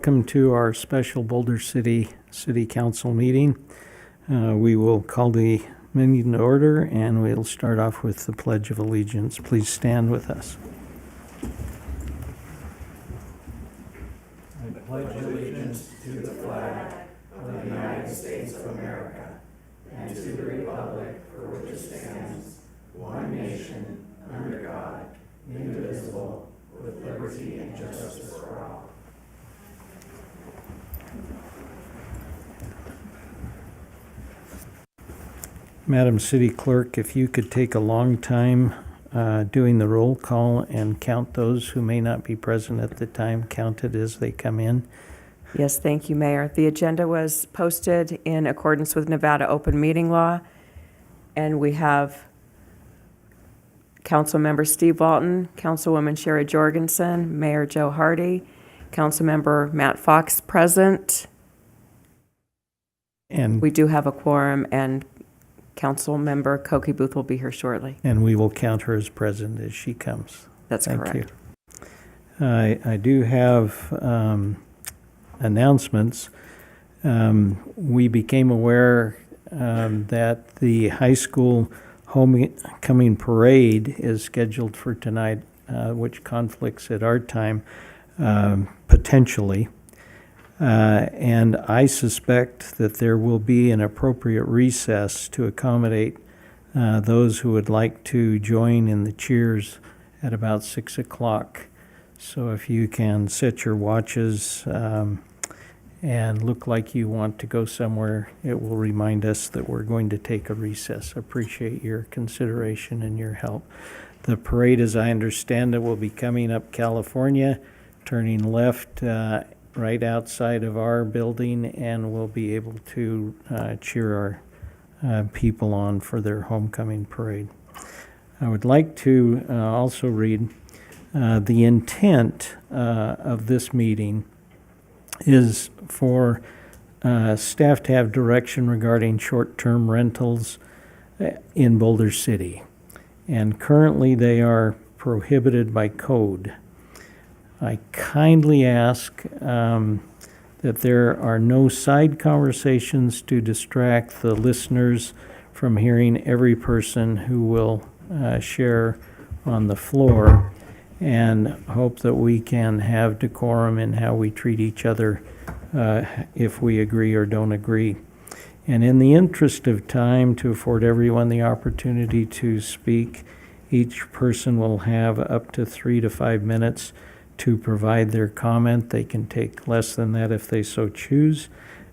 welcome to our special Boulder City City Council meeting. We will call the meeting to order, and we'll start off with the Pledge of Allegiance. Please stand with us. I pledge allegiance to the flag of the United States of America and to the republic for which it stands, one nation, under God, indivisible, with liberty and justice for all. Madam City Clerk, if you could take a long time doing the roll call and count those who may not be present at the time, counted as they come in. Yes, thank you, Mayor. The agenda was posted in accordance with Nevada open meeting law, and we have Councilmember Steve Walton, Councilwoman Shara Jorgensen, Mayor Joe Hardy, Councilmember Matt Fox present. And we do have a quorum, and Councilmember Koki Booth will be here shortly. And we will count her as present as she comes. That's correct. Thank you. I do have announcements. We became aware that the high school homecoming parade is scheduled for tonight, which conflicts at our time, potentially. And I suspect that there will be an appropriate recess to accommodate those who would like to join in the cheers at about 6 o'clock. So if you can set your watches and look like you want to go somewhere, it will remind us that we're going to take a recess. Appreciate your consideration and your help. The parade, as I understand it, will be coming up California, turning left right outside of our building, and we'll be able to cheer our people on for their homecoming parade. I would like to also read the intent of this meeting is for staff to have direction regarding short-term rentals in Boulder City. And currently they are prohibited by code. I kindly ask that there are no side conversations to distract the listeners from hearing every person who will share on the floor, and hope that we can have decorum in how we treat each other if we agree or don't agree. And in the interest of time, to afford everyone the opportunity to speak, each person will have up to 3 to 5 minutes to provide their comment. They can take less than that if they so choose.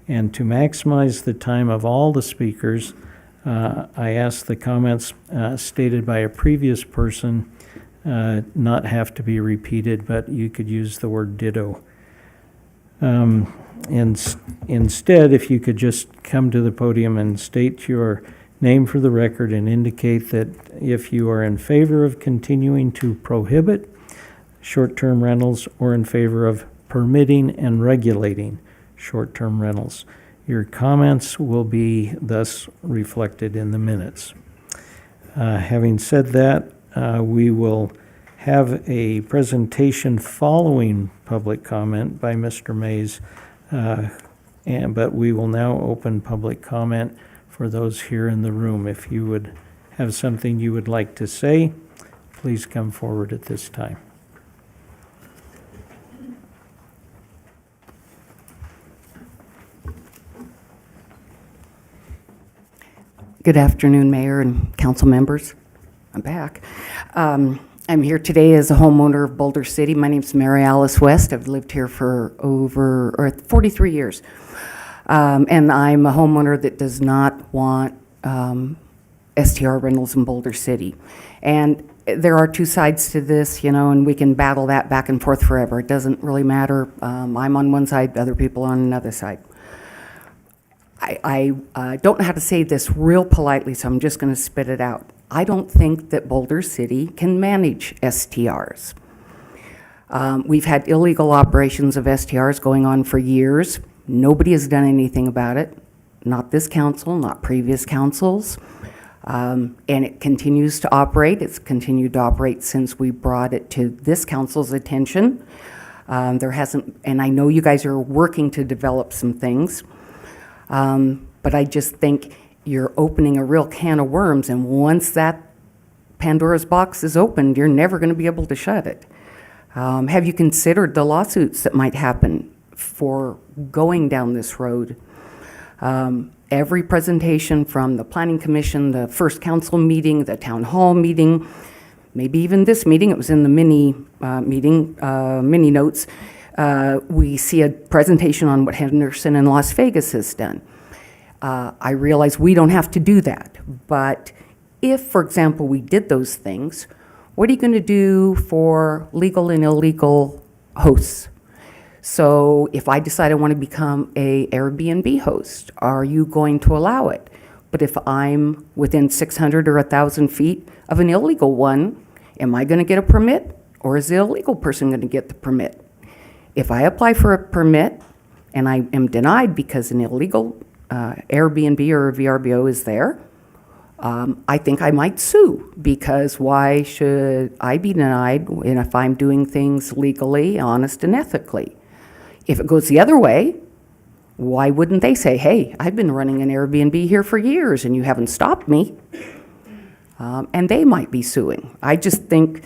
And to maximize the time of all the speakers, I ask the comments stated by a previous person not have to be repeated, but you could use the word ditto. And instead, if you could just come to the podium and state your name for the record and indicate that if you are in favor of continuing to prohibit short-term rentals or in favor of permitting and regulating short-term rentals. Your comments will be thus reflected in the minutes. Having said that, we will have a presentation following public comment by Mr. Mays, but we will now open public comment for those here in the room. If you would have something you would like to say, please come forward at this time. Good afternoon, Mayor and council members. I'm back. I'm here today as a homeowner of Boulder City. My name's Mary Alice West. I've lived here for 43 years. And I'm a homeowner that does not want STR rentals in Boulder City. And there are two sides to this, and we can battle that back and forth forever. It doesn't really matter. I'm on one side, other people on another side. I don't know how to say this real politely, so I'm just going to spit it out. I don't think that Boulder City can manage STRs. We've had illegal operations of STRs going on for years. Nobody has done anything about it. Not this council, not previous councils. And it continues to operate. It's continued to operate since we brought it to this council's attention. There hasn't, and I know you guys are working to develop some things, but I just think you're opening a real can of worms, and once that Pandora's box is opened, you're never going to be able to shut it. Have you considered the lawsuits that might happen for going down this road? Every presentation from the Planning Commission, the first council meeting, the town hall meeting, maybe even this meeting, it was in the mini notes, we see a presentation on what Henderson and Las Vegas has done. I realize we don't have to do that, but if, for example, we did those things, what are you going to do for legal and illegal hosts? So if I decide I want to become a Airbnb host, are you going to allow it? But if I'm within 600 or 1,000 feet of an illegal one, am I going to get a permit, or is the illegal person going to get the permit? If I apply for a permit and I am denied because an illegal Airbnb or a VRBO is there, I think I might sue, because why should I be denied if I'm doing things legally, honest, and ethically? If it goes the other way, why wouldn't they say, hey, I've been running an Airbnb here for years and you haven't stopped me? And they might be suing. I just think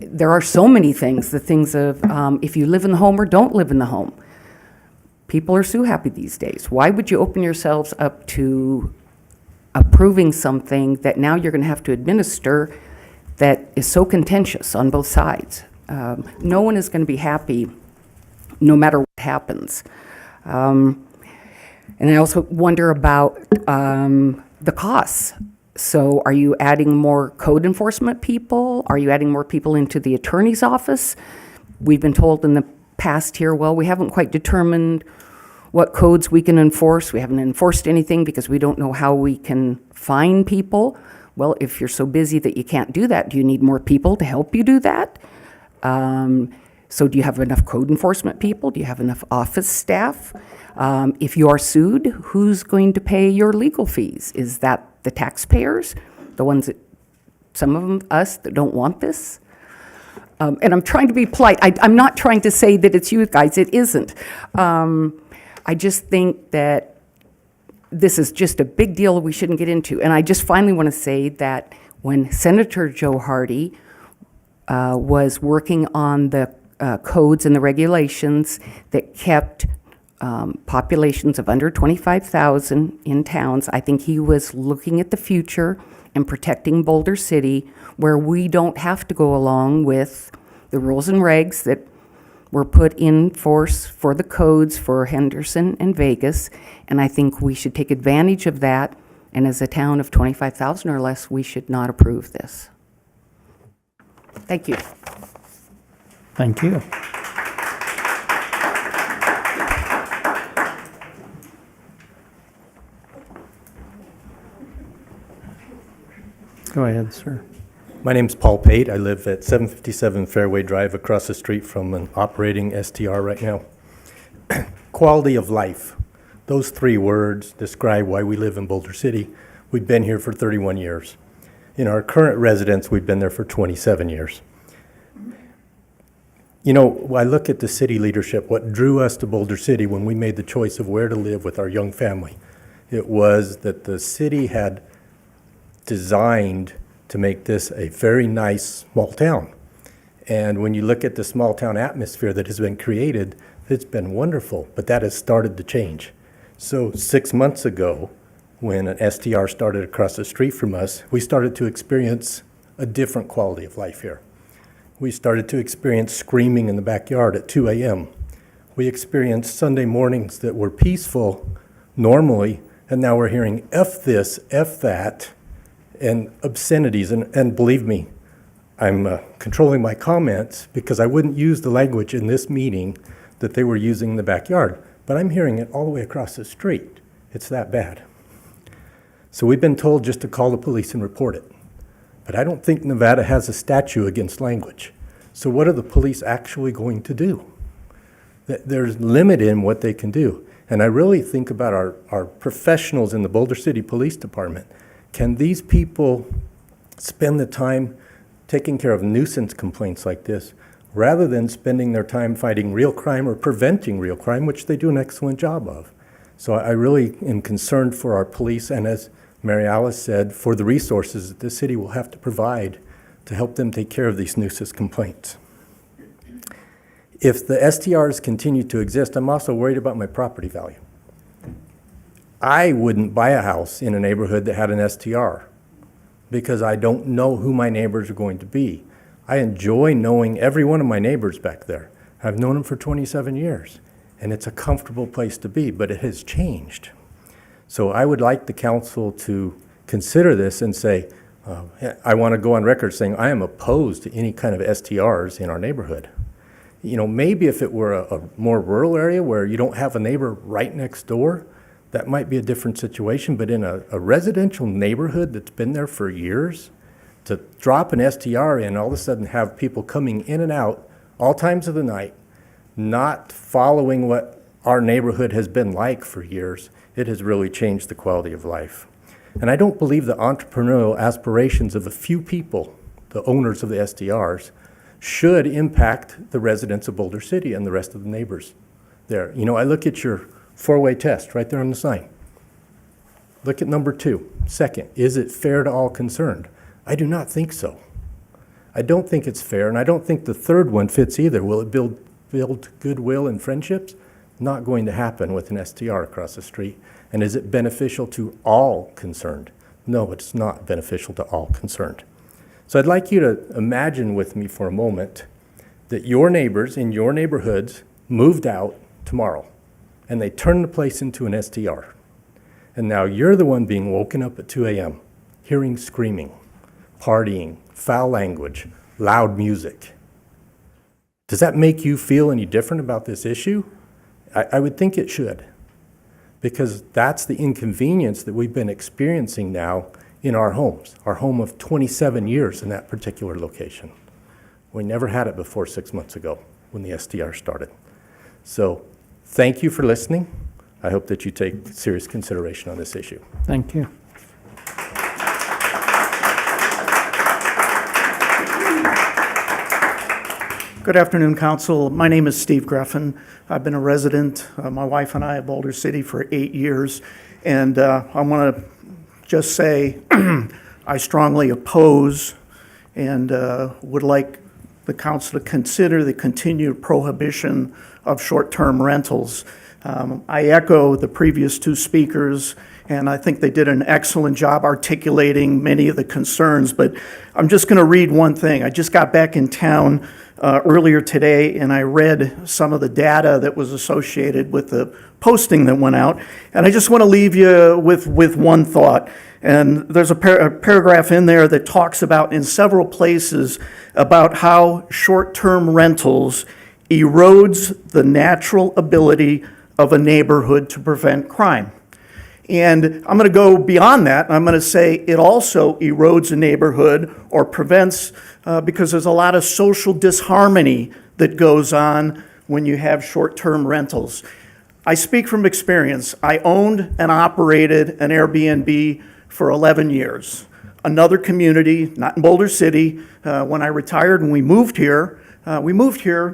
there are so many things, the things of if you live in the home or don't live in the home. People are so happy these days. Why would you open yourselves up to approving something that now you're going to have to administer that is so contentious on both sides? No one is going to be happy no matter what happens. And I also wonder about the costs. So are you adding more code enforcement people? Are you adding more people into the attorney's office? We've been told in the past here, well, we haven't quite determined what codes we can enforce. We haven't enforced anything because we don't know how we can fine people. Well, if you're so busy that you can't do that, do you need more people to help you do that? So do you have enough code enforcement people? Do you have enough office staff? If you are sued, who's going to pay your legal fees? Is that the taxpayers, the ones that, some of them, us, that don't want this? And I'm trying to be polite. I'm not trying to say that it's you guys. It isn't. I just think that this is just a big deal we shouldn't get into. And I just finally want to say that when Senator Joe Hardy was working on the codes and the regulations that kept populations of under 25,000 in towns, I think he was looking at the future and protecting Boulder City, where we don't have to go along with the rules and regs that were put in force for the codes for Henderson and Vegas. And I think we should take advantage of that. And as a town of 25,000 or less, we should not approve this. Thank you. Thank you. Go ahead, sir. My name's Paul Pate. I live at 757 Fairway Drive across the street from an operating STR right now. Quality of life. Those three words describe why we live in Boulder City. We've been here for 31 years. In our current residence, we've been there for 27 years. You know, I look at the city leadership, what drew us to Boulder City when we made the choice of where to live with our young family. It was that the city had designed to make this a very nice small town. And when you look at the small town atmosphere that has been created, it's been wonderful, but that has started to change. So 6 months ago, when an STR started across the street from us, we started to experience a different quality of life here. We started to experience screaming in the backyard at 2 a.m. We experienced Sunday mornings that were peaceful normally, and now we're hearing F this, F that, and obscenities. And believe me, I'm controlling my comments because I wouldn't use the language in this meeting that they were using in the backyard, but I'm hearing it all the way across the street. It's that bad. So we've been told just to call the police and report it. But I don't think Nevada has a statute against language. So what are the police actually going to do? There's limit in what they can do. And I really think about our professionals in the Boulder City Police Department. Can these people spend the time taking care of nuisance complaints like this rather than spending their time fighting real crime or preventing real crime, which they do an excellent job of. So I really am concerned for our police, and as Mary Alice said, for the resources that the city will have to provide to help them take care of these nuisance complaints. If the STRs continue to exist, I'm also worried about my property value. I wouldn't buy a house in a neighborhood that had an STR because I don't know who my neighbors are going to be. I enjoy knowing every one of my neighbors back there. I've known them for 27 years, and it's a comfortable place to be, but it has changed. So I would like the council to consider this and say, I want to go on record saying I am opposed to any kind of STRs in our neighborhood. You know, maybe if it were a more rural area where you don't have a neighbor right next door, that might be a different situation, but in a residential neighborhood that's been there for years, to drop an STR in and all of a sudden have people coming in and out all times of the night, not following what our neighborhood has been like for years, it has really changed the quality of life. And I don't believe the entrepreneurial aspirations of a few people, the owners of the STRs, should impact the residents of Boulder City and the rest of the neighbors there. You know, I look at your four-way test right there on the sign. Look at number 2. Second, is it fair to all concerned? I do not think so. I don't think it's fair, and I don't think the third one fits either. Will it build goodwill and friendships? Not going to happen with an STR across the street. And is it beneficial to all concerned? No, it's not beneficial to all concerned. So I'd like you to imagine with me for a moment that your neighbors in your neighborhoods moved out tomorrow, and they turned the place into an STR. And now you're the one being woken up at 2 a.m., hearing screaming, partying, foul language, loud music. Does that make you feel any different about this issue? I would think it should, because that's the inconvenience that we've been experiencing now in our homes, our home of 27 years in that particular location. We never had it before 6 months ago when the STR started. So thank you for listening. I hope that you take serious consideration on this issue. Thank you. Good afternoon, Council. My name is Steve Greffen. I've been a resident, my wife and I, of Boulder City for 8 years. And I want to just say I strongly oppose and would like the Council to consider the continued prohibition of short-term rentals. I echo the previous 2 speakers, and I think they did an excellent job articulating many of the concerns, but I'm just going to read one thing. I just got back in town earlier today, and I read some of the data that was associated with the posting that went out, and I just want to leave you with one thought. And there's a paragraph in there that talks about, in several places, about how short-term rentals erodes the natural ability of a neighborhood to prevent crime. And I'm going to go beyond that. I'm going to say it also erodes a neighborhood or prevents, because there's a lot of social disharmony that goes on when you have short-term rentals. I speak from experience. I owned and operated an Airbnb for 11 years. Another community, not in Boulder City. When I retired and we moved here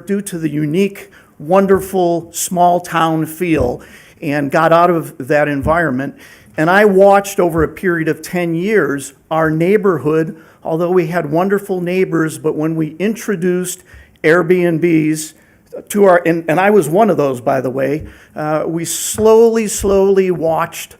due to the unique, wonderful, small-town feel, and got out of that environment. And I watched over a period of 10 years our neighborhood, although we had wonderful neighbors, but when we introduced Airbnbs to our, and I was one of those, by the way, we slowly watched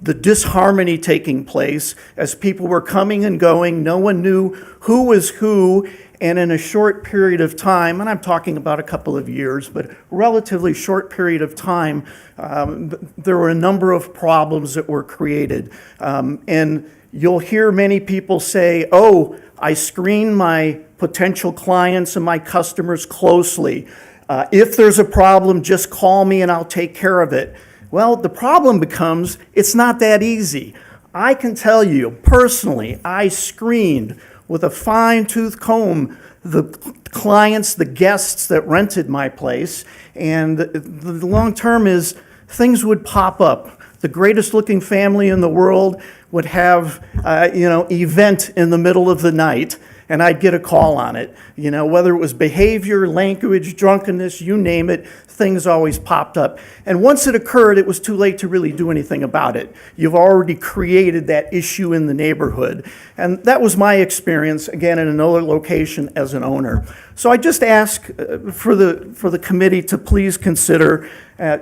the disharmony taking place as people were coming and going. No one knew who was who. And in a short period of time, and I'm talking about a couple of years, but relatively short period of time, there were a number of problems that were created. And you'll hear many people say, oh, I screen my potential clients and my customers closely. If there's a problem, just call me and I'll take care of it. Well, the problem becomes, it's not that easy. I can tell you, personally, I screened with a fine-tooth comb the clients, the guests that rented my place, and the long term is things would pop up. The greatest looking family in the world would have, event in the middle of the night, and I'd get a call on it. You know, whether it was behavior, language, drunkenness, you name it, things always popped up. And once it occurred, it was too late to really do anything about it. You've already created that issue in the neighborhood. And that was my experience, again, in another location as an owner. So I just ask for the committee to please consider,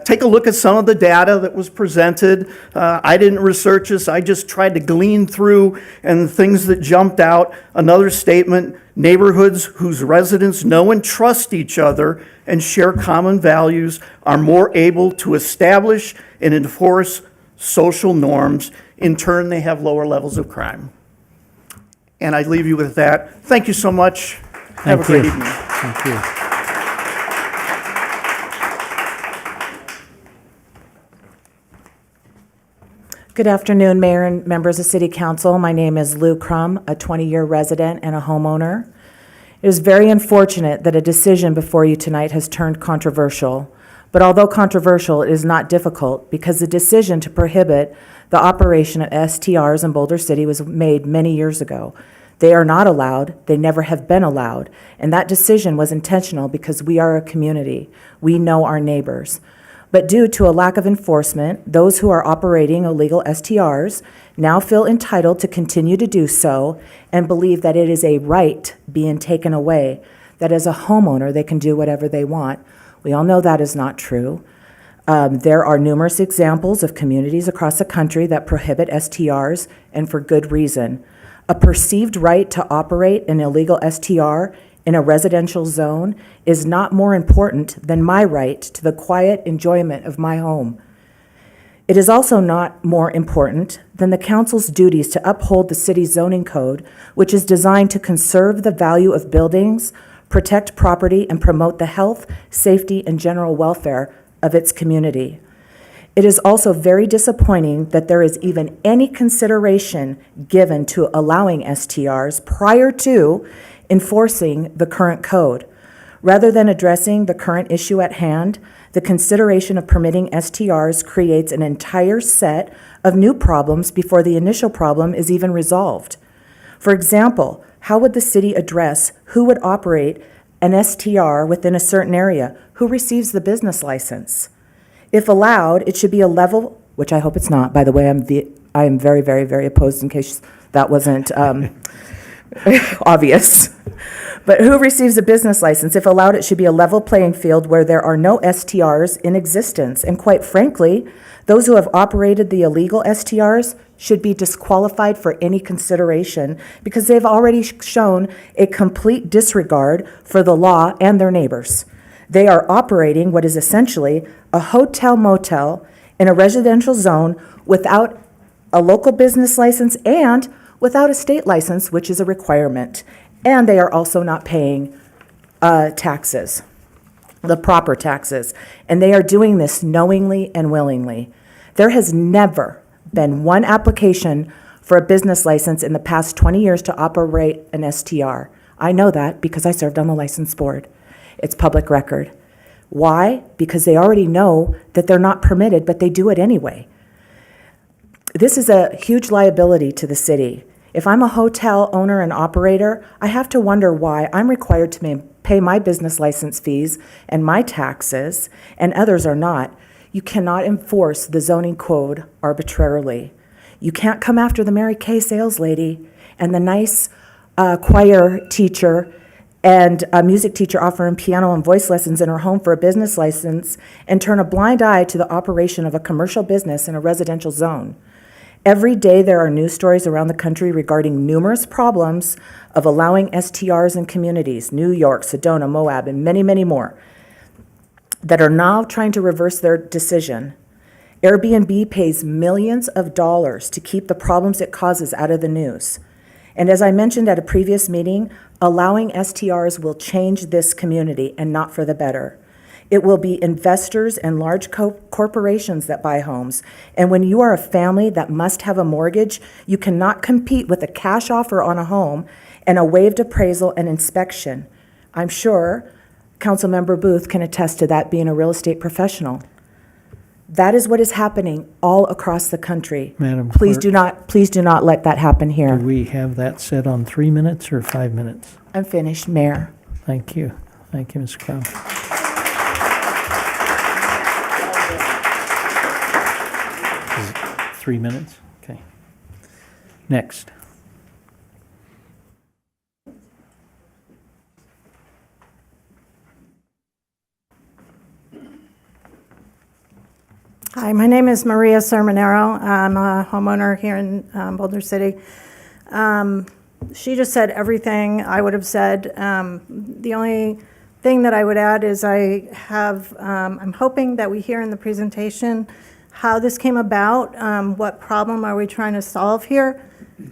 take a look at some of the data that was presented. I didn't research this, I just tried to glean through, and things that jumped out. Another statement, neighborhoods whose residents know and trust each other and share common values are more able to establish and enforce social norms. In turn, they have lower levels of crime. And I leave you with that. Thank you so much. Have a Thank great you. evening. Thank you. Good afternoon, Mayor and members of City Council. My name is Lou Crum, a 20-year resident and a homeowner. It is very unfortunate that a decision before you tonight has turned controversial. But although controversial, it is not difficult because the decision to prohibit the operation of STRs in Boulder City was made many years ago. They are not allowed, they never have been allowed, and that decision was intentional because we are a community. We know our neighbors. But due to a lack of enforcement, those who are operating illegal STRs now feel entitled to continue to do so and believe that it is a right being taken away, that as a homeowner they can do whatever they want. We all know that is not true. There are numerous examples of communities across the country that prohibit STRs, and for good reason. A perceived right to operate an illegal STR in a residential zone is not more important than my right to the quiet enjoyment of my home. It is also not more important than the council's duties to uphold the city's zoning code, which is designed to conserve the value of buildings, protect property, and promote the health, safety, and general welfare of its community. It is also very disappointing that there is even any consideration given to allowing STRs prior to enforcing the current code. Rather than addressing the current issue at hand, the consideration of permitting STRs creates an entire set of new problems before the initial problem is even resolved. For example, how would the city address who would operate an STR within a certain area? Who receives the business license? If allowed, it should be a level, which I hope it's not, by the way, I am very, very, very opposed in case that wasn't obvious. But who receives a business license? If allowed, it should be a level playing field where there are no STRs in existence. And quite frankly, those who have operated the illegal STRs should be disqualified for any consideration because they've already shown a complete disregard for the law and their neighbors. They are operating what is essentially a hotel motel in a residential zone without a local business license and without a state license, which is a requirement. And they are also not paying taxes, the proper taxes. And they are doing this knowingly and willingly. There has never been one application for a business license in the past 20 years to operate an STR. I know that because I served on the license board. It's public record. Why? Because they already know that they're not permitted, but they do it anyway. This is a huge liability to the city. If I'm a hotel owner and operator, I have to wonder why I'm required to pay my business license fees and my taxes, and others are not. You cannot enforce the zoning code arbitrarily. You can't come after the Mary Kay sales lady and the nice choir teacher and a music teacher offering piano and voice lessons in her home for a business license and turn a blind eye to the operation of a commercial business in a residential zone. Every day there are news stories around the country regarding numerous problems of allowing STRs in communities, New York, Sedona, Moab, and many, many more, that are now trying to reverse their decision. Airbnb pays millions of dollars to keep the problems it causes out of the news. And as I mentioned at a previous meeting, allowing STRs will change this community and not for the better. It will be investors and large corporations that buy homes. And when you are a family that must have a mortgage, you cannot compete with a cash offer on a home and a waived appraisal and inspection. I'm sure Councilmember Booth can attest to that being a real estate professional. That is what is happening all across the country. Madam Please Clerk. please do not let that happen Do here. we have that set on 3 minutes or 5 minutes? I'm finished, Mayor. Thank you. Thank you, Ms. Crown. 3 minutes? Okay. Next. Hi, my name is Maria Sermonero. I'm a homeowner here in Boulder City. She just said everything I would have said. The only thing that I would add is I'm hoping that we hear in the presentation how this came about, what problem are we trying to solve here,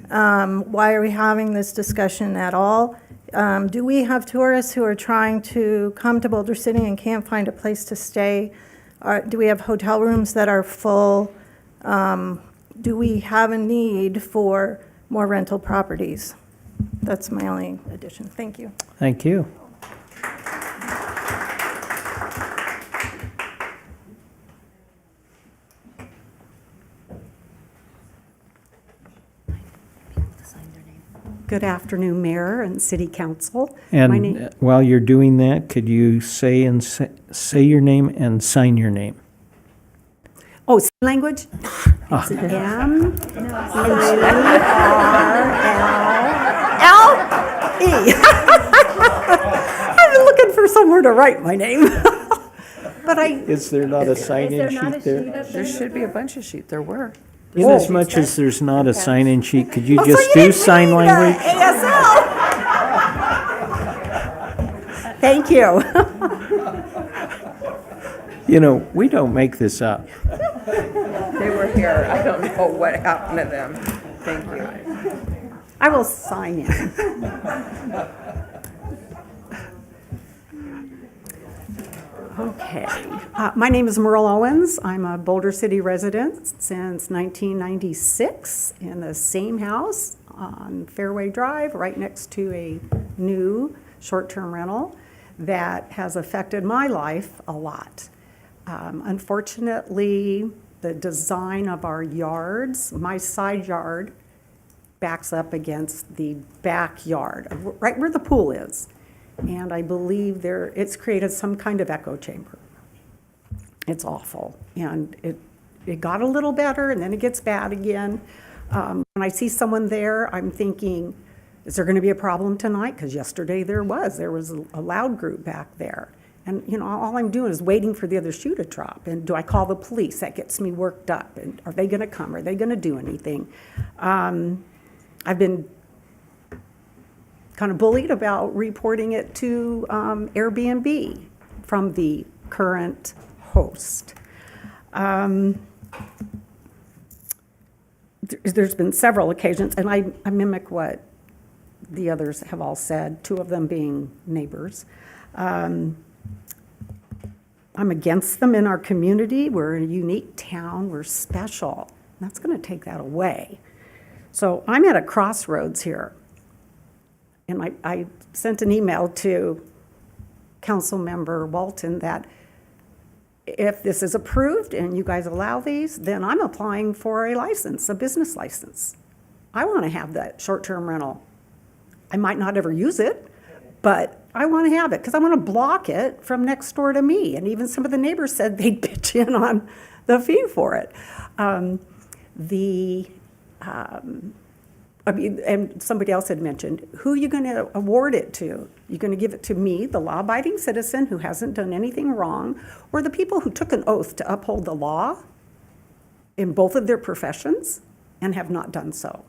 why are we having this discussion at all? Do we have tourists who are trying to come to Boulder City and can't find a place to stay? Do we have hotel rooms that are full? Do we have a need for more rental properties? That's my only addition. Thank you. Thank you. Good afternoon, Mayor and City Council. My name- And while you're doing that, could you say say your name and sign your name? Oh, sign language? It's M-E-R-L-L-E. I've been looking for somewhere to write my name. But Is there not a sign-in sheet there? There should be a bunch of sheets. There were. In as much as there's not a sign-in sheet, could you Oh, so just you do didn't sign read the language? ASL. Thank you. You know, we don't make this up. They were here. I don't know what happened to them. Thank you. I will sign in. Okay. My name is Merle Owens. I'm a Boulder City resident since 1996 in the same house on Fairway Drive, right next to a new short-term rental that has affected my life a lot. Unfortunately, the design of our yards, my side yard backs up against the backyard, right where the pool is. And I believe it's created some kind of echo chamber. It's awful. And it got a little better, and then it gets bad again. When I see someone there, I'm thinking, is there going to be a problem tonight? Because yesterday there was a loud group back there. And, you know, all I'm doing is waiting for the other shoe to drop. And do I call the police? That gets me worked up. And are they going to come? Are they going to do anything? I've been kind of bullied about reporting it to Airbnb from the current host. There's been several occasions, and I mimic what the others have all said, two of them being neighbors. I'm against them in our community. We're a unique town. We're special. That's going to take that away. So I'm at a crossroads here. And I sent an email to Councilmember Walton that if this is approved and you guys allow these, then I'm applying for a license, a business license. I want to have that short-term rental. I might not ever use it, but I want to have it because I want to block it from next door to me. And even some of the neighbors said they'd pitch in on the fee for it. And somebody else had mentioned, who are you going to award it to? You're going to give it to me, the law-abiding citizen who hasn't done anything wrong, or the people who took an oath to uphold the law in both of their professions and have not done so?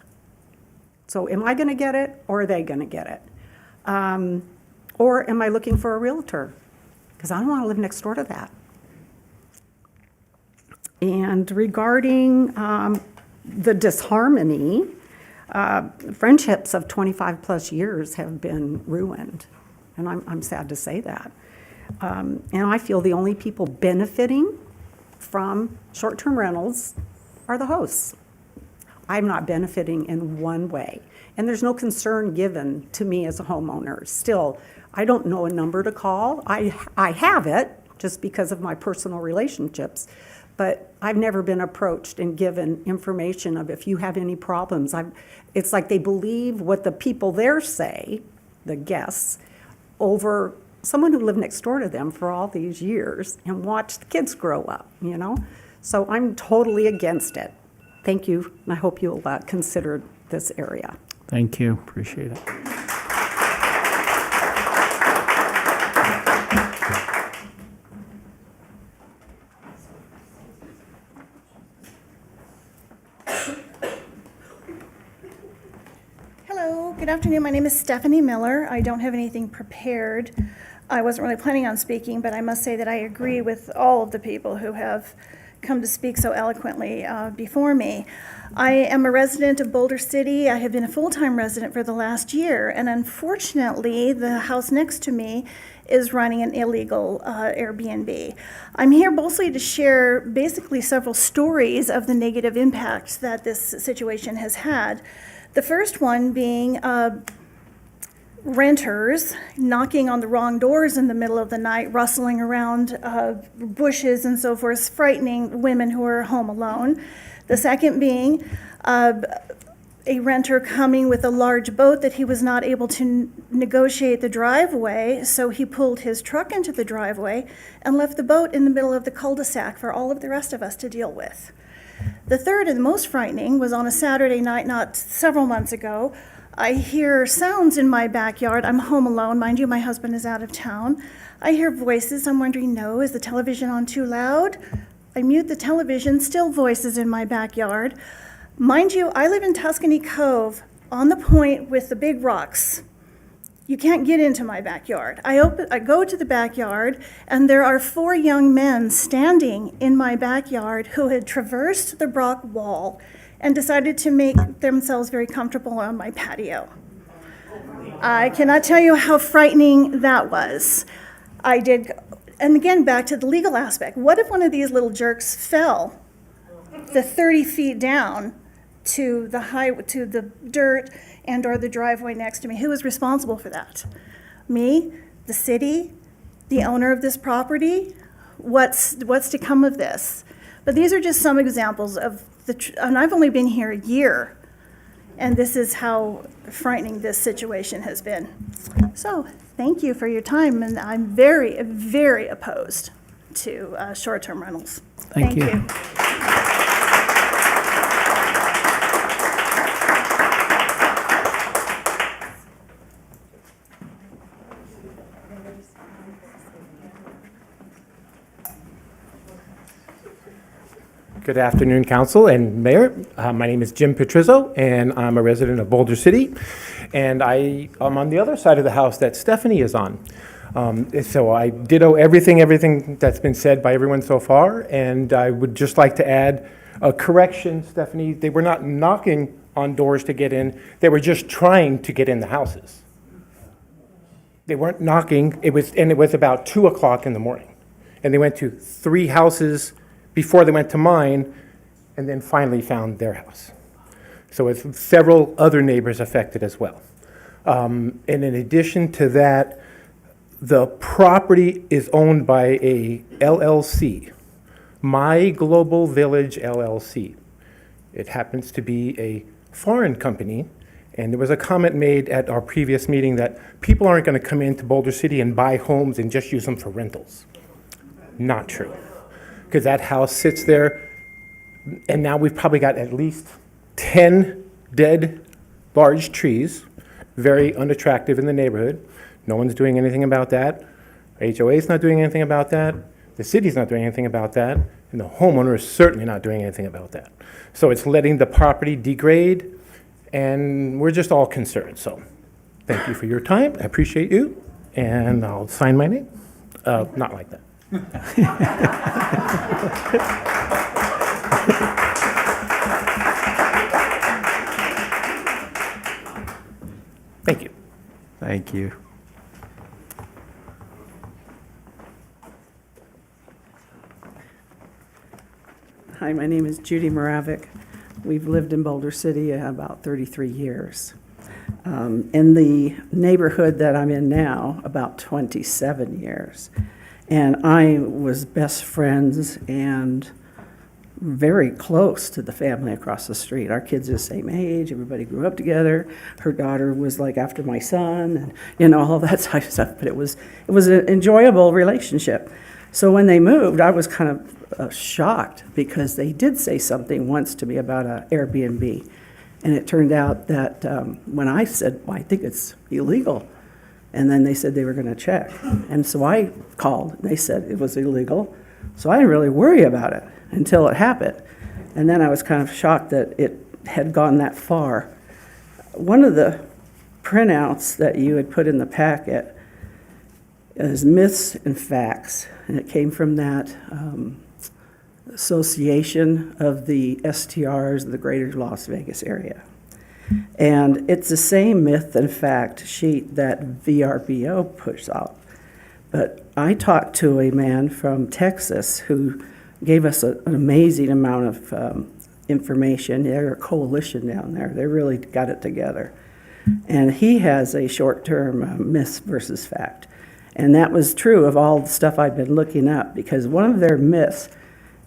So am I going to get it, or are they going to get it? Or am I looking for a realtor? Because I don't want to live next door to that. And regarding the disharmony, friendships of 25 plus years have been ruined, and I'm sad to say that. And I feel the only people benefiting from short-term rentals are the hosts. I'm not benefiting in one way, and there's no concern given to me as a homeowner. Still, I don't know a number to call. I have it just because of my personal relationships, but I've never been approached and given information of if you have any problems. It's like they believe what the people there say, the guests, over someone who lived next door to them for all these years and watched the kids grow up, you know? So I'm totally against it. Thank you, and I hope you'll consider this area. Thank you, appreciate it. Hello, good afternoon. My name is Stephanie Miller. I don't have anything prepared. I wasn't really planning on speaking, but I must say that I agree with all of the people who have come to speak so eloquently before me. I am a resident of Boulder City. I have been a full-time resident for the last year, and unfortunately, the house next to me is running an illegal Airbnb. I'm here mostly to share basically several stories of the negative impacts that this situation has had. The first one being renters knocking on the wrong doors in the middle of the night, rustling around bushes and so forth, frightening women who are home alone. The second being a renter coming with a large boat that he was not able to negotiate the driveway, so he pulled his truck into the driveway and left the boat in the middle of the cul-de-sac for all of the rest of us to deal with. The third and the most frightening was on a Saturday night not several months ago. I hear sounds in my backyard. I'm home alone. Mind you, my husband is out of town. I hear voices. I'm wondering, no, is the television on too loud? I mute the television, still voices in my backyard. Mind you, I live in Tuscany Cove, on the point with the big rocks. You can't get into my backyard. I go to the backyard, and there are 4 young men standing in my backyard who had traversed the rock wall and decided to make themselves very comfortable on my patio. I cannot tell you how frightening that was. And again, back to the legal aspect. What if one of these little jerks fell the 30 feet down to the dirt and or the driveway next to me? Who is responsible for that? Me, the city, the owner of this property? What's to come of this? But these are just some examples of and I've only been here a year, and this is how frightening this situation has been. So thank you for your time, and I'm very, very opposed to short-term rentals. Thank you. Good afternoon, Council and Mayor. My name is Jim Petrizzo, and I'm a resident of Boulder City. And I am on the other side of the house that Stephanie is on. So I ditto everything that's been said by everyone so far. And I would just like to add a correction, Stephanie. They were not knocking on doors to get in. They were just trying to get in the houses. They weren't knocking. It was about 2 o'clock in the morning. And they went to 3 houses before they went to mine, and then finally found their house. So it's several other neighbors affected as well. And in addition to that, the property is owned by a LLC, My Global Village LLC. It happens to be a foreign company, and there was a comment made at our previous meeting that people aren't going to come into Boulder City and buy homes and just use them for rentals. Not true. Because that house sits there, and now we've probably got at least 10 dead large trees, very unattractive in the neighborhood. No one's doing anything about that. HOA's not doing anything about that. The city's not doing anything about that. And the homeowner is certainly not doing anything about that. So it's letting the property degrade, and we're just all concerned. So thank you for your time. I appreciate you, and I'll sign my name. Not like that. Thank you. Thank you. Hi, my name is Judy Moravik. We've lived in Boulder City about 33 years. In the neighborhood that I'm in now, about 27 years. And I was best friends and very close to the family across the street. Our kids are the same age, everybody grew up together. Her daughter was like after my son, and all that type of stuff. But it was an enjoyable relationship. So when they moved, I was kind of shocked because they did say something once to me about an Airbnb. And it turned out that when I said, well, I think it's illegal, and then they said they were going to check. And so I called, and they said it was illegal. So I didn't really worry about it until it happened. And then I was kind of shocked that it had gone that far. One of the printouts that you had put in the packet is myths and facts, and it came from that association of the STRs of the greater Las Vegas area. And it's the same myth and fact sheet that VRBO puts out. But I talked to a man from Texas who gave us an amazing amount of information. They're a coalition down there. They really got it together. And he has a short-term myth versus fact. And that was true of all the stuff I've been looking up, because one of their myths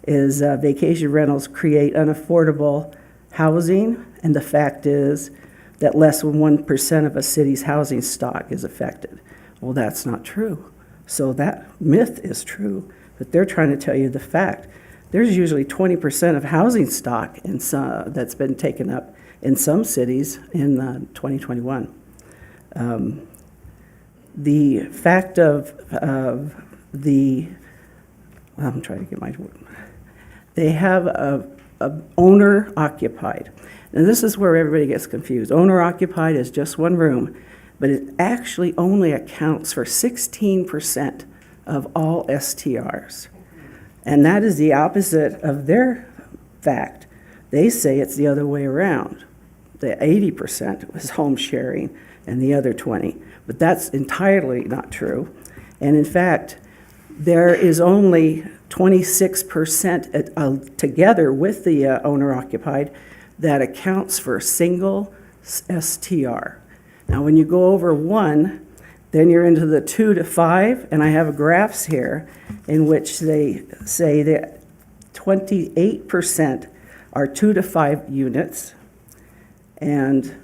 is vacation rentals create unaffordable housing, and the fact is that less than 1% of a city's housing stock is affected. Well, that's not true. So that myth is true, but they're trying to tell you the fact. There's usually 20% of housing stock that's been taken up in some cities in 2021. The fact of the, I'm trying to get my word. They have a owner occupied. And this is where everybody gets confused. Owner occupied is just one room, but it actually only accounts for 16% of all STRs. And that is the opposite of their fact. They say it's the other way around. The 80% was home sharing and the other 20. But that's entirely not true. And in fact, there is only 26% together with the owner-occupied that accounts for single STR. Now, when you go over 1, then you're into the 2 to 5, and I have graphs here in which they say that 28% are 2 to 5 units, and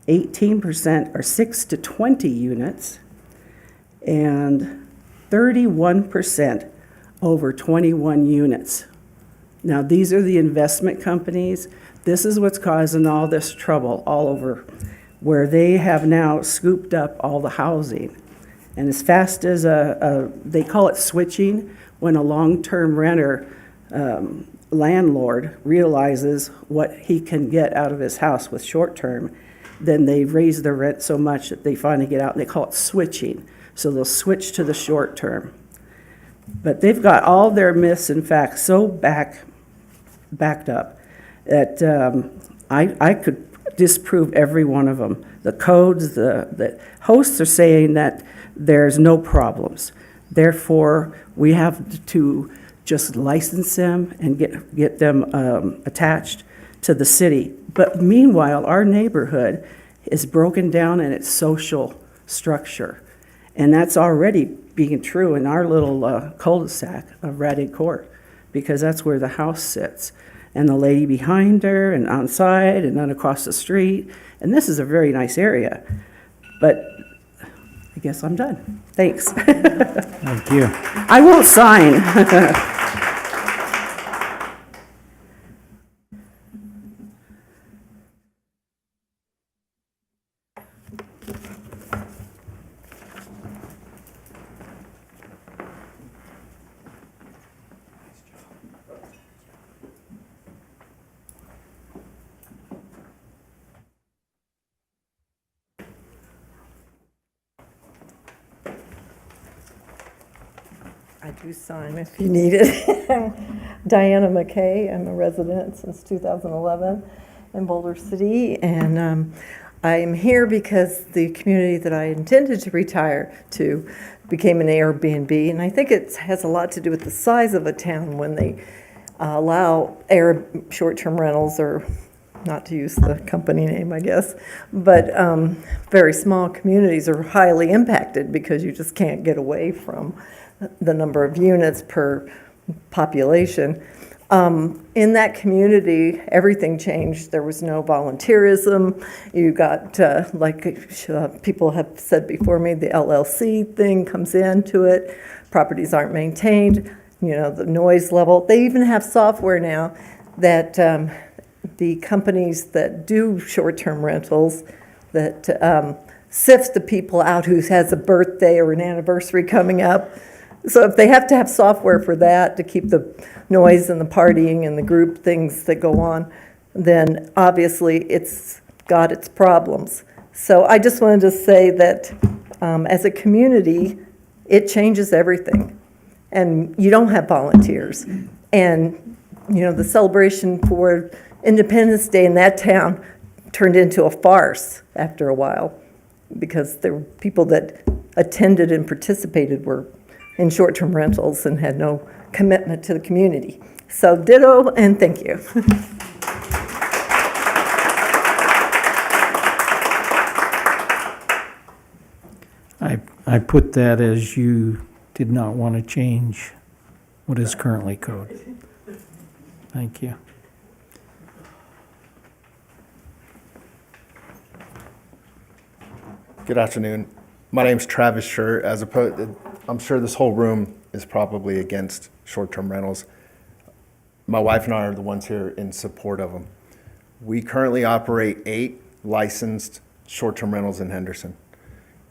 18% are 6 to 20 units, and 31% over 21 units. Now, these are the investment companies. This is what's causing all this trouble all over, where they have now scooped up all the housing. And as fast as they call it switching, when a long-term renter landlord realizes what he can get out of his house with short-term, then they raise the rent so much that they finally get out, and they call it switching. So they'll switch to the short-term. But they've got all their myths and facts so backed up that I could disprove every one of them. The codes, the hosts are saying that there's no problems. Therefore, we have to just license them and get them attached to the city. But meanwhile, our neighborhood is broken down in its social structure. And that's already being true in our little cul-de-sac of Radic Court, because that's where the house sits. And the lady behind her, and outside, and then across the street. And this is a very nice area. But I guess I'm done. Thanks. Thank you. I won't sign. I do sign if you need it. Diana McKay, I'm a resident since 2011 in Boulder City, and I'm here because the community that I intended to retire to became an Airbnb, and I think it has a lot to do with the size of a town when they allow short-term rentals, or not to use the company name, I guess, but very small communities are highly impacted because you just can't get away from the number of units per population. In that community, everything changed. There was no volunteerism. You got, people have said before me, the LLC thing comes into it. Properties aren't maintained, the noise level. They even have software now that the companies that do short-term rentals, that sifts the people out who has a birthday or an anniversary coming up. So if they have to have software for that to keep the noise and the partying and the group things that go on, then obviously it's got its problems. So I just wanted to say that as a community, it changes everything. And you don't have volunteers. And, the celebration for Independence Day in that town turned into a farce after a while, because there were people that attended and participated were in short-term rentals and had no commitment to the community. So ditto, and thank you. I put that as you did not want to change what is currently code. Thank you. Good afternoon. My name's Travis Schur. I'm sure this whole room is probably against short-term rentals. My wife and I are the ones here in support of them. We currently operate 8 licensed short-term rentals in Henderson.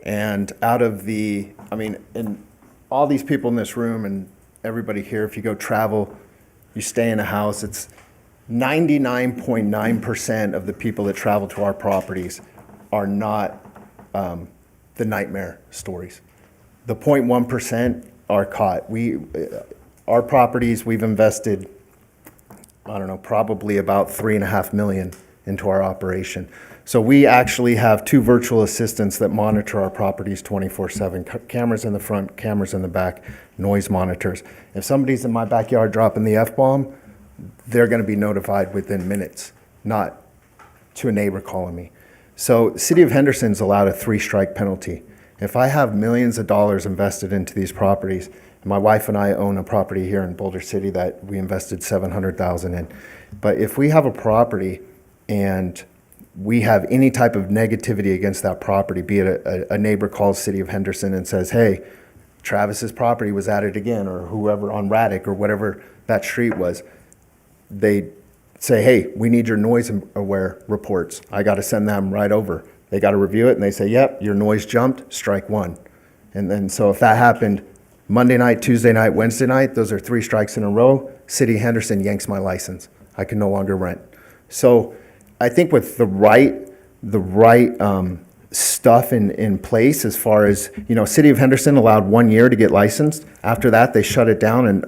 And out of and all these people in this room and everybody here, if you go travel, you stay in a house, it's 99.9% of the people that travel to our properties are not the nightmare stories. The 0.1% are caught. Our properties, we've invested, probably about $3.5 million into our operation. So we actually have 2 virtual assistants that monitor our properties 24/7. Cameras in the front, cameras in the back, noise monitors. If somebody's in my backyard dropping the F-bomb, they're going to be notified within minutes, not to a neighbor calling me. So the City of Henderson's allowed a 3-strike penalty. If I have millions of dollars invested into these properties, and my wife and I own a property here in Boulder City that we invested $700,000 in. But if we have a property and we have any type of negativity against that property, be it a neighbor calls City of Henderson and says, hey, Travis's property was added again, or whoever on Raddick or whatever that street was, they say, hey, we need your noise aware reports. I got to send them right over. They got to review it, and they say, yep, your noise jumped, strike 1. And then, so if that happened Monday night, Tuesday night, Wednesday night, those are 3 strikes in a row. City of Henderson yanks my license. I can no longer rent. So I think with the right stuff in place, as far as, City of Henderson allowed 1 year to get licensed. After that, they shut it down and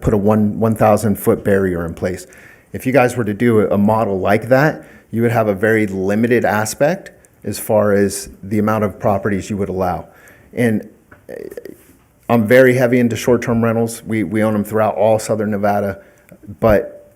put a 1,000-foot barrier in place. If you guys were to do a model like that, you would have a very limited aspect as far as the amount of properties you would allow. And I'm very heavy into short-term rentals. We own them throughout all Southern Nevada. But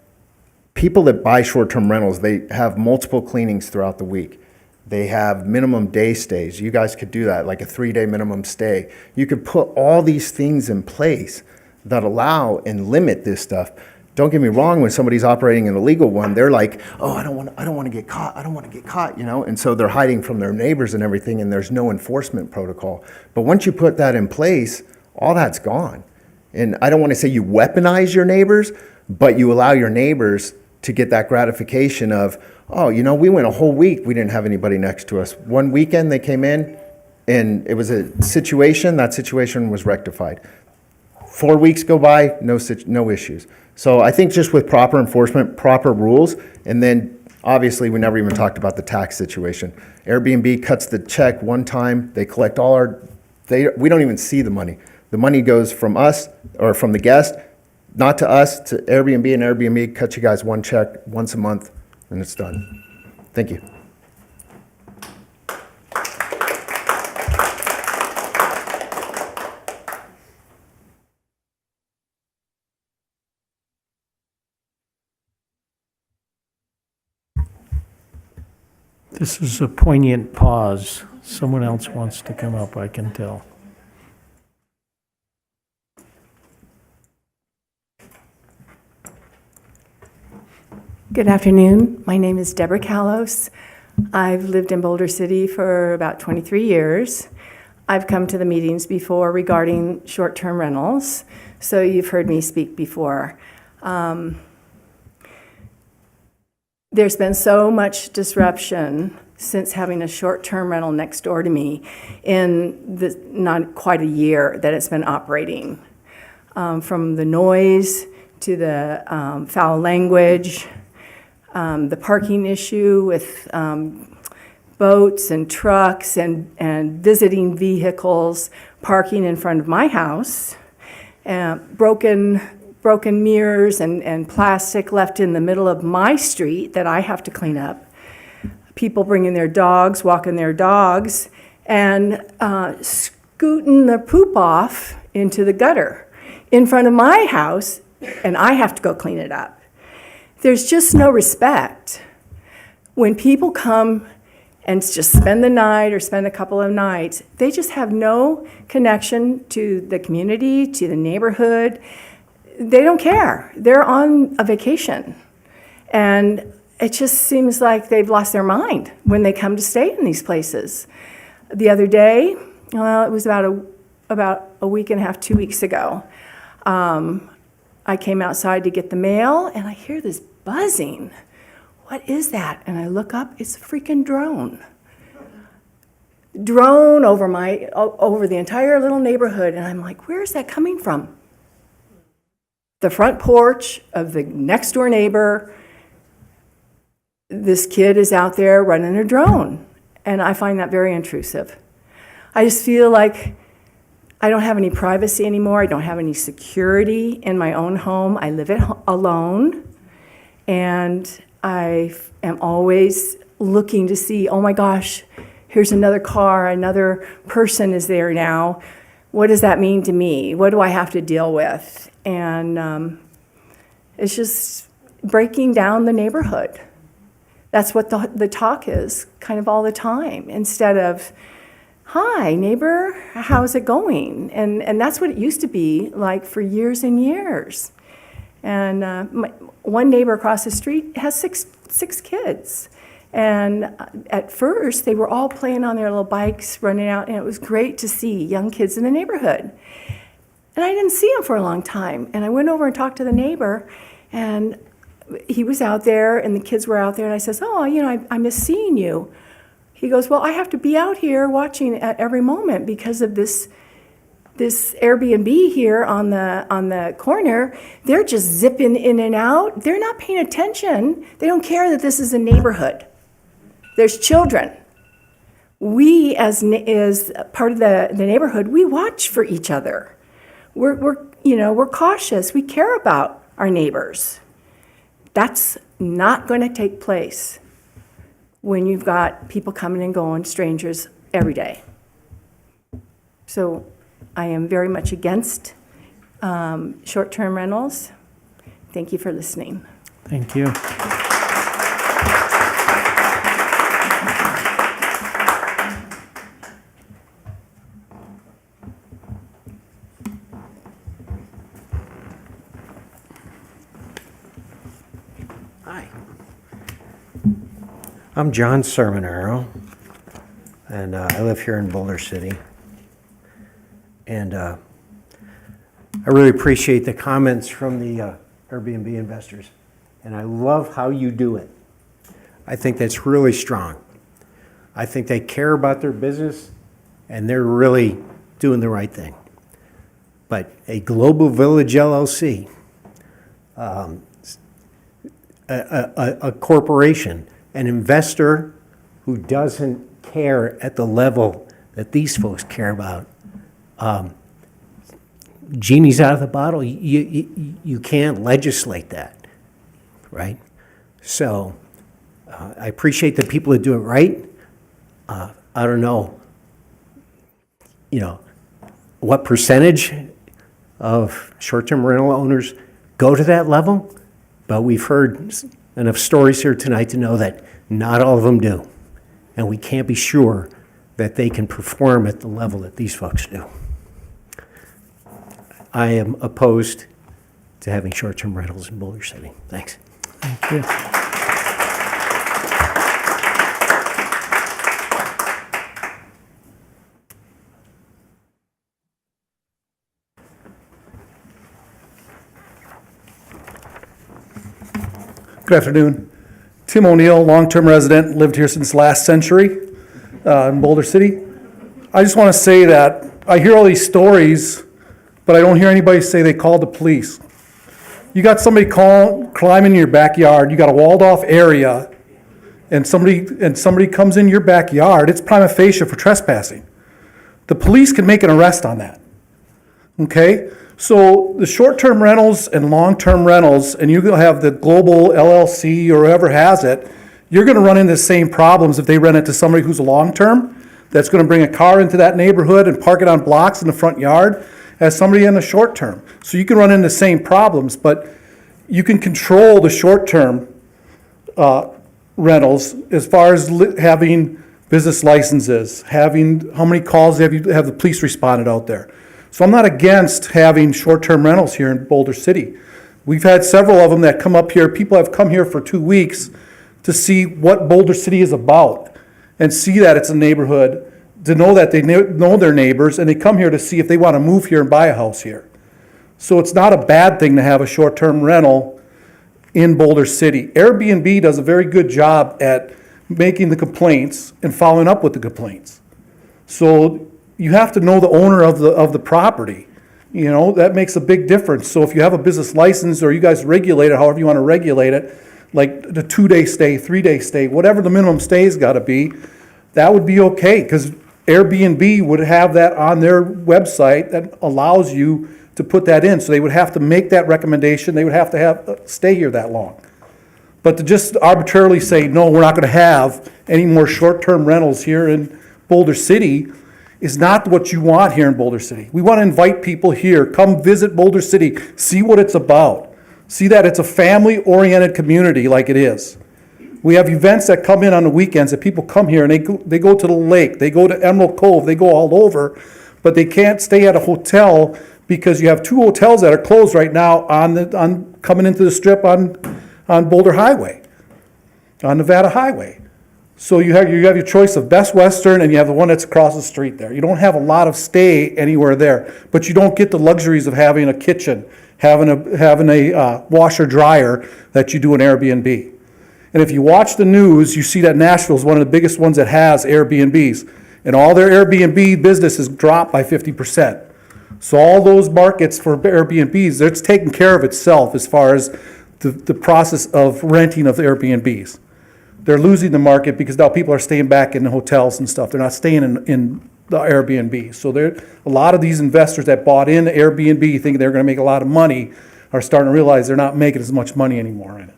people that buy short-term rentals, they have multiple cleanings throughout the week. They have minimum day stays. You guys could do that, like a 3-day minimum stay. You could put all these things in place that allow and limit this stuff. Don't get me wrong, when somebody's operating an illegal one, they're like, oh, I don't want to get caught. I don't want to get caught, And so they're hiding from their neighbors and everything, and there's no enforcement protocol. But once you put that in place, all that's gone. And I don't want to say you weaponize your neighbors, but you allow your neighbors to get that gratification of, oh, we went a whole week, we didn't have anybody next to us. One weekend they came in and it was a situation, that situation was rectified. 4 weeks go by, no issues. So I think just with proper enforcement, proper rules, and then obviously we never even talked about the tax situation. Airbnb cuts the check one time, they collect all we don't even see the money. The money goes from us, or from the guest, not to us, to Airbnb, and Airbnb cuts you guys one check once a month, and it's done. Thank you. This is a poignant pause. Someone else wants to come up, I can tell. Good afternoon. My name is Deborah Kalos. I've lived in Boulder City for about 23 years. I've come to the meetings before regarding short-term rentals, so you've heard me speak before. There's been so much disruption since having a short-term rental next door to me in the, not quite a year that it's been operating. From the noise to the foul language, the parking issue with boats and trucks and visiting vehicles parking in front of my house, broken mirrors and plastic left in the middle of my street that I have to clean up, people bringing their dogs, walking their dogs, and scooting the poop off into the gutter in front of my house, and I have to go clean it up. There's just no respect. When people come and just spend the night or spend a couple of nights, they just have no connection to the community, to the neighborhood. They don't care. They're on a vacation. And it just seems like they've lost their mind when they come to stay in these places. The other day, well, it was about a week and a half, 2 weeks ago, I came outside to get the mail, and I hear this buzzing. What is that? And I look up, it's a freaking drone. Drone over the entire little neighborhood, and I'm like, where is that coming from? The front porch of the next door neighbor. This kid is out there running a drone, and I find that very intrusive. I just feel like I don't have any privacy anymore. I don't have any security in my own home. I live alone, and I am always looking to see, oh my gosh, here's another car, another person is there now. What does that mean to me? What do I have to deal with? And it's just breaking down the neighborhood. That's what the talk is, kind of all the time, instead of, hi, neighbor, how's it going? And that's what it used to be like for years and years. And one neighbor across the street has six kids. And at first, they were all playing on their little bikes, running out, and it was great to see young kids in the neighborhood. And I didn't see them for a long time. And I went over and talked to the neighbor, and he was out there, and the kids were out there, and I says, oh, I miss seeing you. He goes, well, I have to be out here watching at every moment because of this Airbnb here on the corner. They're just zipping in and out. They're not paying attention. They don't care that this is a neighborhood. There's children. We, as part of the neighborhood, we watch for each other. We're cautious. We care about our neighbors. That's not going to take place when you've got people coming and going, strangers, every day. So I am very much against short-term rentals. Thank you for listening. Thank you. Hi. I'm John Sermonaro, and I live here in Boulder City. And I really appreciate the comments from the Airbnb investors. And I love how you do it. I think that's really strong. I think they care about their business, and they're really doing the right thing. But a Global Village LLC, a corporation, an investor who doesn't care at the level that these folks care about, genie's out of the bottle. You can't legislate that, right? So I appreciate the people that do it right. I don't know, what percentage of short-term rental owners go to that level, but we've heard enough stories here tonight to know that not all of them do. And we can't be sure that they can perform at the level that these folks do. I am opposed to having short-term rentals in Boulder City. Thanks. Thank you. Good afternoon. Tim O'Neill, long-term resident, lived here since last century in Boulder City. I just want to say that I hear all these stories, but I don't hear anybody say they called the police. You got somebody climbing in your backyard, you got a walled-off area, and somebody comes in your backyard, it's prima facie for trespassing. The police can make an arrest on that. Okay? So the short-term rentals and long-term rentals, and you're going to have the Global LLC or whoever has it, you're going to run into the same problems if they rent it to somebody who's long-term, that's going to bring a car into that neighborhood and park it on blocks in the front yard, as somebody in the short-term. So you can run into the same problems, but you can control the short-term rentals as far as having business licenses, having how many calls have the police responded out there. So I'm not against having short-term rentals here in Boulder City. We've had several of them that come up here. People have come here for 2 weeks to see what Boulder City is about and see that it's a neighborhood, to know that they know their neighbors, and they come here to see if they want to move here and buy a house here. So it's not a bad thing to have a short-term rental in Boulder City. Airbnb does a very good job at making the complaints and following up with the complaints. So you have to know the owner of the property. You know, that makes a big difference. So if you have a business license or you guys regulate it, however you want to regulate it, like the 2-day stay, 3-day stay, whatever the minimum stay's got to be, that would be okay, because Airbnb would have that on their website that allows you to put that in. So they would have to make that recommendation. They would have to stay here that long. But to just arbitrarily say, no, we're not going to have any more short-term rentals here in Boulder City is not what you want here in Boulder City. We want to invite people here, come visit Boulder City, see what it's about. See that it's a family-oriented community like it is. We have events that come in on the weekends that people come here and they go to the lake, they go to Emerald Cove, they go all over, but they can't stay at a hotel because you have 2 hotels that are closed right now on coming into the strip on Boulder Highway, on Nevada Highway. So you have your choice of Best Western and you have the one that's across the street there. You don't have a lot of stay anywhere there, but you don't get the luxuries of having a kitchen, having a washer dryer that you do in Airbnb. And if you watch the news, you see that Nashville is one of the biggest ones that has Airbnbs. And all their Airbnb business has dropped by 50%. So all those markets for Airbnbs, it's taken care of itself as far as the process of renting of Airbnbs. They're losing the market because now people are staying back in the hotels and stuff. They're not staying in the Airbnb. So a lot of these investors that bought in Airbnb thinking they're going to make a lot of money are starting to realize they're not making as much money anymore in it.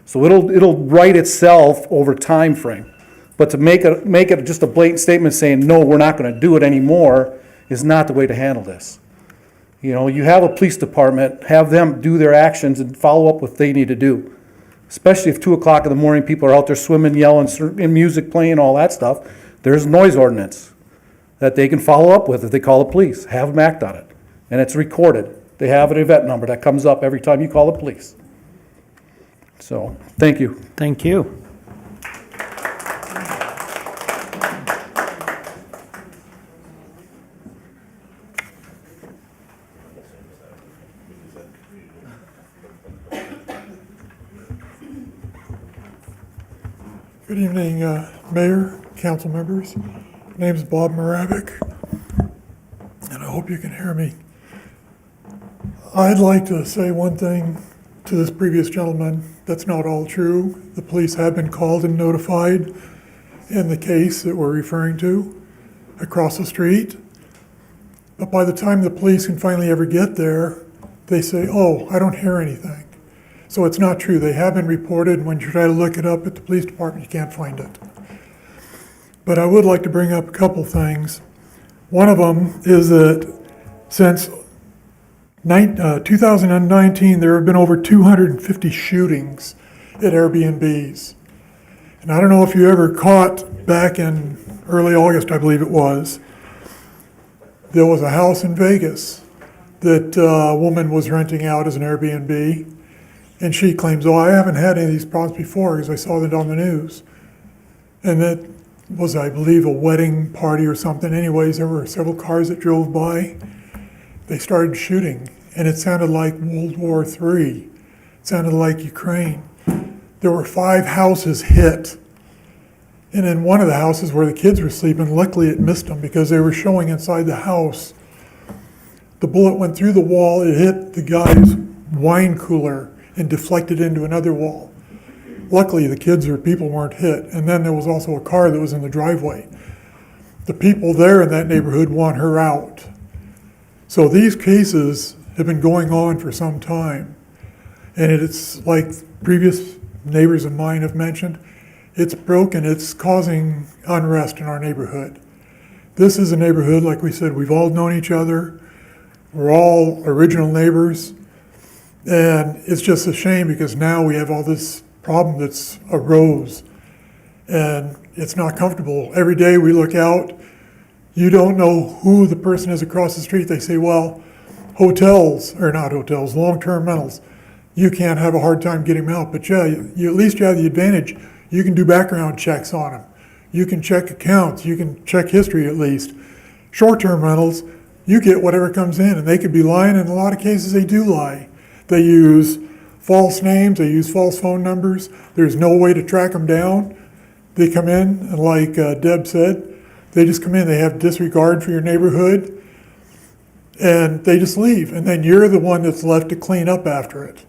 So it'll right itself over time frame. But to make it just a blatant statement saying, no, we're not going to do it anymore is not the way to handle this. You know, you have a police department, have them do their actions and follow up what they need to do. Especially if 2 o'clock in the morning people are out there swimming, yelling, and music playing, all that stuff. There's a noise ordinance that they can follow up with if they call the police. Have them act on it. And it's recorded. They have an event number that comes up every time you call the police. So, thank you. Thank you. Good evening, Mayor, council members. My name is Bob Moravik, and I hope you can hear me. I'd like to say one thing to this previous gentleman. That's not all true. The police have been called and notified in the case that we're referring to across the street. But by the time the police can finally ever get there, they say, oh, I don't hear anything. So it's not true. They have been reported. When you try to look it up at the police department, you can't find it. But I would like to bring up a couple things. One of them is that since 2019, there have been over 250 shootings at Airbnbs. And I don't know if you ever caught back in early August, I believe it was, there was a house in Vegas that a woman was renting out as an Airbnb. And she claims, oh, I haven't had any of these problems before because I saw it on the news. And that was, I believe, a wedding party or something. Anyways, there were several cars that drove by. They started shooting, and it sounded like World War III. It sounded like Ukraine. there were 5 houses hit. And in one of the houses where the kids were sleeping, luckily it missed them because they were showing inside the house. The bullet went through the wall, it hit the guy's wine cooler and deflected into another wall. Luckily, the kids or people weren't hit. And then there was also a car that was in the driveway. The people there in that neighborhood want her out. So these cases have been going on for some time. And it's like previous neighbors of mine have mentioned, it's broken, it's causing unrest in our neighborhood. This is a neighborhood, like we said, we've all known each other. We're all original neighbors. And it's just a shame because now we have all this problem that's arose. And it's not comfortable. Every day we look out, you don't know who the person is across the street. They say, well, hotels, or not hotels, long-term rentals, you can't have a hard time getting them out. But yeah, you at least you have the advantage. You can do background checks on them. You can check accounts. You can check history at least. Short-term rentals, you get whatever comes in, and they could be lying. In a lot of cases, they do lie. They use false names. They use false phone numbers. There's no way to track them down. They come in, and like Deb said, they just come in. They have disregard for your neighborhood, and they just leave. And then you're the one that's left to clean up after it.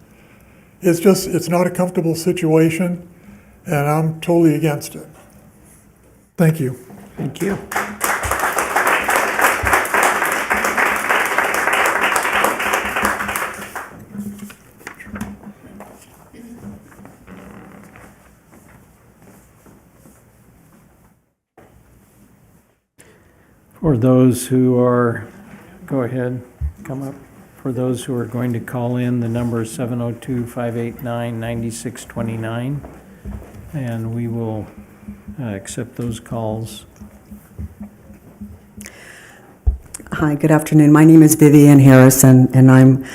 It's not a comfortable situation, and I'm totally against it. Thank you. Thank you. For those who are, go ahead, come up. For those who are going to call in, the number is 702-589-9629, and we will accept those calls. Hi, good afternoon. My name is Vivian Harrison, and I'm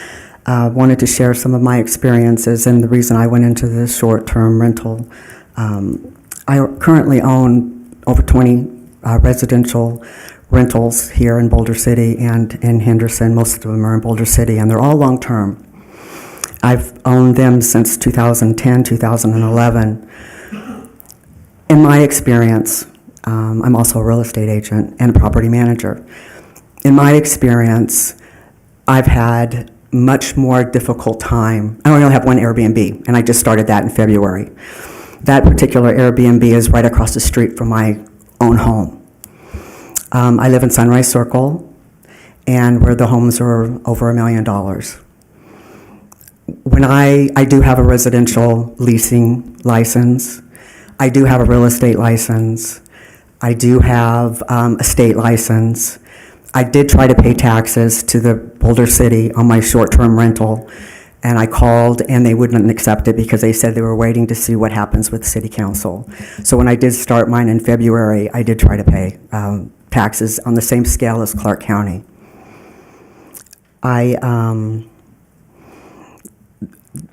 wanted to share some of my experiences and the reason I went into this short-term rental. I currently own over 20 residential rentals here in Boulder City and in Henderson. Most of them are in Boulder City, and they're all long-term. I've owned them since 2010, 2011. In my experience, I'm also a real estate agent and a property manager. In my experience, I've had much more difficult time. I only have one Airbnb, and I just started that in February. That particular Airbnb is right across the street from my own home. I live in Sunrise Circle, and where the homes are over $1 million. When I do have a residential leasing license, I do have a real estate license, I do have a state license. I did try to pay taxes to the Boulder City on my short-term rental, and I called and they wouldn't accept it because they said they were waiting to see what happens with City Council. So when I did start mine in February, I did try to pay taxes on the same scale as Clark County. My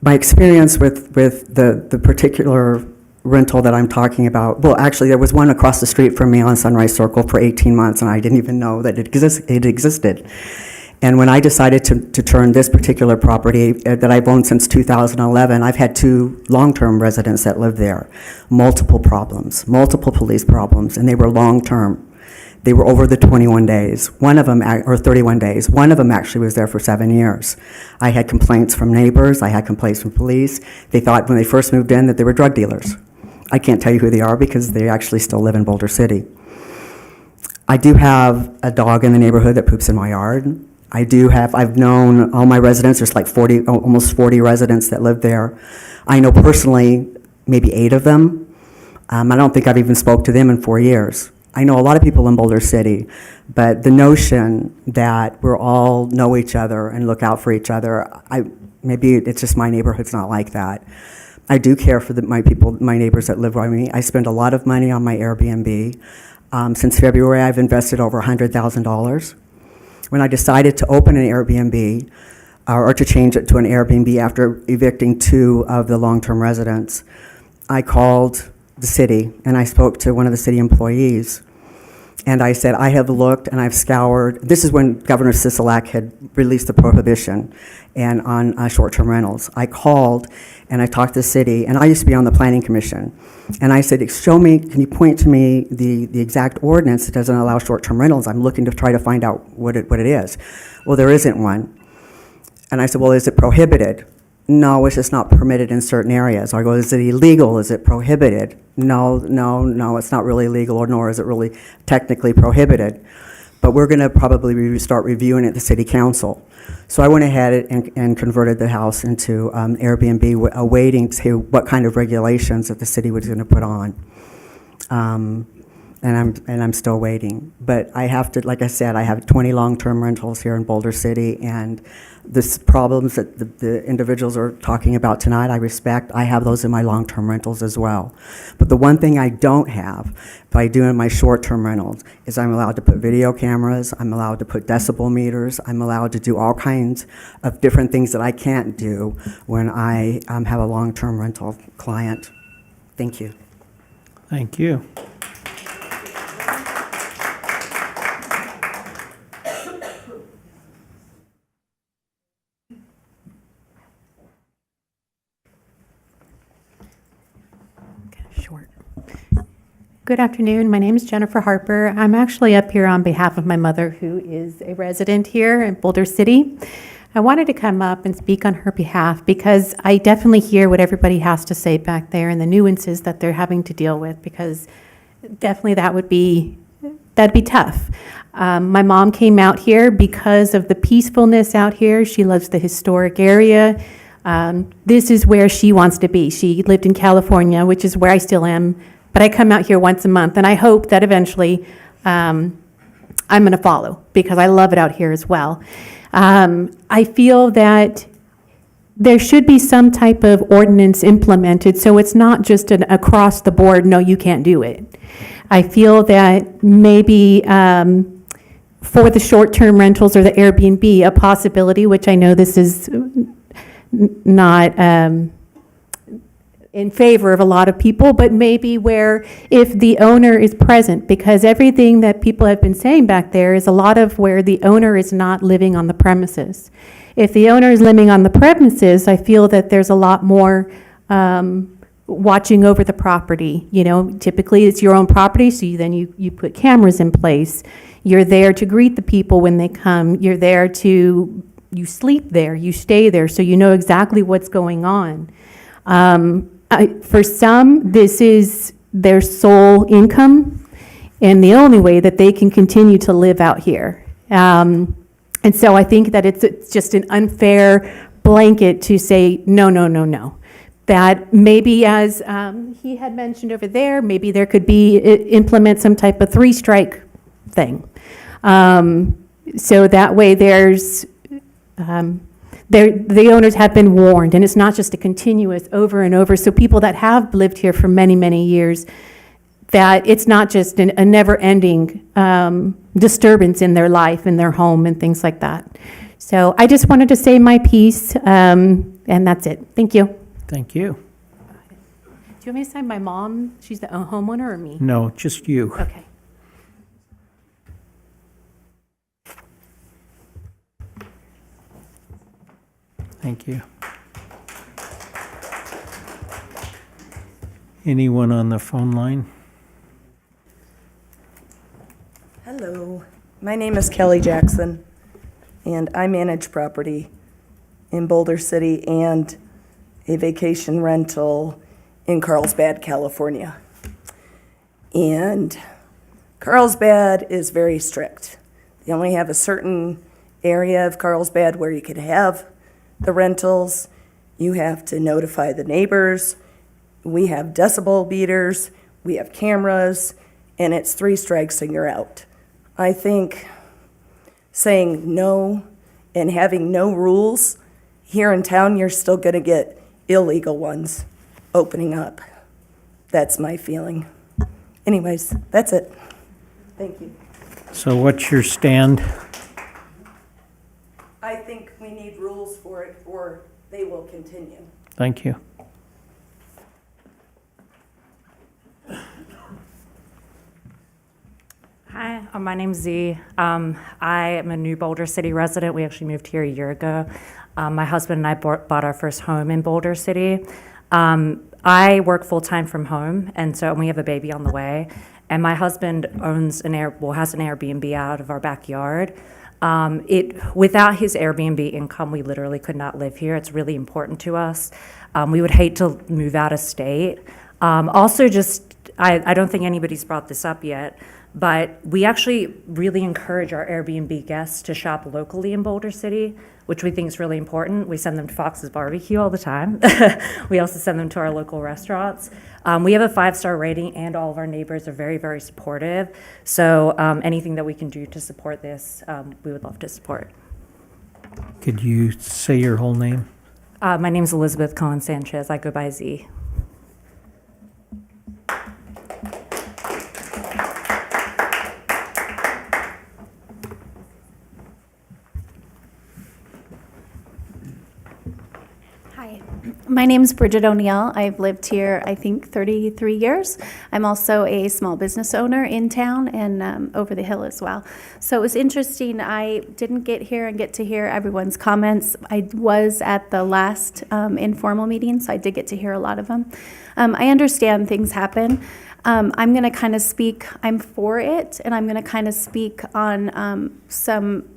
experience with the particular rental that I'm talking about, well, actually, there was one across the street from me on Sunrise Circle for 18 months, and I didn't even know that it existed. And when I decided to turn this particular property that I've owned since 2011, I've had 2 long-term residents that lived there. Multiple problems, multiple police problems, and they were long-term. They were over the 21 days. One of them, or 31 days. One of them actually was there for 7 years. I had complaints from neighbors. I had complaints from police. They thought when they first moved in that they were drug dealers. I can't tell you who they are because they actually still live in Boulder City. I do have a dog in the neighborhood that poops in my yard. I've known all my residents. There's like almost 40 residents that live there. I know personally maybe 8 of them. I don't think I've even spoke to them in 4 years. I know a lot of people in Boulder City, but the notion that we're all know each other and look out for each other, maybe it's just my neighborhood's not like that. I do care for my neighbors that live by me. I spend a lot of money on my Airbnb. Since February, I've invested over $100,000. When I decided to open an Airbnb, or to change it to an Airbnb after evicting 2 of the long-term residents, I called the city and I spoke to one of the city employees. And I said, I have looked and I've scoured. This is when Governor Sisolak had released the prohibition and on short-term rentals. I called and I talked to the city, and I used to be on the planning commission. And I said, show me, can you point to me the exact ordinance that doesn't allow short-term rentals? I'm looking to try to find out what it is. Well, there isn't one. And I said, well, is it prohibited? No, it's just not permitted in certain areas. I go, is it illegal? Is it prohibited? No, it's not really legal, or nor is it really technically prohibited. But we're going to probably start reviewing it at the city council. So I went ahead and converted the house into Airbnb, awaiting to what kind of regulations that the city was going to put on. And I'm still waiting. But I have to, like I said, I have 20 long-term rentals here in Boulder City, and the problems that the individuals are talking about tonight, I respect. I have those in my long-term rentals as well. But the one thing I don't have by doing my short-term rentals is I'm allowed to put video cameras, I'm allowed to put decibel meters, I'm allowed to do all kinds of different things that I can't do when I have a long-term rental client. Thank you. Thank you. Short. Good afternoon. My name is Jennifer Harper. I'm actually up here on behalf of my mother, who is a resident here in Boulder City. I wanted to come up and speak on her behalf because I definitely hear what everybody has to say back there and the nuances that they're having to deal with, because definitely that'd be tough. My mom came out here because of the peacefulness out here. She loves the historic area. This is where she wants to be. She lived in California, which is where I still am, but I come out here once a month, and I hope that eventually I'm going to follow, because I love it out here as well. I feel that there should be some type of ordinance implemented, so it's not just an across the board, no, you can't do it. I feel that maybe for the short-term rentals or the Airbnb, a possibility, which I know this is not in favor of a lot of people, but maybe where if the owner is present, because everything that people have been saying back there is a lot of where the owner is not living on the premises. If the owner is living on the premises, I feel that there's a lot more watching over the property. You know, typically it's your own property, so you put cameras in place. You're there to greet the people when they come. You're there to, you sleep there, you stay there, so you know exactly what's going on. For some, this is their sole income and the only way that they can continue to live out here. And so I think that it's just an unfair blanket to say, no, no, no, no. That maybe, as he had mentioned over there, maybe there could be, implement some type of 3-strike thing. So that way there's, the owners have been warned, and it's not just a continuous over and over. So people that have lived here for many, many years, that it's not just a never-ending disturbance in their life, in their home, and things like that. So I just wanted to say my piece, and that's it. Thank you. Thank you. Do you want me to sign my mom? She's the homeowner, or me? No, just you. Okay. Thank you. Anyone on the phone line? Hello, my name is Kelly Jackson, and I manage property in Boulder City and a vacation rental in Carlsbad, California. And Carlsbad is very strict. They only have a certain area of Carlsbad where you could have the rentals. You have to notify the neighbors. We have decibel meters, we have cameras, and it's 3 strikes and you're out. I think saying no and having no rules, here in town, you're still gonna get illegal ones opening up. That's my feeling. Anyways, that's it. Thank you. So what's your stand? I think we need rules for it, or they will continue. Thank you. Hi, my name's Z. I am a new Boulder City resident. We actually moved here a year ago. My husband and I bought our first home in Boulder City. I work full-time from home, and so we have a baby on the way. And my husband has an Airbnb out of our backyard. Without his Airbnb income, we literally could not live here. It's really important to us. We would hate to move out of state. Also, I don't think anybody's brought this up yet, but we actually really encourage our Airbnb guests to shop locally in Boulder City, which we think is really important. We send them to Fox's Barbecue all the time. We also send them to our local restaurants. We have a 5-star rating, and all of our neighbors are very, very supportive. So anything that we can do to support this, we would love to support. Could you say your whole name? My name is Elizabeth Cohen Sanchez. I go by Z. Hi, my name is Bridget O'Neill. I've lived here, I think, 33 years. I'm also a small business owner in town and over the hill as well. So it was interesting. I didn't get here and get to hear everyone's comments. I was at the last informal meeting, so I did get to hear a lot of them. I understand things happen. I'm going to kind of speak, I'm for it, and I'm going to kind of speak on some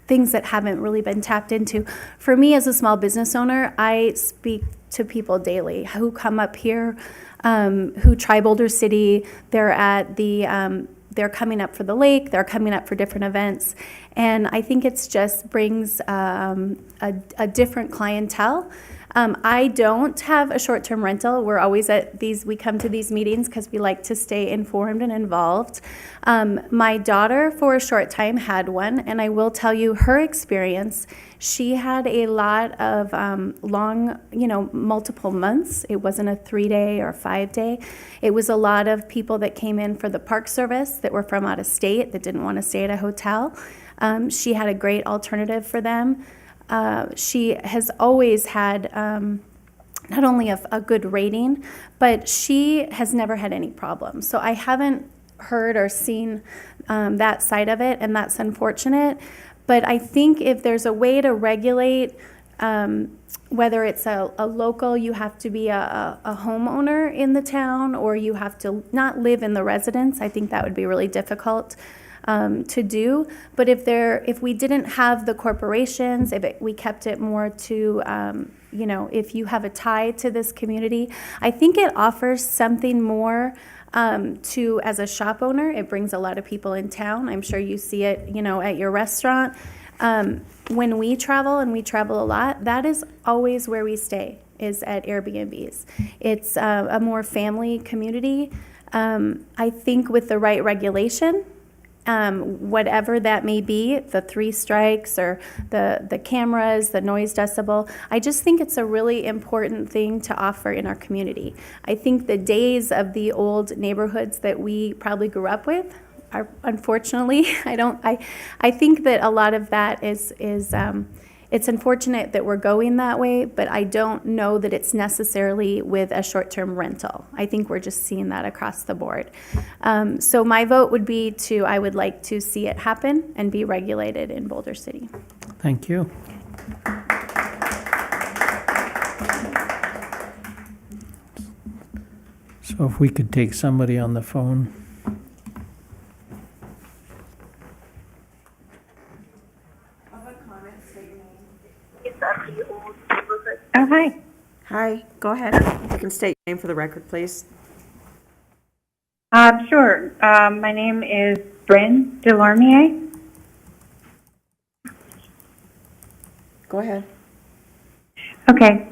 things that haven't really been tapped into. For me as a small business owner, I speak to people daily who come up here, who try Boulder City. They're at the, they're coming up for the lake, they're coming up for different events. And I think it's just brings a different clientele. I don't have a short-term rental. We're always at these, we come to these meetings because we like to stay informed and involved. My daughter, for a short time, had one, and I will tell you her experience. She had a lot of long, multiple months. It wasn't a 3-day or 5-day. It was a lot of people that came in for the park service that were from out of state that didn't want to stay at a hotel. She had a great alternative for them. She has always had not only a good rating, but she has never had any problems. So I haven't heard or seen that side of it, and that's unfortunate. But I think if there's a way to regulate, whether it's a local, you have to be a homeowner in the town, or you have to not live in the residence, I think that would be really difficult to do. But if we didn't have the corporations, we kept it more to, if you have a tie to this community, I think it offers something more to, as a shop owner. It brings a lot of people in town. I'm sure you see it, at your restaurant. When we travel, and we travel a lot, that is always where we stay, is at Airbnbs. It's a more family community. I think with the right regulation, whatever that may be, the 3 strikes or the cameras, the noise decibel, I just think it's a really important thing to offer in our community. I think the days of the old neighborhoods that we probably grew up with are, unfortunately, I think that a lot of that is it's unfortunate that we're going that way, but I don't know that it's necessarily with a short-term rental. I think we're just seeing that across the board. So my vote would be I would like to see it happen and be regulated in Boulder City. Thank you. So if we could take somebody on the phone. Oh, hi. Hi, go ahead. You can state your name for the record, please. Sure. My name is Bryn Delormier. Go ahead. Okay.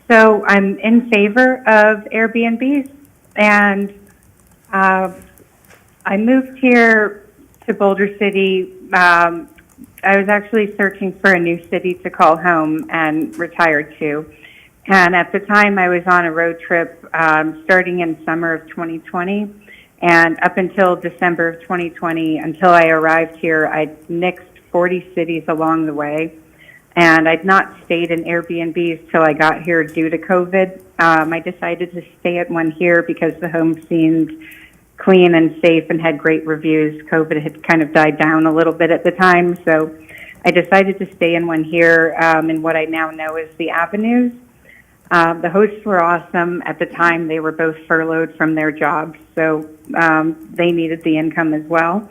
So I'm in favor of Airbnbs, and I moved here to Boulder City. I was actually searching for a new city to call home and retired to. And at the time, I was on a road trip starting in summer of 2020. And up until December of 2020, until I arrived here, I'd nixed 40 cities along the way. And I'd not stayed in Airbnbs till I got here due to COVID. I decided to stay at one here because the home seemed clean and safe and had great reviews. COVID had kind of died down a little bit at the time, so I decided to stay in one here in what I now know as the Avenues. The hosts were awesome. At the time, they were both furloughed from their jobs, so they needed the income as well.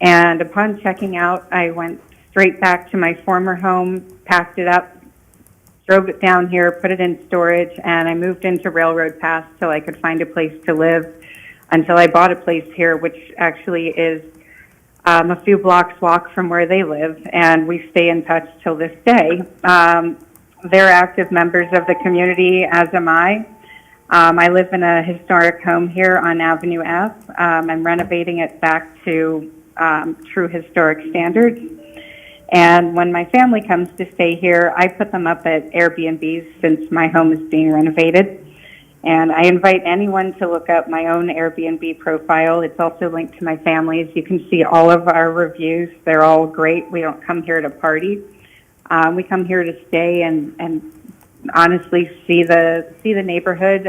And upon checking out, I went straight back to my former home, packed it up, drove it down here, put it in storage, and I moved into Railroad Pass till I could find a place to live, until I bought a place here, which actually is a few blocks walk from where they live, and we stay in touch till this day. They're active members of the community, as am I. I live in a historic home here on Avenue F. I'm renovating it back to true historic standards. And when my family comes to stay here, I put them up at Airbnbs since my home is being renovated. And I invite anyone to look up my own Airbnb profile. It's also linked to my family's. You can see all of our reviews. They're all great. We don't come here to party. We come here to stay and honestly see the neighborhood.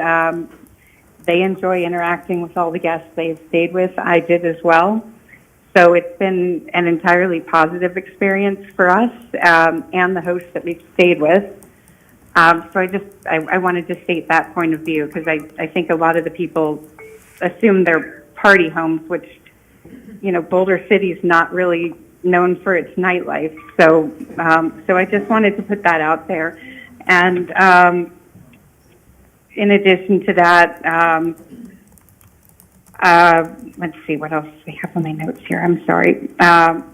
They enjoy interacting with all the guests they've stayed with. I did as well. So it's been an entirely positive experience for us and the hosts that we've stayed with. So I wanted to state that point of view, because I think a lot of the people assume they're party homes, which, you know, Boulder City is not really known for its nightlife. So so I just wanted to put that out there. And in addition to that, let's see, what else do we have on my notes here? I'm sorry. I'm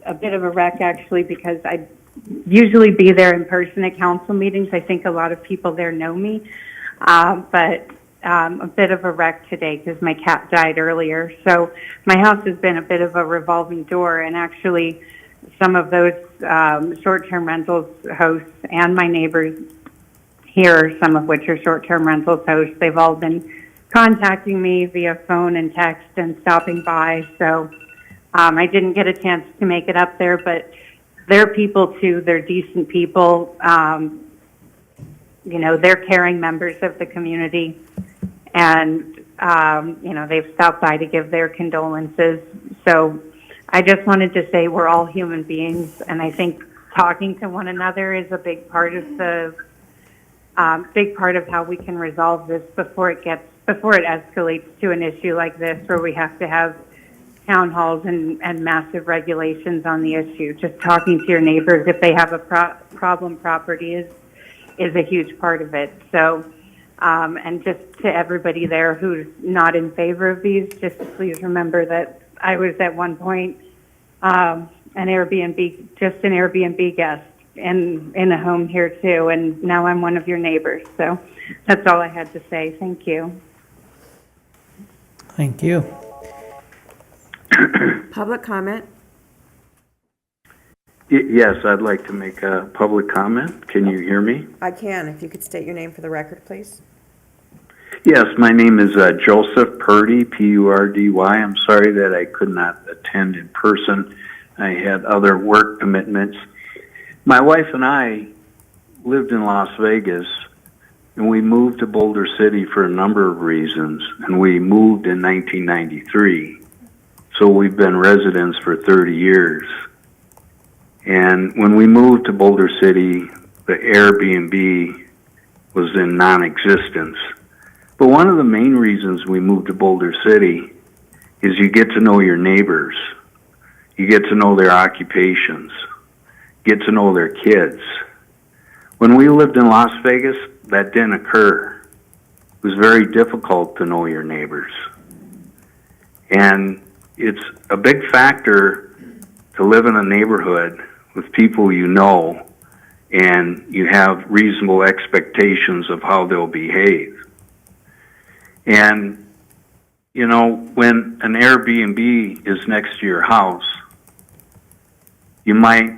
a bit of a wreck, actually, because I usually be there in person at council meetings. I think a lot of people there know me, but a bit of a wreck today because my cat died earlier. So my house has been a bit of a revolving door, and actually some of those short-term rentals hosts and my neighbors here, some of which are short-term rentals hosts, they've all been contacting me via phone and text and stopping by. So I didn't get a chance to make it up there, but they're people too. They're decent people. You know, they're caring members of the community, and you know, they've stopped by to give their condolences. So I just wanted to say we're all human beings, and I think talking to one another is a big part of the how we can resolve this before it escalates to an issue like this, where we have to have town halls and massive regulations on the issue. Just talking to your neighbors if they have a problem property is a huge part of it. So, and just to everybody there who's not in favor of these, just please remember that I was at one point an Airbnb guest in a home here too, and now I'm one of your neighbors. So that's all I had to say. Thank you. Thank you. Public comment? Yes, I'd like to make a public comment. Can you hear me? I can. If you could state your name for the record, please. Yes, my name is Joseph Purdy, P-U-R-D-Y. I'm sorry that I could not attend in person. I had other work commitments. My wife and I lived in Las Vegas, and we moved to Boulder City for a number of reasons, and we moved in 1993. So we've been residents for 30 years. And when we moved to Boulder City, the Airbnb was in non-existence. But one of the main reasons we moved to Boulder City is you get to know your neighbors. You get to know their occupations. Get to know their kids. When we lived in Las Vegas, that didn't occur. It was very difficult to know your neighbors. And it's a big factor to live in a neighborhood with people you know, and you have reasonable expectations of how they'll behave. And, you know, when an Airbnb is next to your house, you might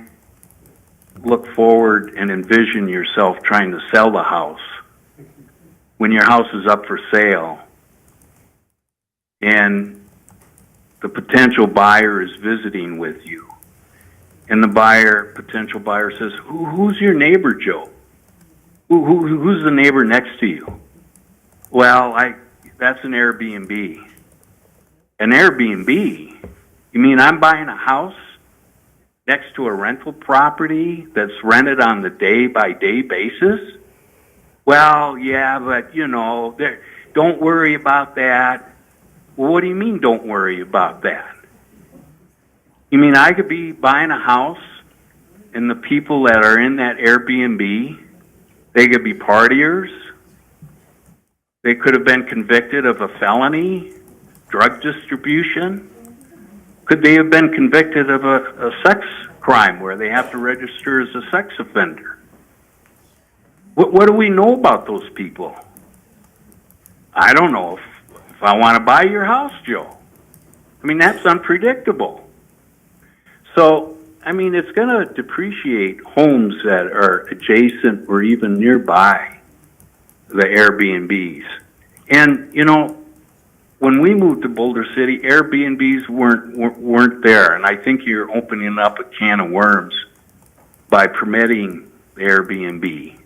look forward and envision yourself trying to sell the house when your house is up for sale and the potential buyer is visiting with you. And the potential buyer says, who's your neighbor, Joe? Who's the neighbor next to you? Well, that's an Airbnb. An Airbnb? You mean I'm buying a house next to a rental property that's rented on the day-by-day basis? Well, yeah, but, don't worry about that. Well, what do you mean, don't worry about that? You mean I could be buying a house and the people that are in that Airbnb, they could be partiers? They could have been convicted of a felony, drug distribution? Could they have been convicted of a sex crime where they have to register as a sex offender? What do we know about those people? I don't know if I want to buy your house, Joe. I mean, that's unpredictable. So, I mean, it's going to depreciate homes that are adjacent or even nearby the Airbnbs. And, when we moved to Boulder City, Airbnbs weren't there, and I think you're opening up a can of worms by permitting Airbnb.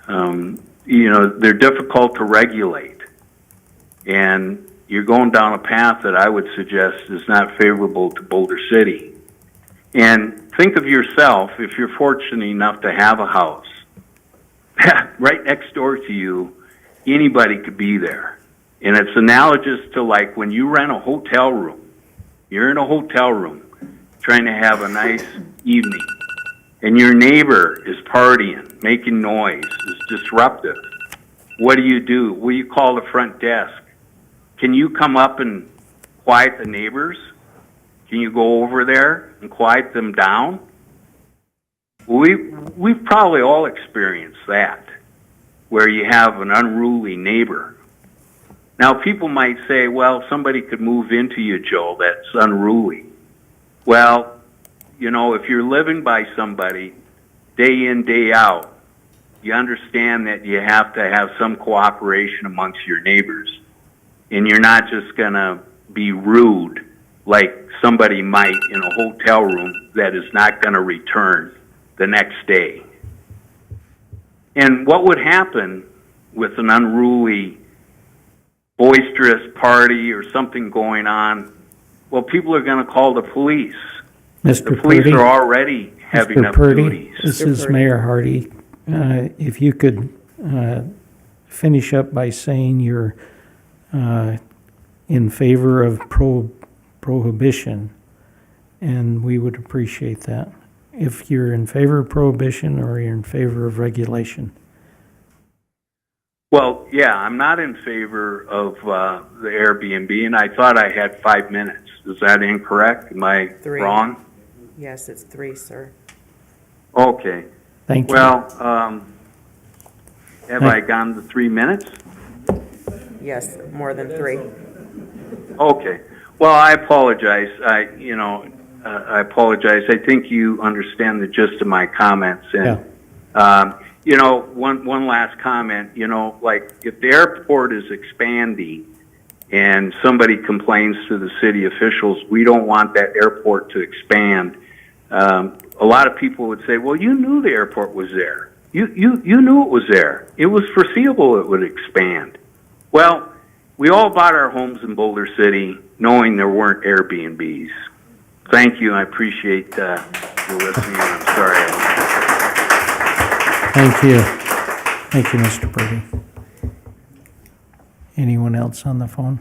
They're difficult to regulate, and you're going down a path that I would suggest is not favorable to Boulder City. And think of yourself, if you're fortunate enough to have a house, right next door to you, anybody could be there. And it's analogous to like when you rent a hotel room. You're in a hotel room trying to have a nice evening, and your neighbor is partying, making noise, is disruptive. What do? Well, you call the front desk. Can you come up and quiet the neighbors? Can you go over there and quiet them down? We've probably all experienced that, where you have an unruly neighbor. Now, people might say, well, somebody could move into you, Joe, that's unruly. Well, if you're living by somebody day in, day out, you understand that you have to have some cooperation amongst your neighbors. And you're not just going to be rude like somebody might in a hotel room that is not going to return the next day. And what would happen with an unruly, boisterous party or something going on? Well, people are going to call the police. Mr. The police Purdy? are already heavy enough duties. This is Mayor Hardy. If you could finish up by saying you're in favor of prohibition, and we would appreciate that. If you're in favor of prohibition or you're in favor of regulation. Well, yeah, I'm not in favor of the Airbnb, and I thought I had 5 minutes. Is that incorrect? Am I wrong? Yes, it's 3, sir. Okay. Thank you. Well, have I gone the 3 minutes? Yes, more than 3. Okay. Well, I apologize. I apologize. I think you understand the gist of my comments. And, one last comment, like if the airport is expanding and somebody complains to the city officials, we don't want that airport to expand. A lot of people would say, well, you knew the airport was there. You knew it was there. It was foreseeable it would expand. Well, we all bought our homes in Boulder City knowing there weren't Airbnbs. Thank you. I appreciate you listening. I'm sorry. Thank you. Thank you, Mr. Purdy. Anyone else on the phone?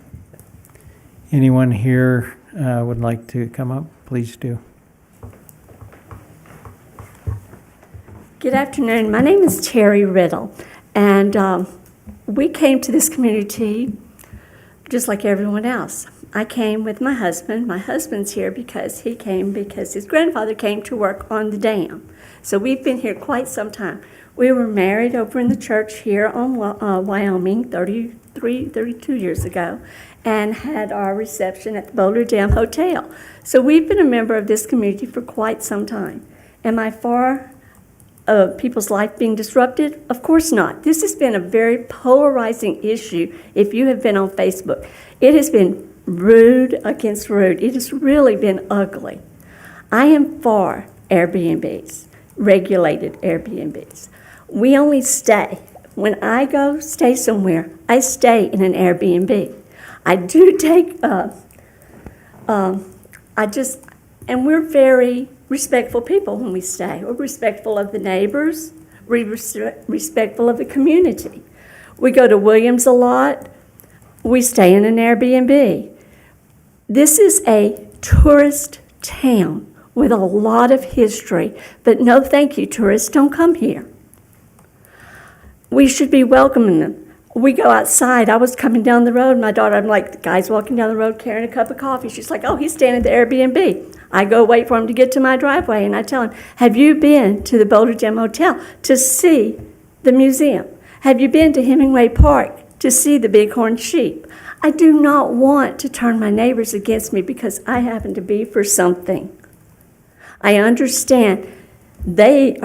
Anyone here would like to come up? Please do. Good afternoon. My name is Terry Riddle, and we came to this community just like everyone else. I came with my husband. My husband's here because he came because his grandfather came to work on the dam. So we've been here quite some time. We were married over in the church here on Wyoming 32 years ago and had our reception at the Boulder Dam Hotel. So we've been a member of this community for quite some time. Am I for people's life being disrupted? Of course not. This has been a very polarizing issue if you have been on Facebook. It has been rude against rude. It has really been ugly. I am for Airbnbs, regulated Airbnbs. We only stay. when I go stay somewhere, I stay in an Airbnb. I do take, and we're very respectful people when we stay. We're respectful of the neighbors, we're respectful of the community. We go to Williams a lot, we stay in an Airbnb. This is a tourist town with a lot of history, but no thank you, tourists, don't come here. We should be welcoming them. We go outside. I was coming down the road, my daughter, I'm like, the guy's walking down the road carrying a cup of coffee. She's like, oh, he's staying at the Airbnb. I go wait for him to get to my driveway, and I tell him, have you been to the Boulder Gem Hotel to see the museum? Have you been to Hemingway Park to see the bighorn sheep? I do not want to turn my neighbors against me because I happen to be for something. I understand they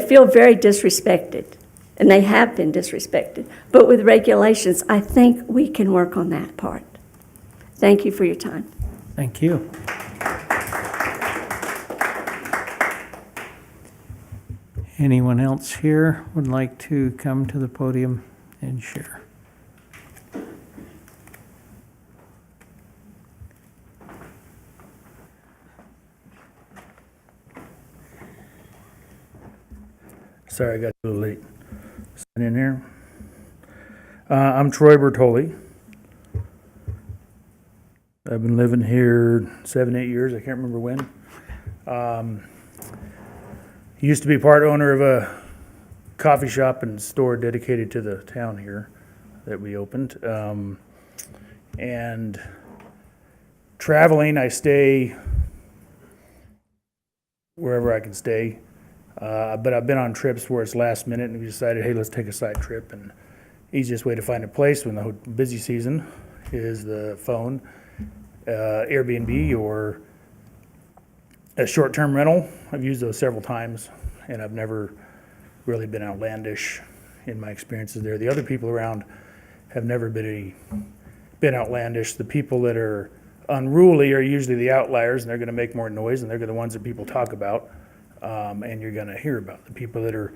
feel very disrespected, and they have been disrespected. But with regulations, I think we can work on that part. Thank you for your time. Thank you. Anyone else here would like to come to the podium and share? Sorry, I got a little late. Sign in here. I'm Troy Bertoli. I've been living here 7, 8 years. I can't remember when. Used to be part owner of a coffee shop and store dedicated to the town here that we opened. And traveling, I stay wherever I can stay. But I've been on trips where it's last minute and we decided, hey, let's take a side trip. And easiest way to find a place when the busy season is the phone, Airbnb, or a short-term rental. I've used those several times, and I've never really been outlandish in my experiences there. The other people around have never been outlandish. The people that are unruly are usually the outliers, and they're going to make more noise, and they're the ones that people talk about, and you're going to hear about. The people that are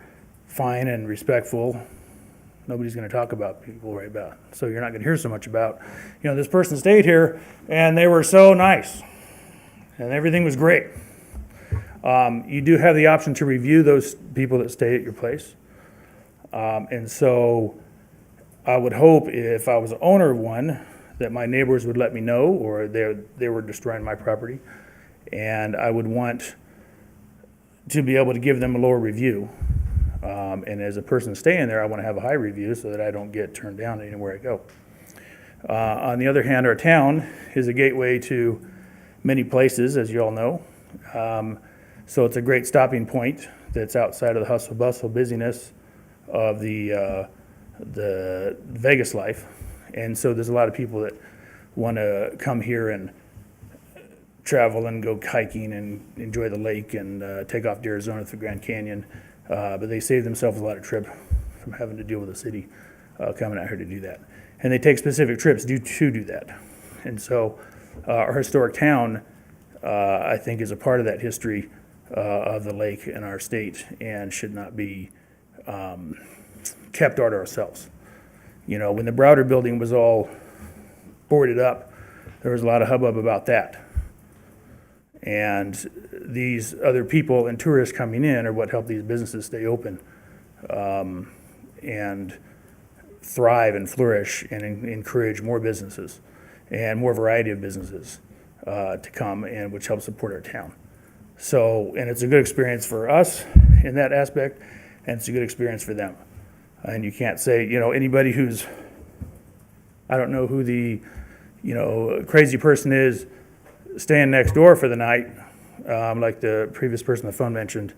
fine and respectful, nobody's going to talk about people right about. So you're not going to hear so much about, this person stayed here, and they were so nice, and everything was great. You do have the option to review those people that stay at your place. And so I would hope if I was the owner of one that my neighbors would let me know, or they were destroying my property. And I would want to be able to give them a lower review. And as a person staying there, I want to have a high review so that I don't get turned down anywhere I go. On the other hand, our town is a gateway to many places, as you all know. So it's a great stopping point that's outside of the hustle bustle busyness of the Vegas life. And so there's a lot of people that want to come here and travel and go hiking and enjoy the lake and take off to Arizona through Grand Canyon. But they save themselves a lot of trip from having to deal with the city coming out here to do that. And they take specific trips to do that. And so our historic town, I think, is a part of that history of the lake in our state and should not be kept out ourselves. When the Browder building was all boarded up, there was a lot of hubbub about that. And these other people and tourists coming in are what help these businesses stay open and thrive and flourish and encourage more businesses and more variety of businesses to come, and which helps support our town. So, and it's a good experience for us in that aspect, and it's a good experience for them. And you can't say, anybody who's, I don't know who the, crazy person is staying next door for the night, like the previous person on the phone mentioned.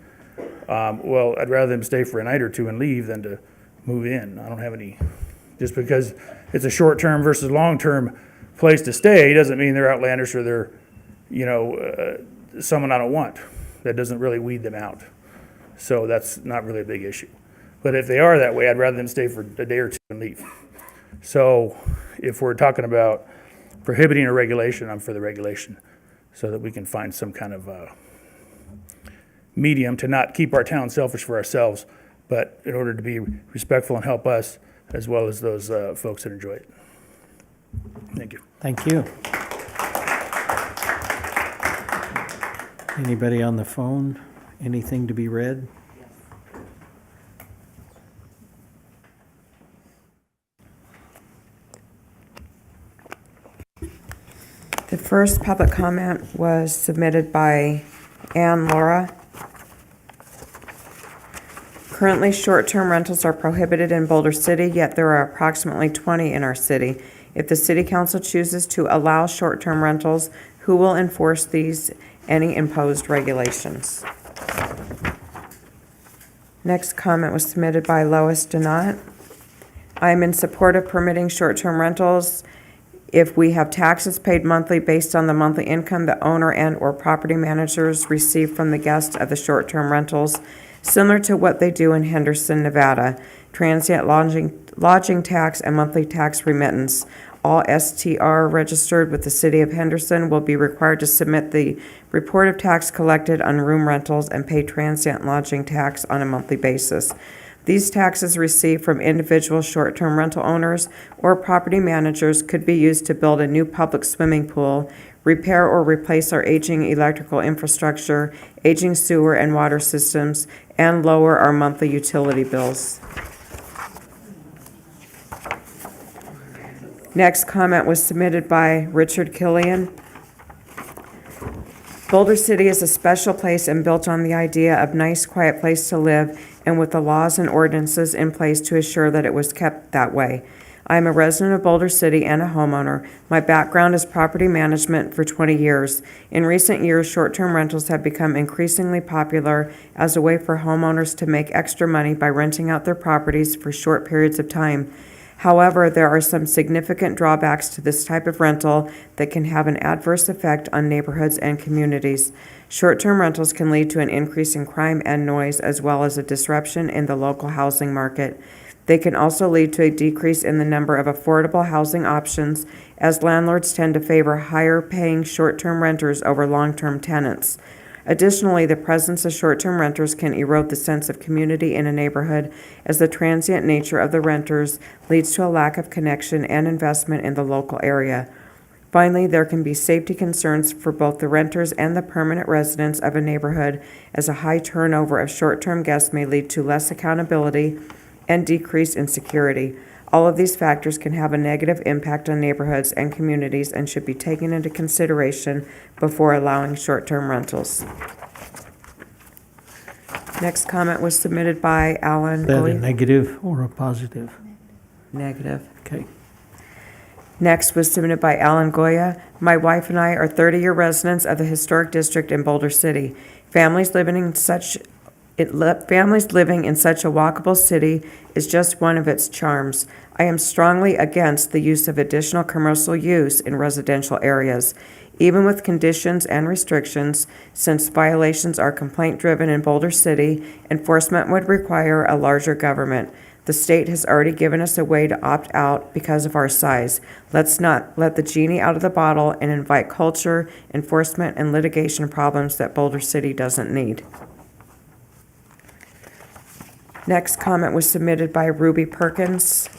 Well, I'd rather them stay for a night or two and leave than to move in. I don't have any, just because it's a short-term versus long-term place to stay doesn't mean they're outlandish or they're, someone I don't want. That doesn't really weed them out. So that's not really a big issue. But if they are that way, I'd rather them stay for a day or two and leave. So if we're talking about prohibiting a regulation, I'm for the regulation so that we can find some kind of medium to not keep our town selfish for ourselves, but in order to be respectful and help us as well as those folks that enjoy it. Thank you. Thank you. Anybody on the phone? Anything to be read? The first public comment was submitted by Ann Laura. Currently, short-term rentals are prohibited in Boulder City, yet there are approximately 20 in our city. If the city council chooses to allow short-term rentals, who will enforce any imposed regulations? Next comment was submitted by Lois Donat. I am in support of permitting short-term rentals if we have taxes paid monthly based on the monthly income the owner and/or property managers receive from the guests of the short-term rentals, similar to what they do in Henderson, Nevada, transient lodging tax and monthly tax remittance. All STR registered with the City of Henderson will be required to submit the report of tax collected on room rentals and pay transient lodging tax on a monthly basis. These taxes received from individual short-term rental owners or property managers could be used to build a new public swimming pool, repair or replace our aging electrical infrastructure, aging sewer and water systems, and lower our monthly utility bills. Next comment was submitted by Richard Killian. Boulder City is a special place and built on the idea of nice, quiet place to live, and with the laws and ordinances in place to assure that it was kept that way. I am a resident of Boulder City and a homeowner. My background is property management for 20 years. In recent years, short-term rentals have become increasingly popular as a way for homeowners to make extra money by renting out their properties for short periods of time. However, there are some significant drawbacks to this type of rental that can have an adverse effect on neighborhoods and communities. Short-term rentals can lead to an increase in crime and noise, as well as a disruption in the local housing market. They can also lead to a decrease in the number of affordable housing options, as landlords tend to favor higher-paying short-term renters over long-term tenants. Additionally, the presence of short-term renters can erode the sense of community in a neighborhood, as the transient nature of the renters leads to a lack of connection and investment in the local area. Finally, there can be safety concerns for both the renters and the permanent residents of a neighborhood, as a high turnover of short-term guests may lead to less accountability and decrease in security. All of these factors can have a negative impact on neighborhoods and communities and should be taken into consideration before allowing short-term rentals. Next comment was submitted by Alan. Is that a negative or a positive? Negative. Okay. Next was submitted by Alan Goya. My wife and I are 30-year residents of the Historic District in Boulder City. Families living in such a walkable city is just one of its charms. I am strongly against the use of additional commercial use in residential areas. Even with conditions and restrictions, since violations are complaint-driven in Boulder City, enforcement would require a larger government. The state has already given us a way to opt out because of our size. Let's not let the genie out of the bottle and invite culture, enforcement, and litigation problems that Boulder City doesn't need. Next comment was submitted by Ruby Perkins.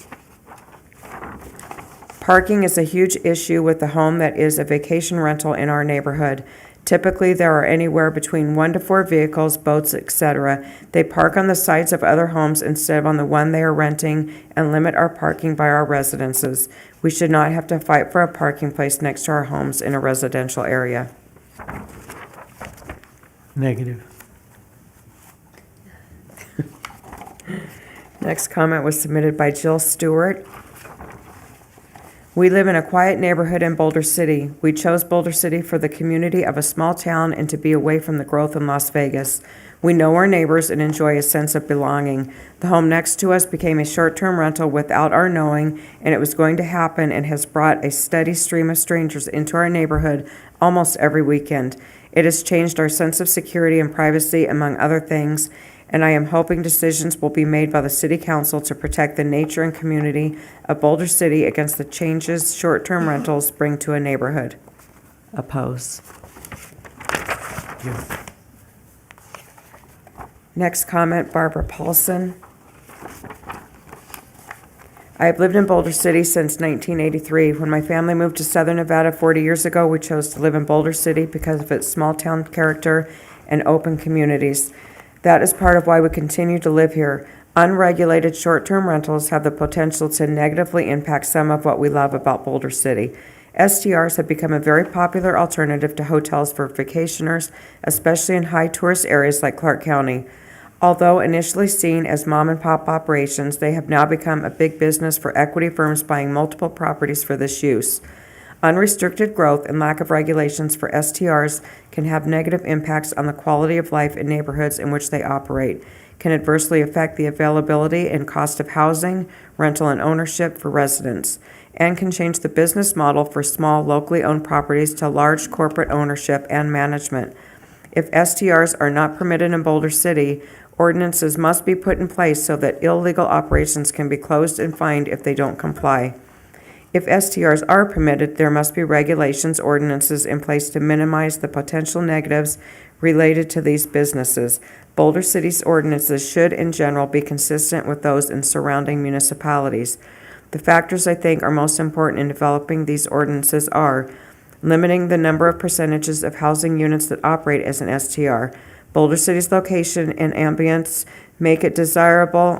Parking is a huge issue with the home that is a vacation rental in our neighborhood. Typically, there are anywhere between 1 to 4 vehicles, boats, etc. They park on the sides of other homes instead of on the one they are renting and limit our parking by our residences. We should not have to fight for a parking place next to our homes in a residential area. Negative. Next comment was submitted by Jill Stewart. We live in a quiet neighborhood in Boulder City. We chose Boulder City for the community of a small town and to be away from the growth in Las Vegas. We know our neighbors and enjoy a sense of belonging. The home next to us became a short-term rental without our knowing, and it was going to happen, and has brought a steady stream of strangers into our neighborhood almost every weekend. It has changed our sense of security and privacy, among other things, and I am hoping decisions will be made by the City Council to protect the nature and community of Boulder City against the changes short-term rentals bring to a neighborhood. Oppose. Next comment, Barbara Paulson. I have lived in Boulder City since 1983. When my family moved to Southern Nevada 40 years ago, we chose to live in Boulder City because of its small town character and open communities. That is part of why we continue to live here. Unregulated short-term rentals have the potential to negatively impact some of what we love about Boulder City. STRs have become a very popular alternative to hotels for vacationers, especially in high tourist areas like Clark County. Although initially seen as mom-and-pop operations, they have now become a big business for equity firms buying multiple properties for this use. Unrestricted growth and lack of regulations for STRs can have negative impacts on the quality of life in neighborhoods in which they operate, can adversely affect the availability and cost of housing, rental, and ownership for residents, and can change the business model for small, locally owned properties to large corporate ownership and management. If STRs are not permitted in Boulder City, ordinances must be put in place so that illegal operations can be closed and fined if they don't comply. If STRs are permitted, there must be regulations, ordinances in place to minimize the potential negatives related to these businesses. Boulder City's ordinances should, in general, be consistent with those in surrounding municipalities. The factors I think are most important in developing these ordinances are limiting the number of percentages of housing units that operate as an STR. Boulder City's location and ambience make it desirable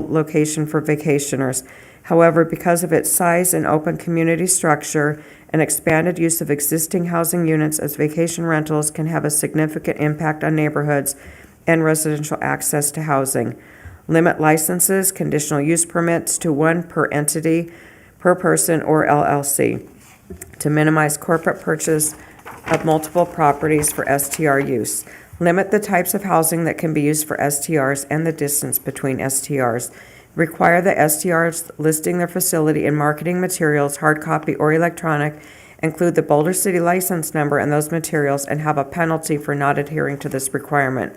location for vacationers. However, because of its size and open community structure, an expanded use of existing housing units as vacation rentals can have a significant impact on neighborhoods and residential access to housing. Limit licenses, conditional use permits to one per entity, per person, or LLC to minimize corporate purchase of multiple properties for STR use. Limit the types of housing that can be used for STRs and the distance between STRs. Require the STRs listing their facility in marketing materials, hard copy or electronic, include the Boulder City license number in those materials, and have a penalty for not adhering to this requirement.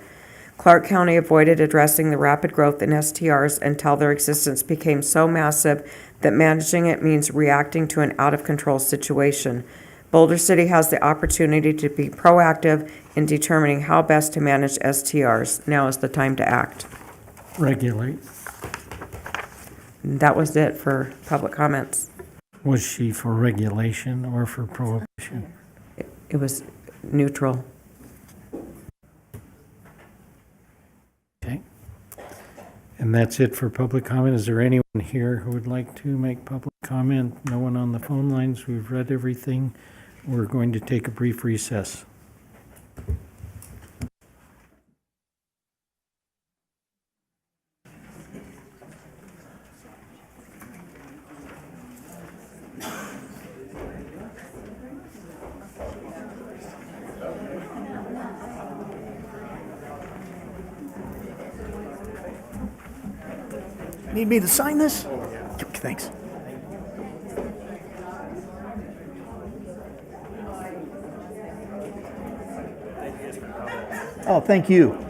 Clark County avoided addressing the rapid growth in STRs until their existence became so massive that managing it means reacting to an out-of-control situation. Boulder City has the opportunity to be proactive in determining how best to manage STRs. Now is the time to act. Regulate. And that was it for public comments. Was she for regulation or for prohibition? It was neutral. Okay. And that's it for public comment. Is there anyone here who would like to make public comment? No one on the phone lines. We've read everything. We're going to take a brief recess. Need me to sign this? Thanks. Oh, thank you.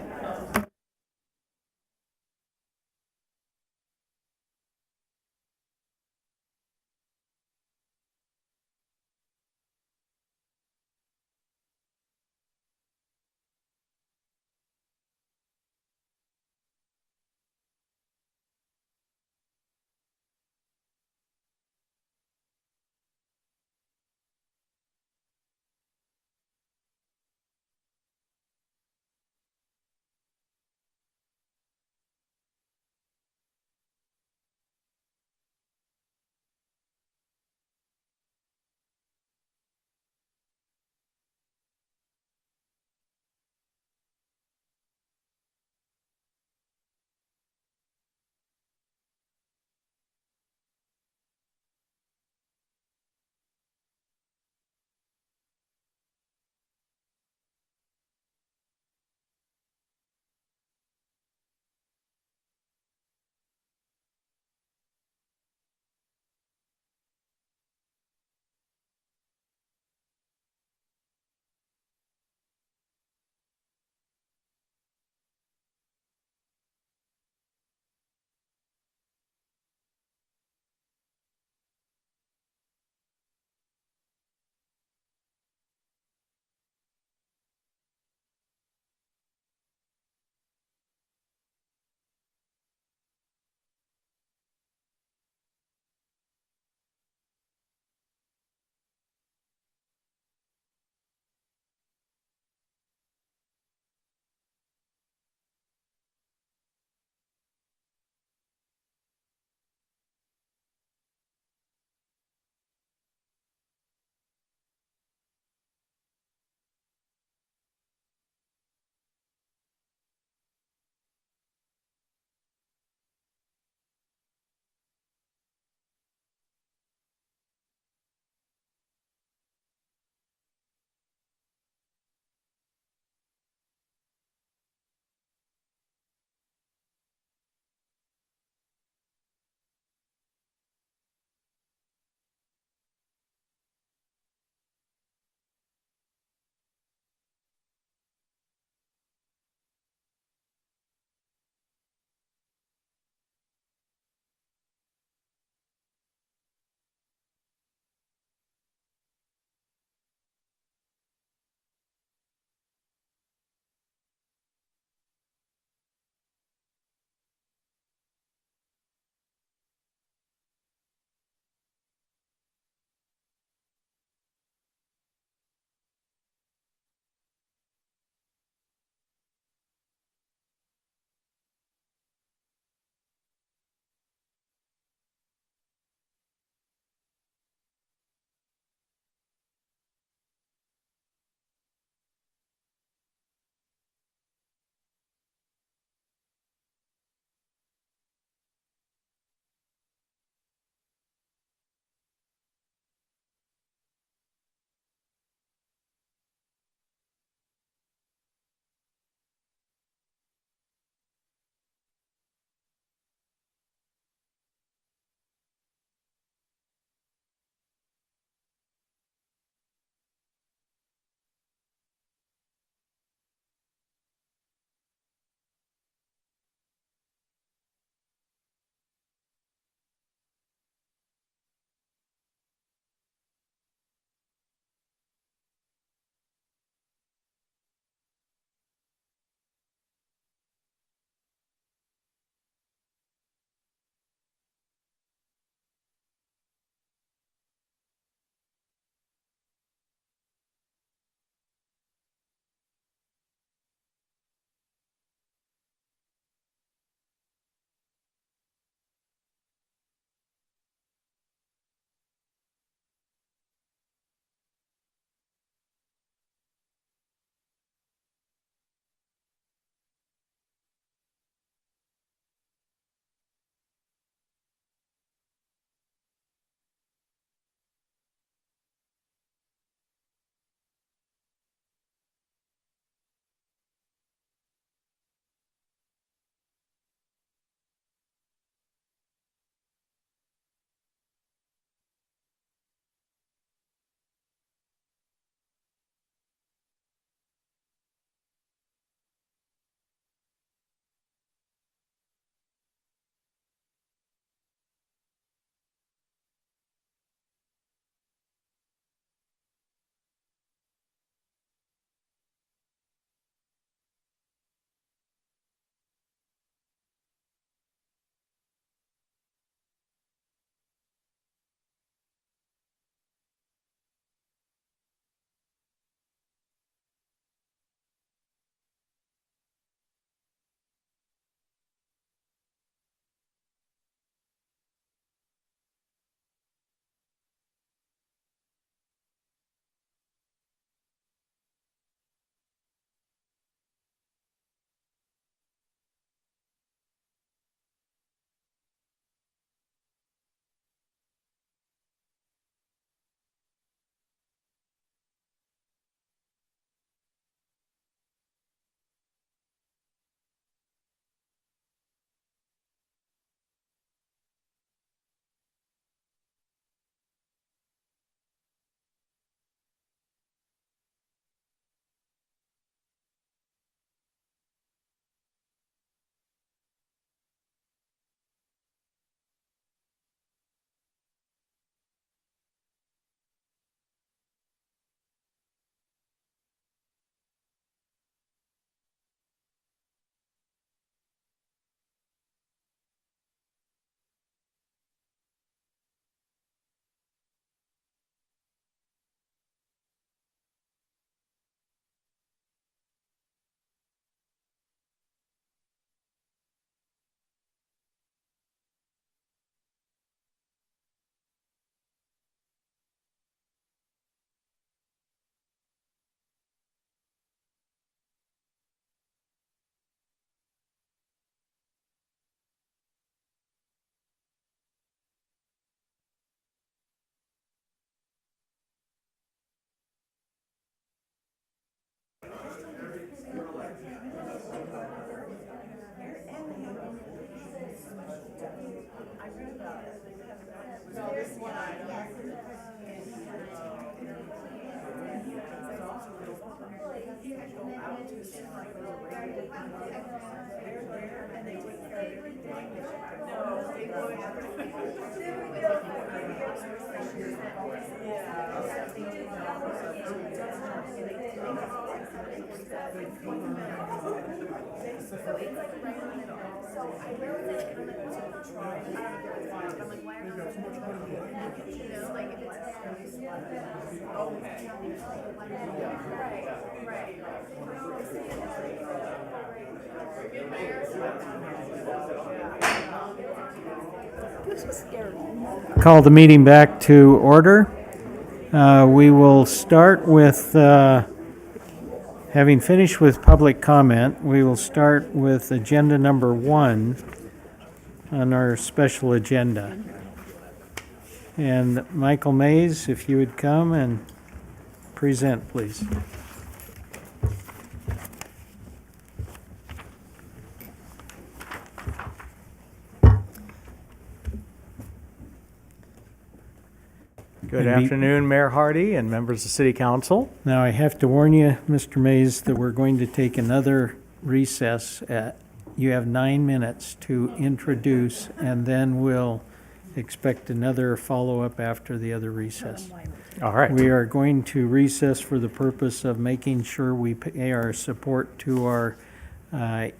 Call the meeting back to order. We will start with, having finished with public comment, we will start with agenda number 1 on our special agenda. And Michael Mays, if you would come and present, please. Good afternoon, Mayor Hardy and members of City Council. Now, I have to warn you, Mr. Mays, that we're going to take another recess. You have 9 minutes to introduce, and then we'll expect another follow-up after the other recess. All right. We are going to recess for the purpose of making sure we pay our support to our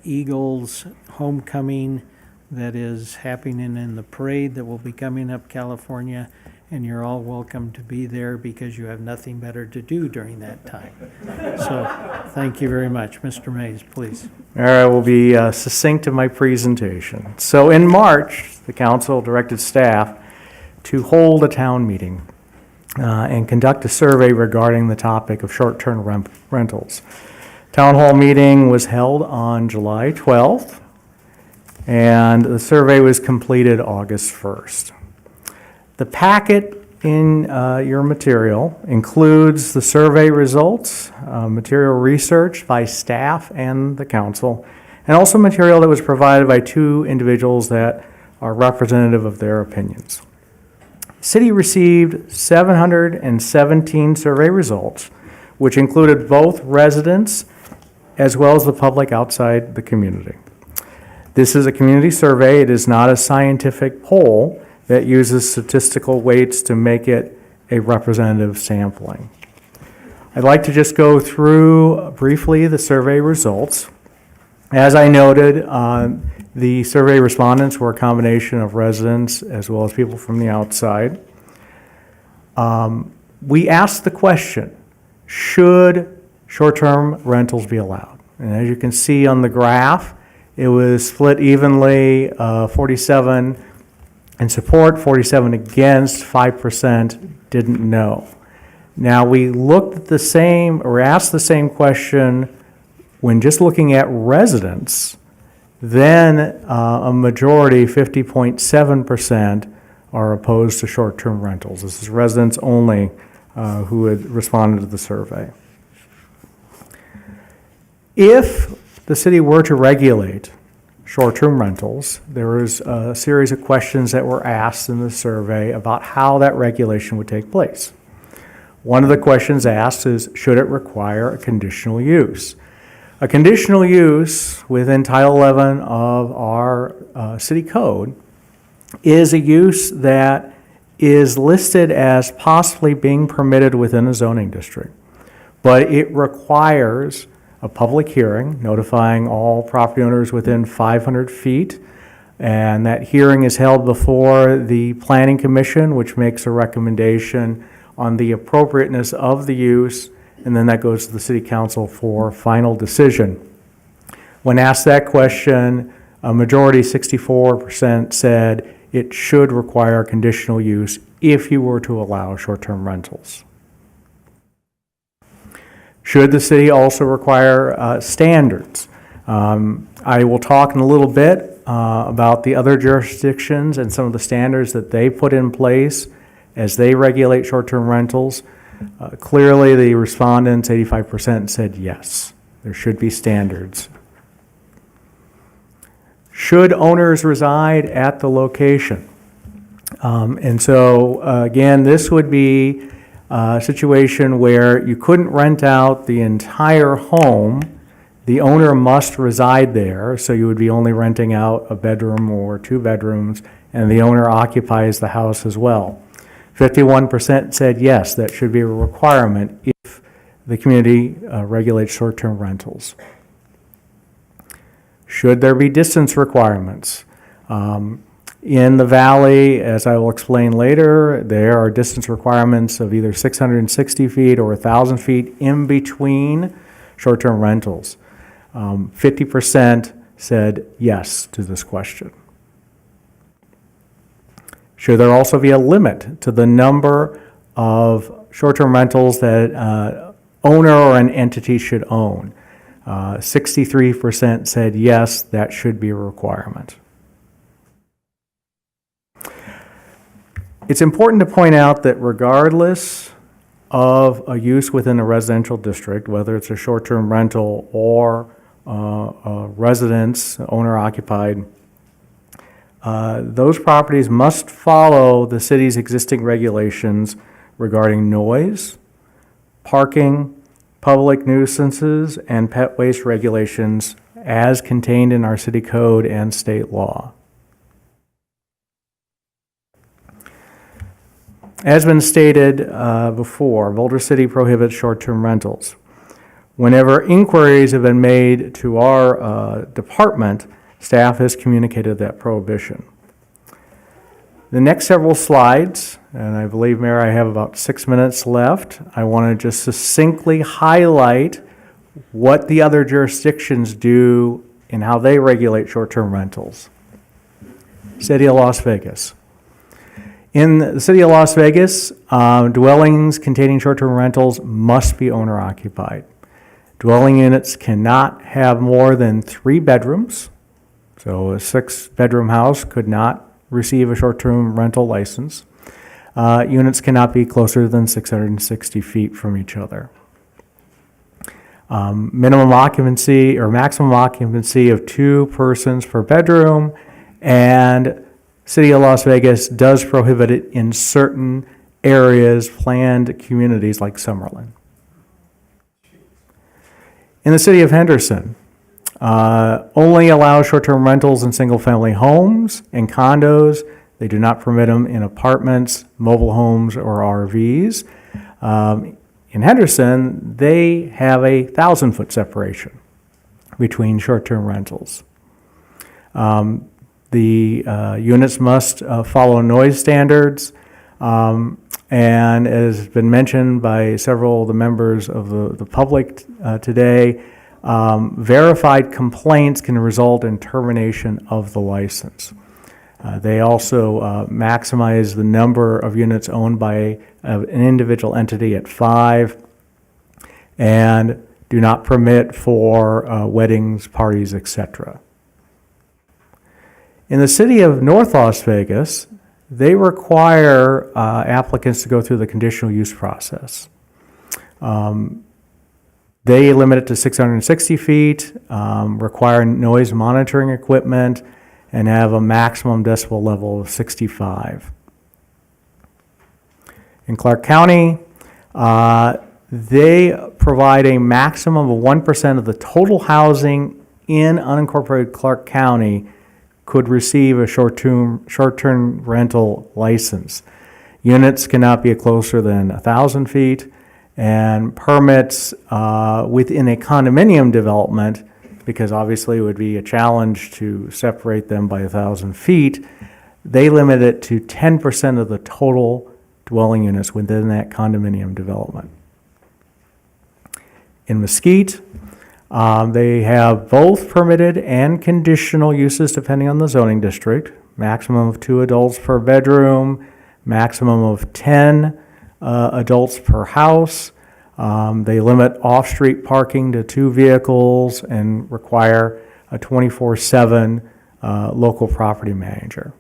Eagles homecoming that is happening in the parade that will be coming up California. And you're all welcome to be there because you have nothing better to do during that time. So, thank you very much. Mr. Mays, please. All right, we'll be succinct in my presentation. So in March, the council directed staff to hold a town meeting and conduct a survey regarding the topic of short-term rentals. Town hall meeting was held on July 12th, and the survey was completed August 1st. The packet in your material includes the survey results, material research by staff and the council, and also material that was provided by 2 individuals that are representative of their opinions. City received 717 survey results, which included both residents as well as the public outside the community. This is a community survey. It is not a scientific poll that uses statistical weights to make it a representative sampling. I'd like to just go through briefly the survey results. As I noted, the survey respondents were a combination of residents as well as people from the outside. We asked the question, should short-term rentals be allowed? And as you can see on the graph, it was split evenly, 47 in support, 47 against, 5% didn't know. Now, we looked at the same, or asked the same question when just looking at residents, then a majority, 50.7%, are opposed to short-term rentals. This is residents only who had responded to the survey. If the city were to regulate short-term rentals, there was a series of questions that were asked in the survey about how that regulation would take place. One of the questions asked is, should it require a conditional use? A conditional use within Title 11 of our city code is a use that is listed as possibly being permitted within a zoning district, but it requires a public hearing notifying all property owners within 500 feet, and that hearing is held before the Planning Commission, which makes a recommendation on the appropriateness of the use, and then that goes to the City Council for final decision. When asked that question, a majority, 64%, said it should require conditional use if you were to allow short-term rentals. Should the city also require standards? I will talk in a little bit about the other jurisdictions and some of the standards that they put in place as they regulate short-term rentals. Clearly, the respondents, 85%, said yes, there should be standards. Should owners reside at the location? And so, again, this would be a situation where you couldn't rent out the entire home. The owner must reside there, so you would be only renting out a bedroom or 2 bedrooms, and the owner occupies the house as well. 51% said yes, that should be a requirement if the community regulates short-term rentals. Should there be distance requirements? In the valley, as I will explain later, there are distance requirements of either 660 feet or 1,000 feet in between short-term rentals. 50% said yes to this question. Should there also be a limit to the number of short-term rentals that owner or an entity should own? 63% said yes, that should be a requirement. It's important to point out that regardless of a use within a residential district, whether it's a short-term rental or a residence, owner-occupied, those properties must follow the city's existing regulations regarding noise, parking, public nuisances, and pet waste regulations as contained in our city code and state law. As been stated before, Boulder City prohibits short-term rentals. Whenever inquiries have been made to our department, staff has communicated that prohibition. The next several slides, and I believe, Mayor, I have about 6 minutes left. I want to just succinctly highlight what the other jurisdictions do and how they regulate short-term rentals. City of Las Vegas. In the city of Las Vegas, dwellings containing short-term rentals must be owner-occupied. Dwelling units cannot have more than 3 bedrooms, so a 6-bedroom house could not receive a short-term rental license. Units cannot be closer than 660 feet from each other. Minimum occupancy or maximum occupancy of 2 persons per bedroom, and City of Las Vegas does prohibit it in certain areas, planned communities like Summerlin. In the city of Henderson, only allow short-term rentals in single-family homes and condos. They do not permit them in apartments, mobile homes, or RVs. In Henderson, they have a 1,000-foot separation between short-term rentals. The units must follow noise standards, and as has been mentioned by several of the members of the public today, verified complaints can result in termination of the license. They also maximize the number of units owned by an individual entity at 5, and do not permit for weddings, parties, etc. In the city of North Las Vegas, they require applicants to go through the conditional use process. They limit it to 660 feet, require noise monitoring equipment, and have a maximum decibel level of 65. In Clark County, they provide a maximum of 1% of the total housing in unincorporated Clark County could receive a short-term rental license. Units cannot be closer than 1,000 feet, and permits within a condominium development, because obviously it would be a challenge to separate them by 1,000 feet, they limit it to 10% of the total dwelling units within that condominium development. In Mesquite, they have both permitted and conditional uses depending on the zoning district. Maximum of 2 adults per bedroom, maximum of 10 adults per house. They limit off-street parking to 2 vehicles and require a 24/7 local property manager.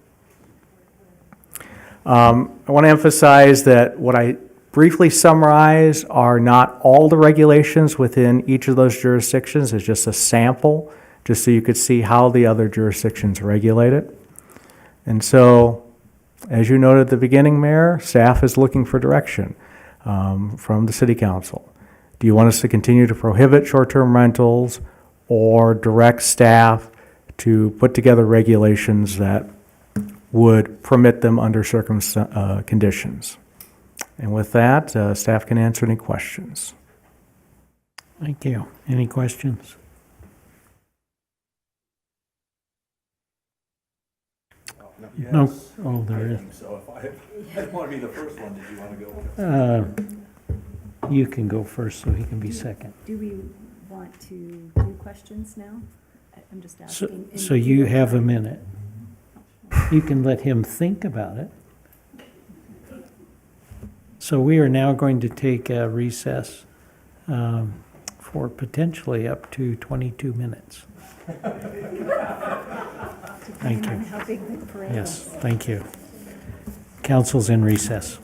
I want to emphasize that what I briefly summarize are not all the regulations within each of those jurisdictions. It's just a sample just so you could see how the other jurisdictions regulate it. And so, as you noted at the beginning, Mayor, staff is looking for direction from the City Council. Do you want us to continue to prohibit short-term rentals or direct staff to put together regulations that would permit them under certain conditions? And with that, staff can answer any questions. Thank you. Any questions? No. Oh, there is. So if I want to be the first one, did you want to go? You can go first so he can be second. Do we want to do questions now? I'm just asking. So you have a minute. You can let him think about it. So we are now going to take a recess for potentially up to 22 minutes. Thank you. How big the parade is. Yes, thank you. Council's in recess.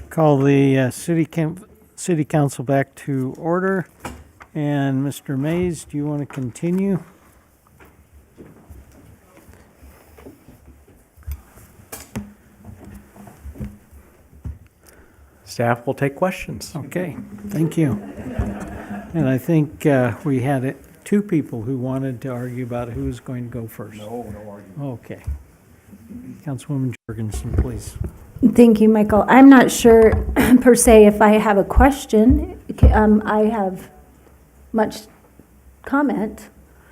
Call the city council back to order. And Mr. Mays, do you want to continue? Staff will take questions. Okay, thank you. And I think we had two people who wanted to argue about who was going to go first. No argument. Okay. Councilwoman Jorgensen, please. Thank you, Michael. I'm not sure per se if I have a question. I have much comment.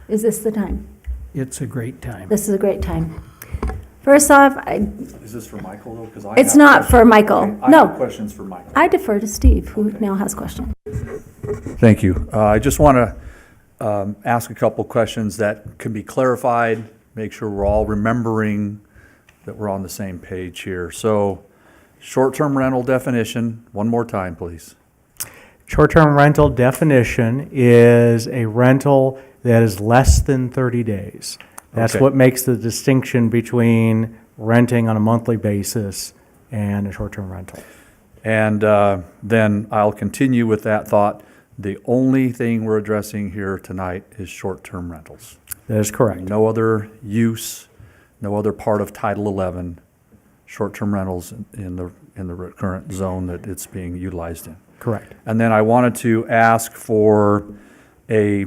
Is this the time? It's a great time. This is a great time. First off, Is this for Michael though? 'Cause I it's have not questions. for Michael. I No. have questions for Michael. I defer to Steve, who now has questions. Thank you. I just want to ask a couple questions that can be clarified, make sure we're all remembering that we're on the same page here. So, short-term rental definition, one more time, please. Short-term rental definition is a rental that is less than 30 days. That's Okay. what makes the distinction between renting on a monthly basis and a short-term rental. And then I'll continue with that thought. The only thing we're addressing here tonight is short-term rentals. That is correct. No other use, no other part of Title 11, short-term rentals in the current zone that it's being utilized in. Correct. And then I wanted to ask for a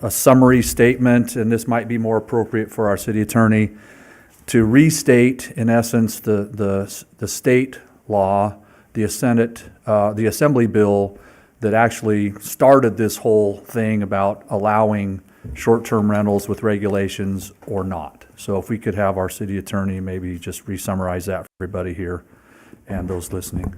summary statement, and this might be more appropriate for our city attorney, to restate, in essence, the state law, the assembly bill that actually started this whole thing about allowing short-term rentals with regulations or not. So if we could have our city attorney maybe just re-summarize that for everybody here and those listening.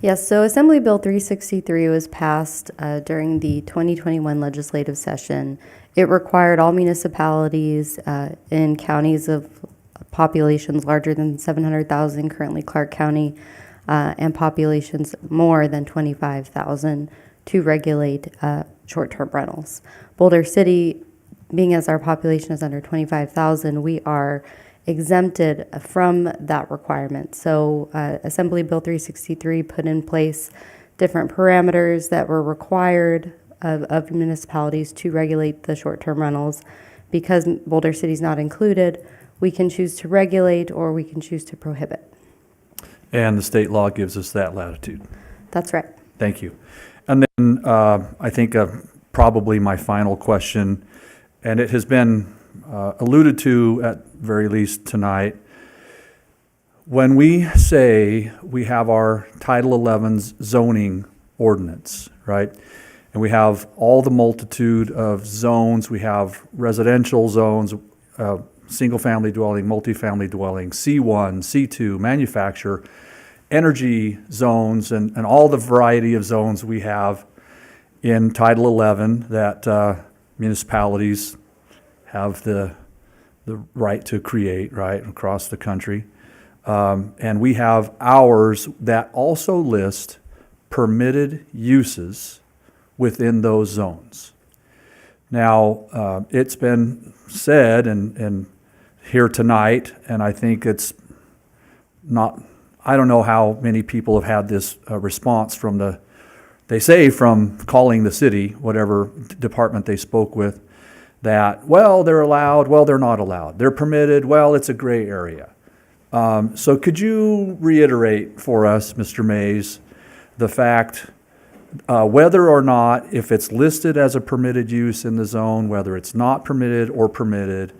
Yes, so Assembly Bill 363 was passed during the 2021 legislative session. It required all municipalities in counties of populations larger than 700,000, currently Clark County, and populations more than 25,000 to regulate short-term rentals. Boulder City, being as our population is under 25,000, we are exempted from that requirement. So Assembly Bill 363 put in place different parameters that were required of municipalities to regulate the short-term rentals. Because Boulder City is not included, we can choose to regulate or we can choose to prohibit. And the state law gives us that latitude. That's right. Thank you. And then I think probably my final question, and it has been alluded to at very least tonight. When we say we have our Title 11's zoning ordinance, right? And we have all the multitude of zones. We have residential zones, single-family dwelling, multifamily dwelling, C1, C2, manufacturer, energy zones, and all the variety of zones we have in Title 11 that municipalities have the right to create, right, across the country. And we have ours that also list permitted uses within those zones. Now, it's been said and here tonight, and I think it's not, I don't know how many people have had this response from they say from calling the city, whatever department they spoke with, that, well, they're allowed, well, they're not allowed. They're permitted, well, it's a gray area. So could you reiterate for us, Mr. Mays, the fact whether or not, if it's listed as a permitted use in the zone, whether it's not permitted or permitted,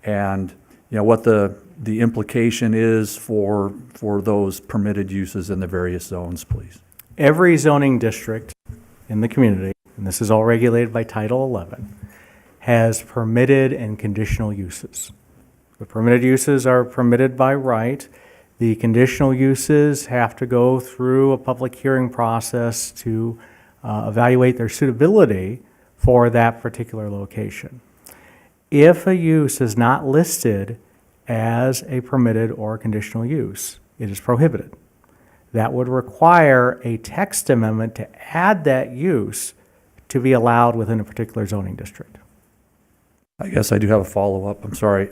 and what the implication is for those permitted uses in the various zones, please? Every zoning district in the community, and this is all regulated by Title 11, has permitted and conditional uses. The permitted uses are permitted by right. The conditional uses have to go through a public hearing process to evaluate their suitability for that particular location. If a use is not listed as a permitted or conditional use, it is prohibited. That would require a text amendment to add that use to be allowed within a particular zoning district. I guess I do have a follow-up. I'm sorry.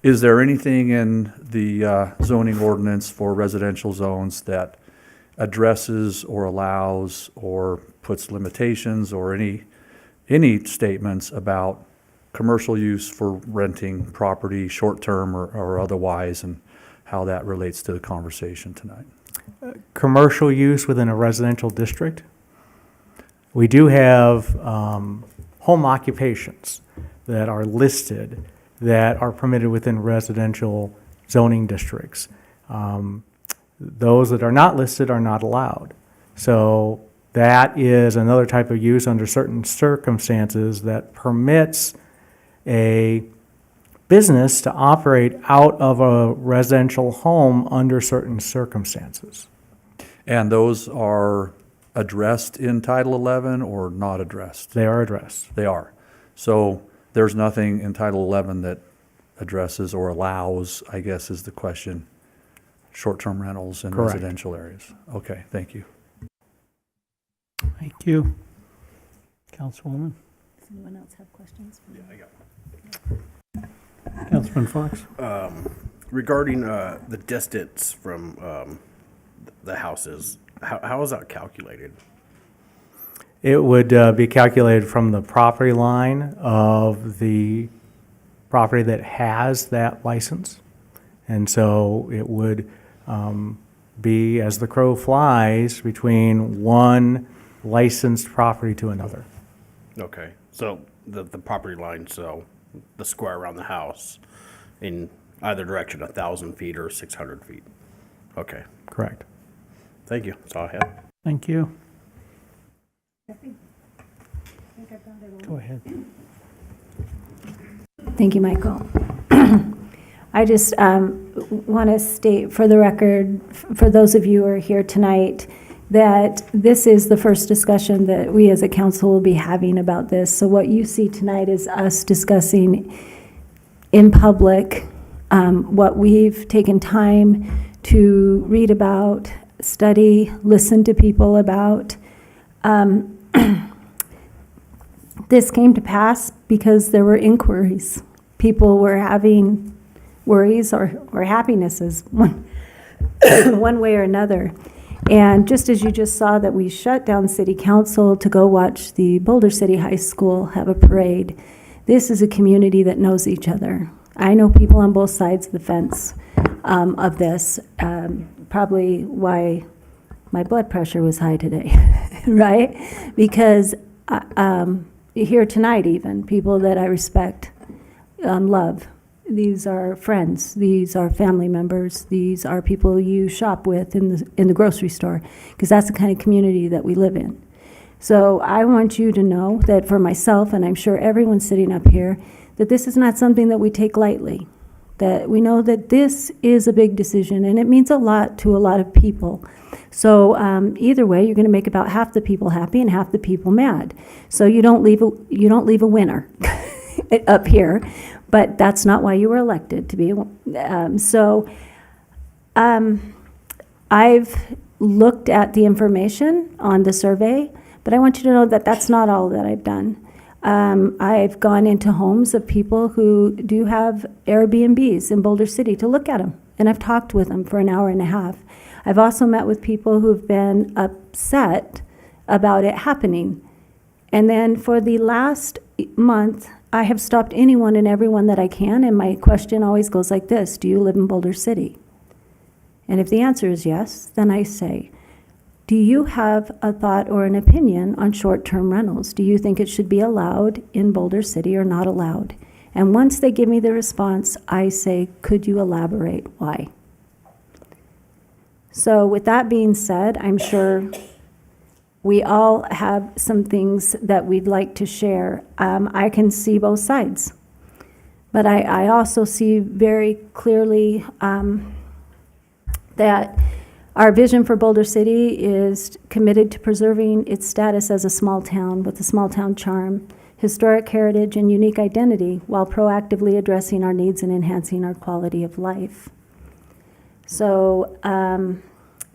Is there anything in the zoning ordinance for residential zones that addresses or allows or puts limitations or any statements about commercial use for renting property, short-term or otherwise, and how that relates to the conversation tonight? Commercial use within a residential district. We do have home occupations that are listed that are permitted within residential zoning districts. Those that are not listed are not allowed. So that is another type of use under certain circumstances that permits a business to operate out of a residential home under certain circumstances. And those are addressed in Title 11 or not addressed? They are addressed. They are. So there's nothing in Title 11 that addresses or allows, I guess is the question, short-term rentals in Correct. residential areas. Okay, thank you. Thank you. Councilwoman? Does anyone else have questions? Councilman Fox? Regarding the distance from the houses, how is that calculated? It would be calculated from the property line of the property that has that license. And so it would be, as the crow flies, between one licensed property to another. Okay, so the property line, so the square around the house in either direction, 1,000 feet or 600 feet. Okay. Correct. Thank you. That's all I have. Thank you. Go ahead. Thank you, Michael. I just want to state for the record, for those of you who are here tonight, that this is the first discussion that we as a council will be having about this. So what you see tonight is us discussing in public what we've taken time to read about, study, listen to people about. This came to pass because there were inquiries. People were having worries or happinesses, one way or another. And just as you just saw that we shut down City Council to go watch the Boulder City High School have a parade, this is a community that knows each other. I know people on both sides of the fence of this, probably why my blood pressure was high today, right? Because here tonight even, people that I respect, love, these are friends, these are family members, these are people you shop with in the grocery store, because that's the kind of community that we live in. So I want you to know that for myself, and I'm sure everyone sitting up here, that this is not something that we take lightly, that we know that this is a big decision and it means a lot to a lot of people. So either way, you're going to make about half the people happy and half the people mad. So you don't leave a winner up here, but that's not why you were elected to be. I've looked at the information on the survey, but I want you to know that that's not all that I've done. I've gone into homes of people who do have Airbnbs in Boulder City to look at them, and I've talked with them for an hour and a half. I've also met with people who've been upset about it happening. And then for the last month, I have stopped anyone and everyone that I can, and my question always goes like this: do you live in Boulder City? And if the answer is yes, then I say, do you have a thought or an opinion on short-term rentals? Do you think it should be allowed in Boulder City or not allowed? And once they give me the response, I say, could you elaborate why? So with that being said, I'm sure we all have some things that we'd like to share. I can see both sides, but I also see very clearly that our vision for Boulder City is committed to preserving its status as a small town with a small town charm, historic heritage, and unique identity, while proactively addressing our needs and enhancing our quality of life. So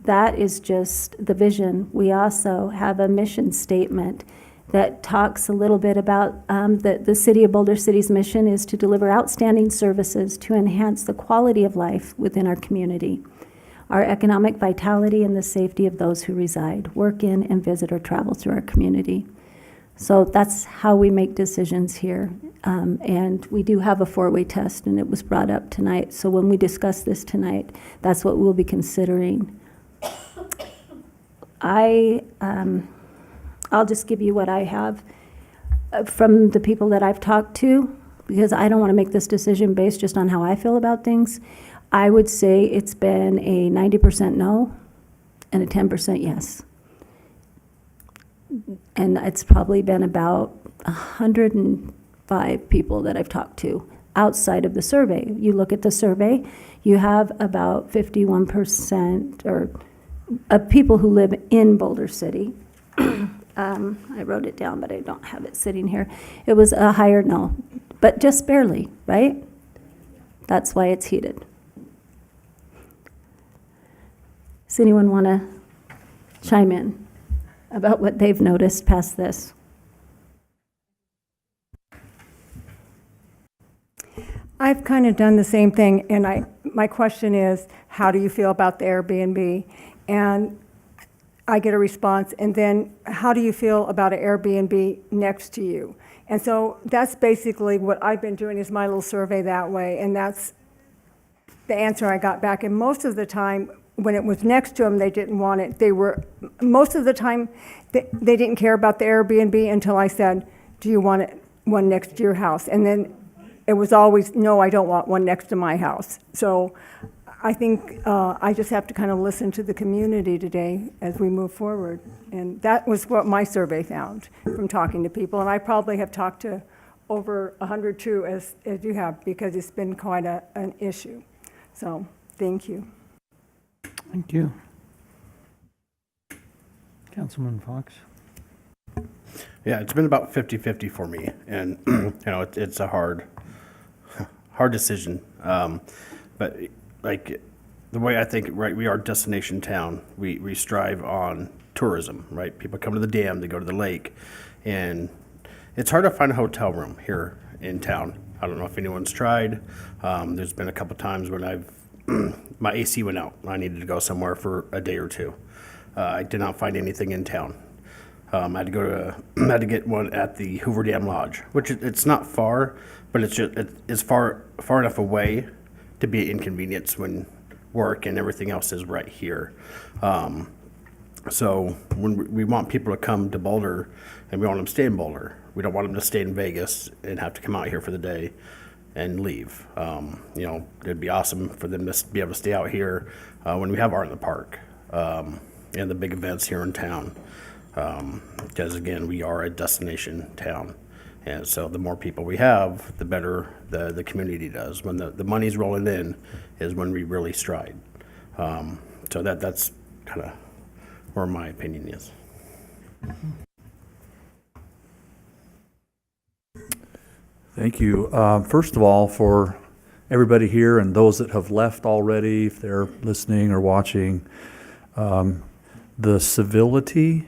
that is just the vision. We also have a mission statement that talks a little bit about the City of Boulder City's mission is to deliver outstanding services to enhance the quality of life within our community, our economic vitality, and the safety of those who reside, work in, and visit or travel through our community. So that's how we make decisions here. And we do have a four-way test, and it was brought up tonight. So when we discuss this tonight, that's what we'll be considering. I'll just give you what I have from the people that I've talked to, because I don't want to make this decision based just on how I feel about things. I would say it's been a 90% no and a 10% yes. And it's probably been about 105 people that I've talked to outside of the survey. You look at the survey, you have about 51% or of people who live in Boulder City. I wrote it down, but I don't have it sitting here. It was a higher no, but just barely, right? That's why it's heated. Does anyone want to chime in about what they've noticed past this? I've kind of done the same thing, and my question is, how do you feel about the Airbnb? And I get a response, and then how do you feel about an Airbnb next to you? And so that's basically what I've been doing, is my little survey that way, and that's the answer I got back. And most of the time, when it was next to them, they didn't want it. Most of the time, they didn't care about the Airbnb until I said, do you want one next to your house? And then it was always, no, I don't want one next to my house. So I think I just have to kind of listen to the community today as we move forward. And that was what my survey found from talking to people. And I probably have talked to over 100 too, as you have, because it's been quite an issue. So thank you. Thank you. Councilman Fox? Yeah, it's been about 50-50 for me, and it's a hard decision. But like the way I think, right, we are a destination town. We strive on tourism, right? People come to the dam, they go to the lake, and it's hard to find a hotel room here in town. I don't know if anyone's tried. There's been a couple times when my AC went out. I needed to go somewhere for a day or two. I did not find anything in town. I had to get one at the Hoover Dam Lodge, which it's not far, but it's far enough away to be an inconvenience when work and everything else is right here. So when we want people to come to Boulder, and we want them to stay in Boulder, we don't want them to stay in Vegas and have to come out here for the day and leave. It'd be awesome for them to be able to stay out here when we have Art in the Park and the big events here in town. Because again, we are a destination town. And so the more people we have, the better the community does. When the money's rolling in is when we really stride. So that's kind of where my opinion is. Thank you. First of all, for everybody here and those that have left already, if they're listening or watching, the civility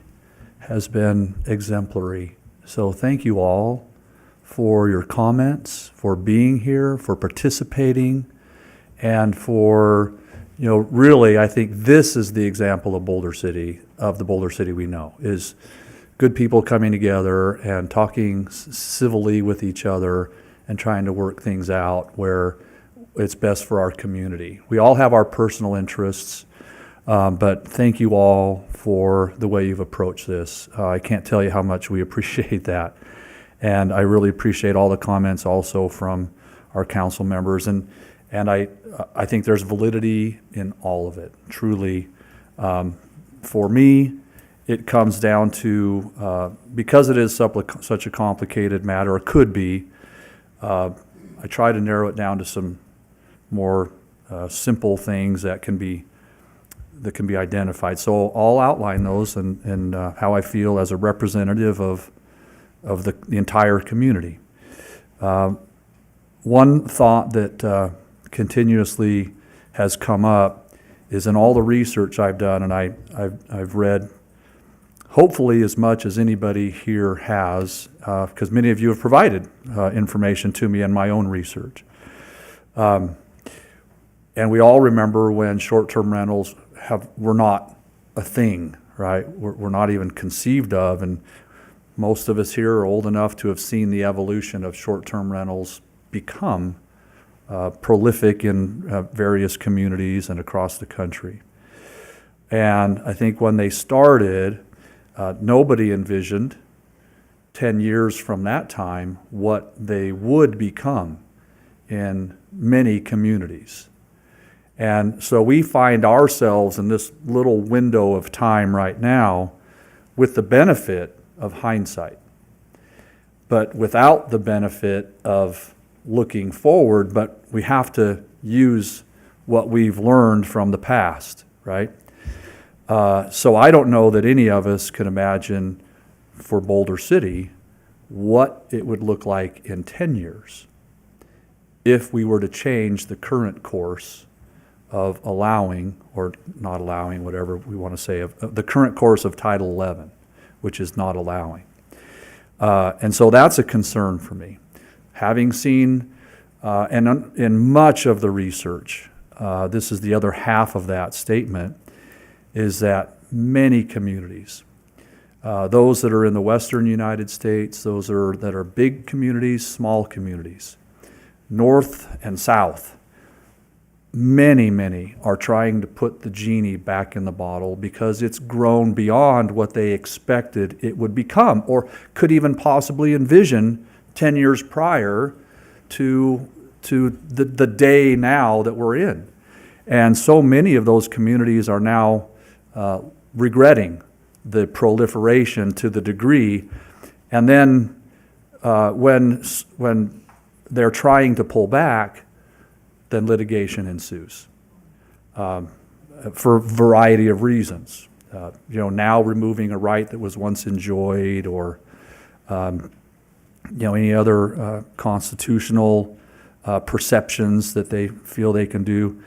has been exemplary. So thank you all for your comments, for being here, for participating, and for, really, I think this is the example of Boulder City, of the Boulder City we know, is good people coming together and talking civilly with each other and trying to work things out where it's best for our community. We all have our personal interests, but thank you all for the way you've approached this. I can't tell you how much we appreciate that. And I really appreciate all the comments also from our council members. And I think there's validity in all of it, truly. For me, it comes down to, because it is such a complicated matter, or could be, I try to narrow it down to some more simple things that can be identified. So I'll outline those and how I feel as a representative of the entire community. One thought that continuously has come up is in all the research I've done, and I've read hopefully as much as anybody here has, because many of you have provided information to me in my own research. And we all remember when short-term rentals were not a thing, right? Were not even conceived of, and most of us here are old enough to have seen the evolution of short-term rentals become prolific in various communities and across the country. And I think when they started, nobody envisioned 10 years from that time what they would become in many communities. And so we find ourselves in this little window of time right now with the benefit of hindsight, but without the benefit of looking forward. But we have to use what we've learned from the past, right? So I don't know that any of us can imagine for Boulder City what it would look like in 10 years if we were to change the current course of allowing, or not allowing, whatever we want to say, of the current course of Title 11, which is not allowing. And so that's a concern for me. Having seen, and in much of the research, this is the other half of that statement, is that many communities, those that are in the western United States, those that are big communities, small communities, north and south, many are trying to put the genie back in the bottle because it's grown beyond what they expected it would become, or could even possibly envision 10 years prior to the day now that we're in. And so many of those communities are now regretting the proliferation to the degree, and then when they're trying to pull back, then litigation ensues for a variety of reasons. Now removing a right that was once enjoyed, or any other constitutional perceptions that they feel they can do.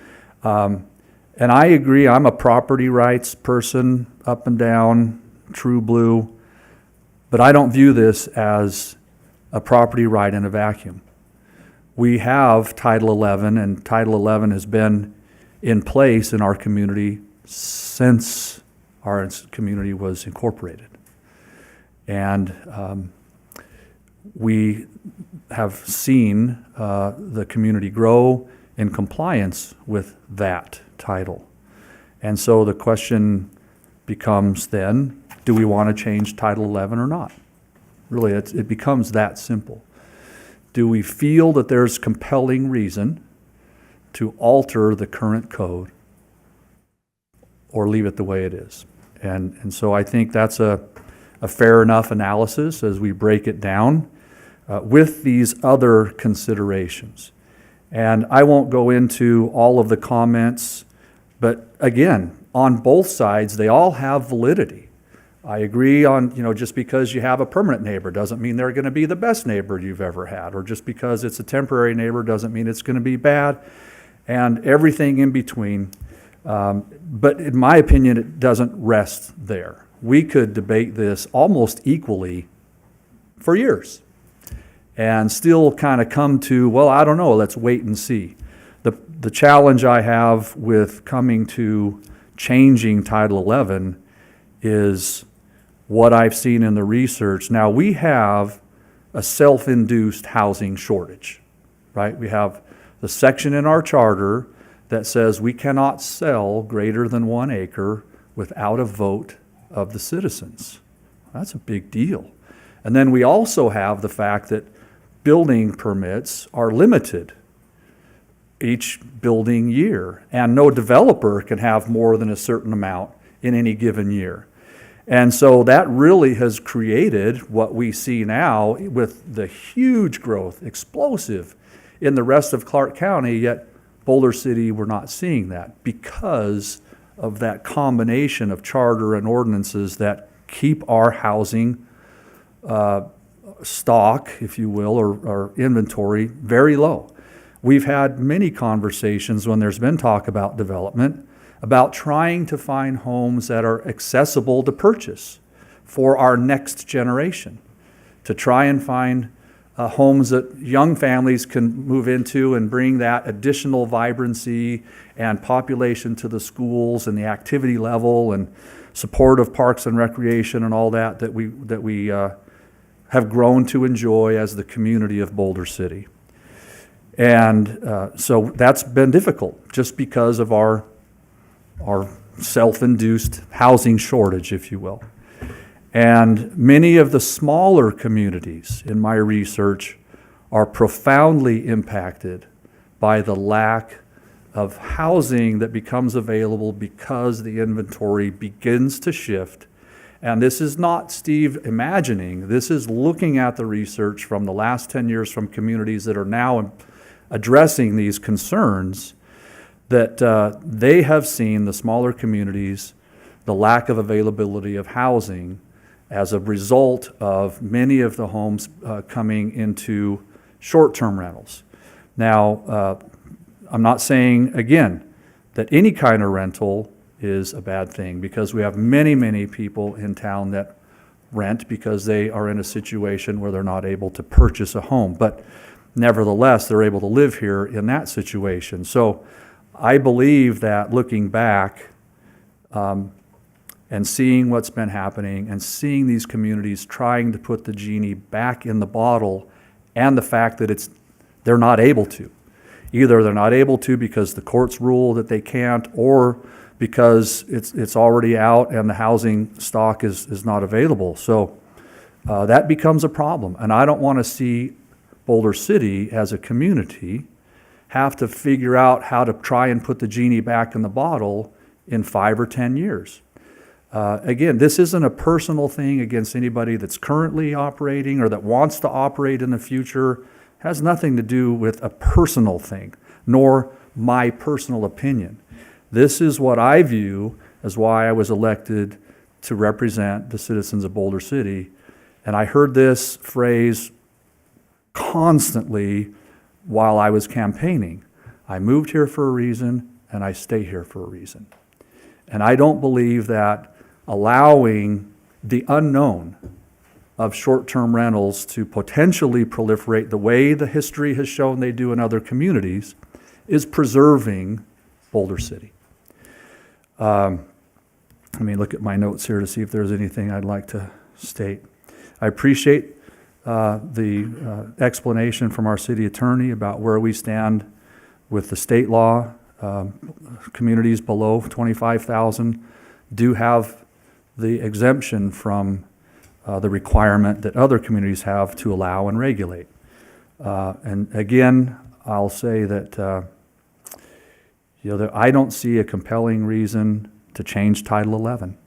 And I agree, I'm a property rights person, up and down, true blue, but I don't view this as a property right in a vacuum. We have Title 11, and Title 11 has been in place in our community since our community was incorporated. And we have seen the community grow in compliance with that title. And so the question becomes then, do we want to change Title 11 or not? Really, it becomes that simple. Do we feel that there's compelling reason to alter the current code, or leave it the way it is? And so I think that's a fair enough analysis as we break it down with these other considerations. And I won't go into all of the comments, but again, on both sides, they all have validity. I agree on, just because you have a permanent neighbor doesn't mean they're going to be the best neighbor you've ever had, or just because it's a temporary neighbor doesn't mean it's going to be bad, and everything in between. But in my opinion, it doesn't rest there. We could debate this almost equally for years and still kind of come to, well, I don't know, let's wait and see. The challenge I have with coming to changing Title 11 is what I've seen in the research. Now, we have a self-induced housing shortage, right? We have the section in our charter that says we cannot sell greater than 1 acre without a vote of the citizens. That's a big deal. And then we also have the fact that building permits are limited each building year, and no developer can have more than a certain amount in any given year. And so that really has created what we see now with the huge growth, explosive, in the rest of Clark County, yet Boulder City, we're not seeing that because of that combination of charter and ordinances that keep our housing stock, if you will, or inventory very low. We've had many conversations when there's been talk about development, about trying to find homes that are accessible to purchase for our next generation, to try and find homes that young families can move into and bring that additional vibrancy and population to the schools and the activity level and support of parks and recreation and all that we have grown to enjoy as the community of Boulder City. And so that's been difficult just because of our self-induced housing shortage, if you will. And many of the smaller communities in my research are profoundly impacted by the lack of housing that becomes available because the inventory begins to shift. And this is not Steve imagining, this is looking at the research from the last 10 years from communities that are now addressing these concerns, that they have seen, the smaller communities, the lack of availability of housing as a result of many of the homes coming into short-term rentals. Now, I'm not saying, again, that any kind of rental is a bad thing, because we have many, many people in town that rent because they are in a situation where they're not able to purchase a home. But nevertheless, they're able to live here in that situation. So I believe that looking back, and seeing what's been happening and seeing these communities trying to put the genie back in the bottle, and the fact that they're not able to. Either they're not able to because the courts rule that they can't, or because it's already out and the housing stock is not available. So that becomes a problem. And I don't want to see Boulder City as a community have to figure out how to try and put the genie back in the bottle in 5 or 10 years. Again, this isn't a personal thing against anybody that's currently operating or that wants to operate in the future. It has nothing to do with a personal thing, nor my personal opinion. This is what I view as why I was elected to represent the citizens of Boulder City. And I heard this phrase constantly while I was campaigning. I moved here for a reason, and I stay here for a reason. And I don't believe that allowing the unknown of short-term rentals to potentially proliferate the way the history has shown they do in other communities is preserving Boulder City. Let me look at my notes here to see if there's anything I'd like to state. I appreciate the explanation from our city attorney about where we stand with the state law. Communities below 25,000 do have the exemption from the requirement that other communities have to allow and regulate. And again, I'll say that I don't see a compelling reason to change Title 11.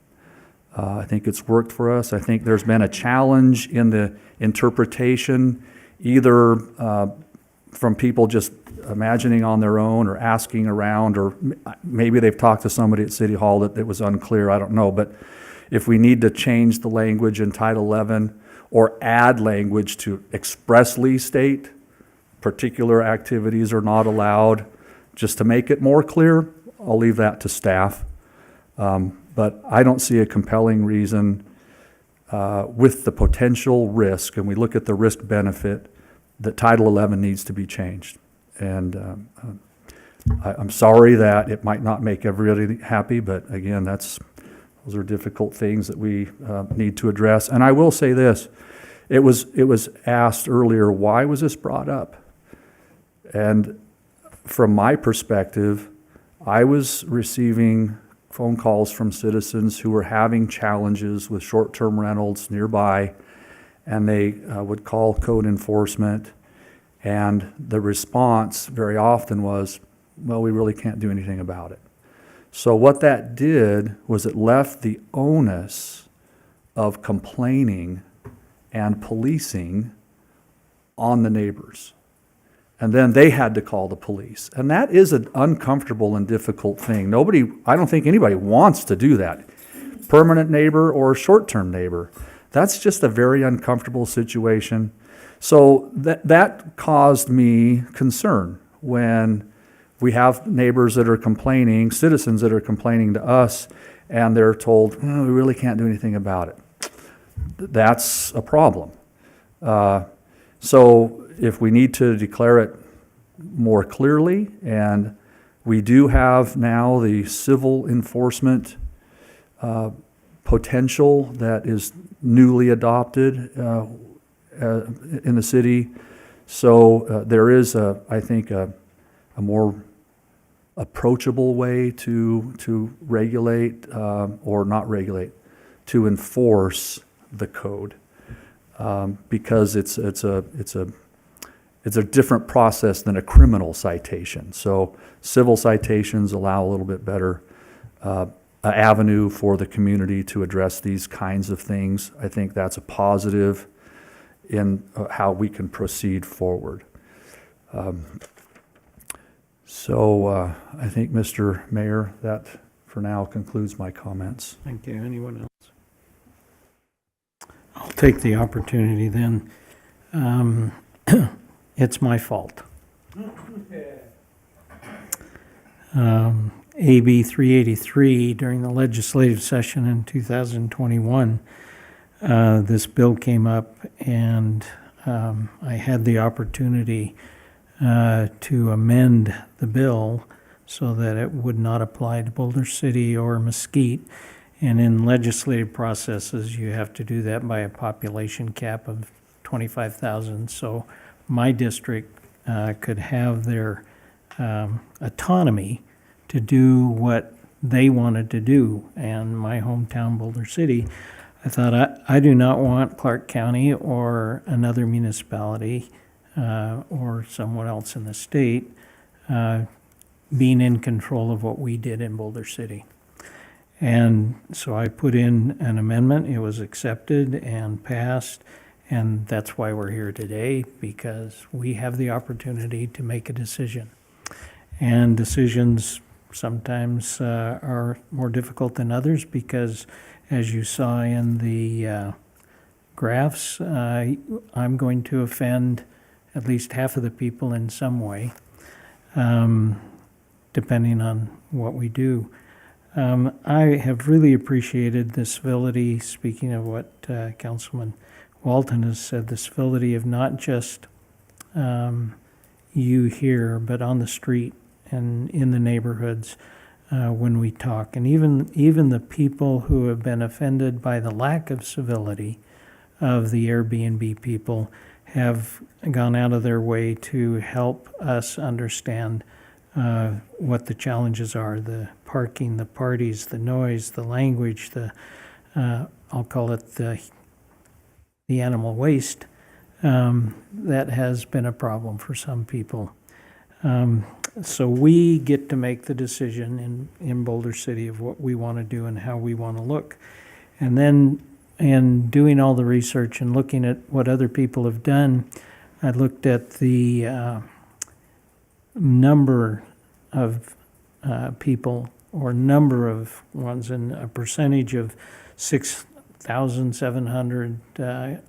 I think it's worked for us. I think there's been a challenge in the interpretation, either from people just imagining on their own or asking around, or maybe they've talked to somebody at City Hall that it was unclear, I don't know. But if we need to change the language in Title 11 or add language to expressly state particular activities are not allowed, just to make it more clear, I'll leave that to staff. But I don't see a compelling reason with the potential risk, and we look at the risk benefit, that Title 11 needs to be changed. And I'm sorry that it might not make everybody happy, but again, those are difficult things that we need to address. And I will say this, it was asked earlier, why was this brought up? And from my perspective, I was receiving phone calls from citizens who were having challenges with short-term rentals nearby, and they would call code enforcement, and the response very often was, well, we really can't do anything about it. So what that did was it left the onus of complaining and policing on the neighbors. And then they had to call the police. And that is an uncomfortable and difficult thing. I don't think anybody wants to do that. Permanent neighbor or short-term neighbor. That's just a very uncomfortable situation. So that caused me concern when we have neighbors that are complaining, citizens that are complaining to us, and they're told, we really can't do anything about it. that's a problem. So if we need to declare it more clearly, and we do have now the civil enforcement potential that is newly adopted in the city. So there is, I think, a more approachable way to regulate, or not regulate, to enforce the code, because it's a different process than a criminal citation. So civil citations allow a little bit better avenue for the community to address these kinds of things. I think that's a positive in how we can proceed forward. So I think, Mr. Mayor, that for now concludes my comments. Thank you. Anyone else? I'll take the opportunity then. It's my fault. AB 383, during the legislative session in 2021, this bill came up, and I had the opportunity to amend the bill so that it would not apply to Boulder City or Mesquite. And in legislative processes, you have to do that by a population cap of 25,000. So my district could have their autonomy to do what they wanted to do. And my hometown, Boulder City, I thought, I do not want Clark County or another municipality or someone else in the state being in control of what we did in Boulder City. And so I put in an amendment. It was accepted and passed, and that's why we're here today, because we have the opportunity to make a decision. And decisions sometimes are more difficult than others because, as you saw in the graphs, I'm going to offend at least half of the people in some way, depending on what we do. I have really appreciated the civility, speaking of what Councilman Walton has said, the civility of not just you here, but on the street and in the neighborhoods when we talk. And even the people who have been offended by the lack of civility of the Airbnb people have gone out of their way to help us understand what the challenges are: the parking, the parties, the noise, the language, the I'll call it the animal waste that has been a problem for some people. So we get to make the decision in Boulder City of what we want to do and how we want to look. And then in doing all the research and looking at what other people have done, I looked at the number of people or number of ones, and a percentage of 6,700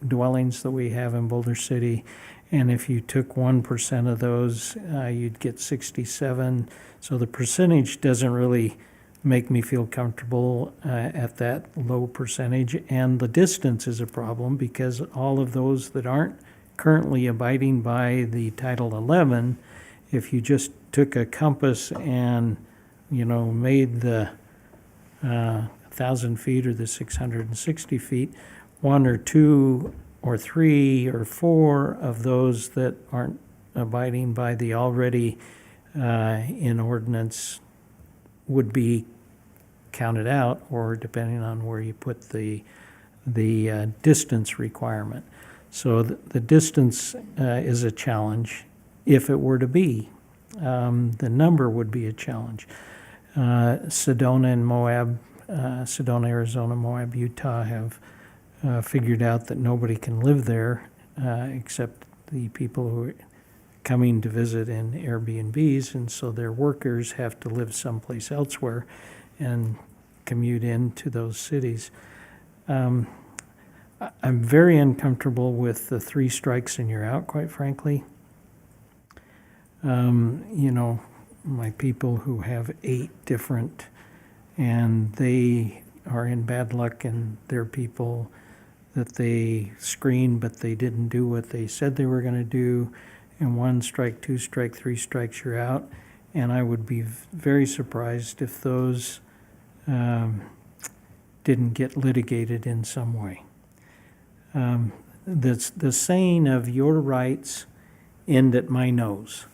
dwellings that we have in Boulder City. And if you took 1% of those, you'd get 67. So the percentage doesn't really make me feel comfortable at that low percentage. And the distance is a problem, because all of those that aren't currently abiding by the Title 11, if you just took a compass and, made the 1,000 feet or the 660 feet, 1 or 2 or 3 or 4 of those that aren't abiding by the already in ordinance would be counted out, or depending on where you put the distance requirement. So the distance is a challenge. If it were to be, the number would be a challenge. Sedona and Moab, Sedona, Arizona, Moab, Utah have figured out that nobody can live there except the people who are coming to visit in Airbnbs, and so their workers have to live someplace elsewhere and commute into those cities. I'm very uncomfortable with the 3 strikes and you're out, quite frankly. My people who have 8 different, and they are in bad luck, and their people that they screened, but they didn't do what they said they were going to do, and 1 strike, 2 strike, 3 strikes, you're out. And I would be very surprised if those didn't get litigated in some way. The saying of your rights end at my nose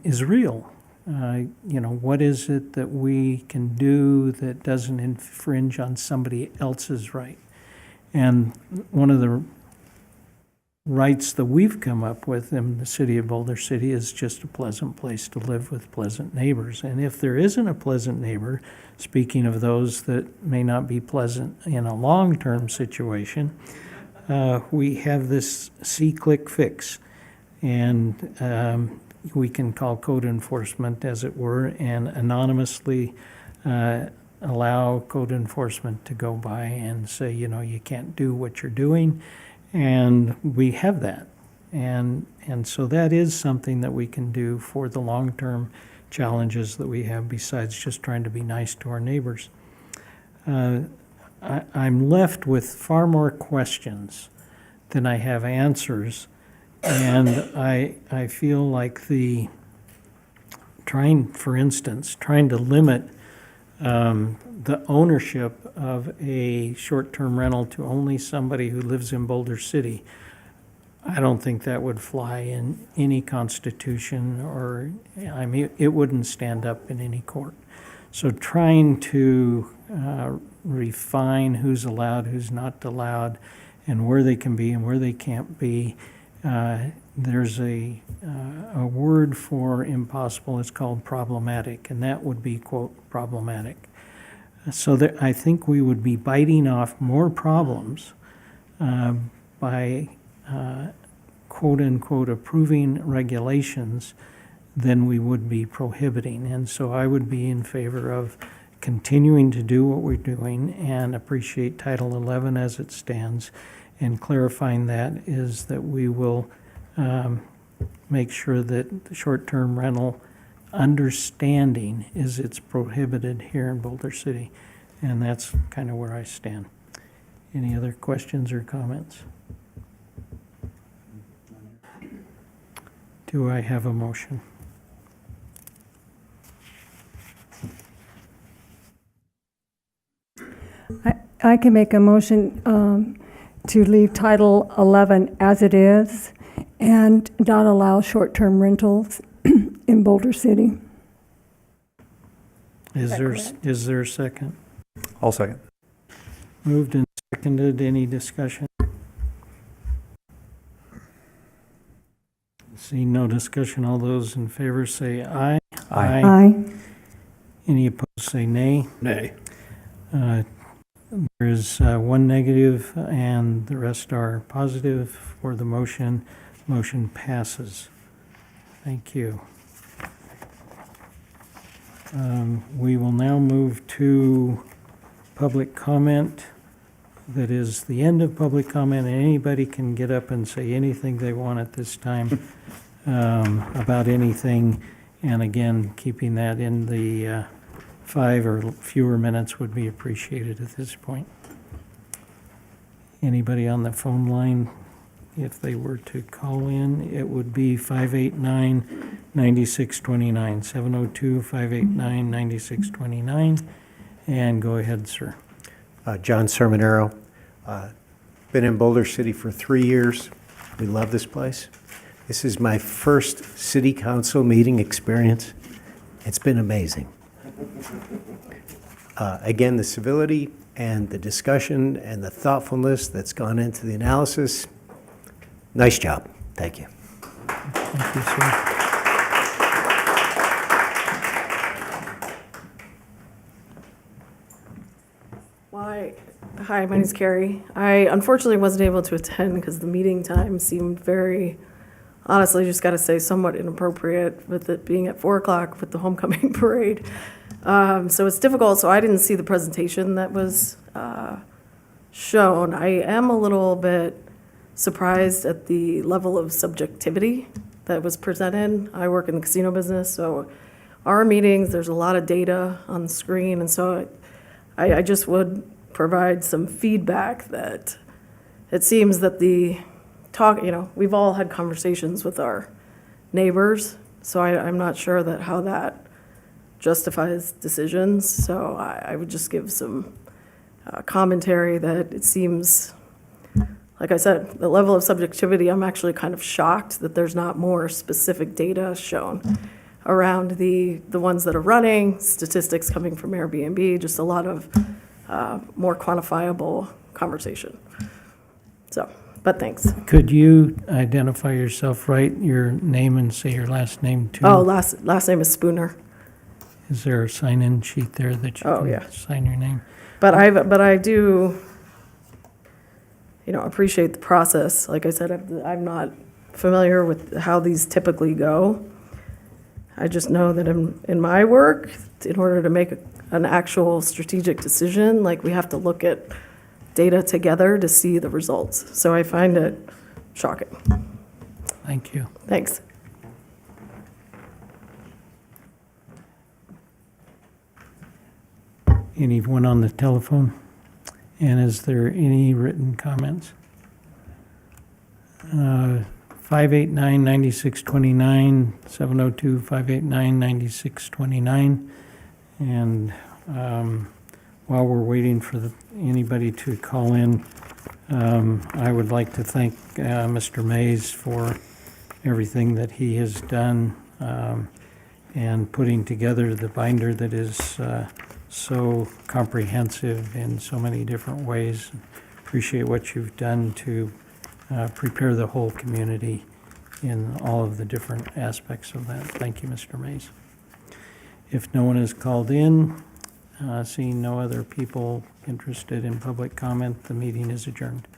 is real. What is it that we can do that doesn't infringe on somebody else's right? And one of the rights that we've come up with in the city of Boulder City is just a pleasant place to live with pleasant neighbors. And if there isn't a pleasant neighbor, speaking of those that may not be pleasant in a long-term situation, we have this see-click fix. And we can call code enforcement, as it were, and anonymously allow code enforcement to go by and say, you can't do what you're doing. And we have that. And so that is something that we can do for the long-term challenges that we have, besides just trying to be nice to our neighbors. I'm left with far more questions than I have answers. And I feel like for instance, trying to limit the ownership of a short-term rental to only somebody who lives in Boulder City, I don't think that would fly in any constitution, or, it wouldn't stand up in any court. So trying to refine who's allowed, who's not allowed, and where they can be and where they can't be. There's a word for impossible. It's called problematic, and that would be, quote, problematic. So that I think we would be biting off more problems by, quote unquote, approving regulations than we would be prohibiting. And so I would be in favor of continuing to do what we're doing and appreciate Title 11 as it stands. And clarifying that is that we will make sure that the short-term rental understanding is it's prohibited here in Boulder City. And that's kind of where I stand. Any other questions or comments? Do I have a motion? I can make a motion to leave Title 11 as it is and not allow short-term rentals in Boulder City. Is there a second? I'll second. Moved and seconded. Any discussion? Seeing no discussion, all those in favor say aye. Aye. Aye. Any opposed say nay. Nay. There is one negative and the rest are positive for the motion. Motion passes. Thank you. We will now move to public comment. That is the end of public comment, and anybody can get up and say anything they want at this time about anything. And again, keeping that in the 5 or fewer minutes would be appreciated at this point. Anybody on the phone line, if they were to call in, it would be 589-9629, 702-589-9629. And go ahead, sir. John Sermonero. Been in Boulder City for 3 years. We love this place. This is my first city council meeting experience. It's been amazing. Again, the civility and the discussion and the thoughtfulness that's gone into the analysis, nice job. Thank you. Thank you, sir. Hi, my name's Carrie. I unfortunately wasn't able to attend because the meeting time seemed very, honestly, just got to say, somewhat inappropriate with it being at 4 o'clock with the homecoming parade. So it's difficult. So I didn't see the presentation that was shown. I am a little bit surprised at the level of subjectivity that was presented. I work in the casino business, so our meetings, there's a lot of data on the screen, and so I just would provide some feedback that it seems that we've all had conversations with our neighbors, so I'm not sure that how that justifies decisions. So I would just give some commentary that it seems, like I said, the level of subjectivity, I'm actually kind of shocked that there's not more specific data shown around the ones that are running, statistics coming from Airbnb, just a lot of more quantifiable conversation. So, but thanks. Could you identify yourself, write your name and say your last name too? Oh, last name is Spooner. Is there a sign-in sheet there that you can sign your name? But I do, appreciate the process. Like I said, I'm not familiar with how these typically go. I just know that in my work, in order to make an actual strategic decision, like we have to look at data together to see the results. So I find it shocking. Thank you. Thanks. Anyone on the telephone? And is there any written comments? 589-9629, 702-589-9629. And while we're waiting for anybody to call in, I would like to thank Mr. Mays for everything that he has done and putting together the binder that is so comprehensive in so many different ways. Appreciate what you've done to prepare the whole community in all of the different aspects of that. Thank you, Mr. Mays. If no one is called in, seeing no other people interested in public comment, the meeting is adjourned.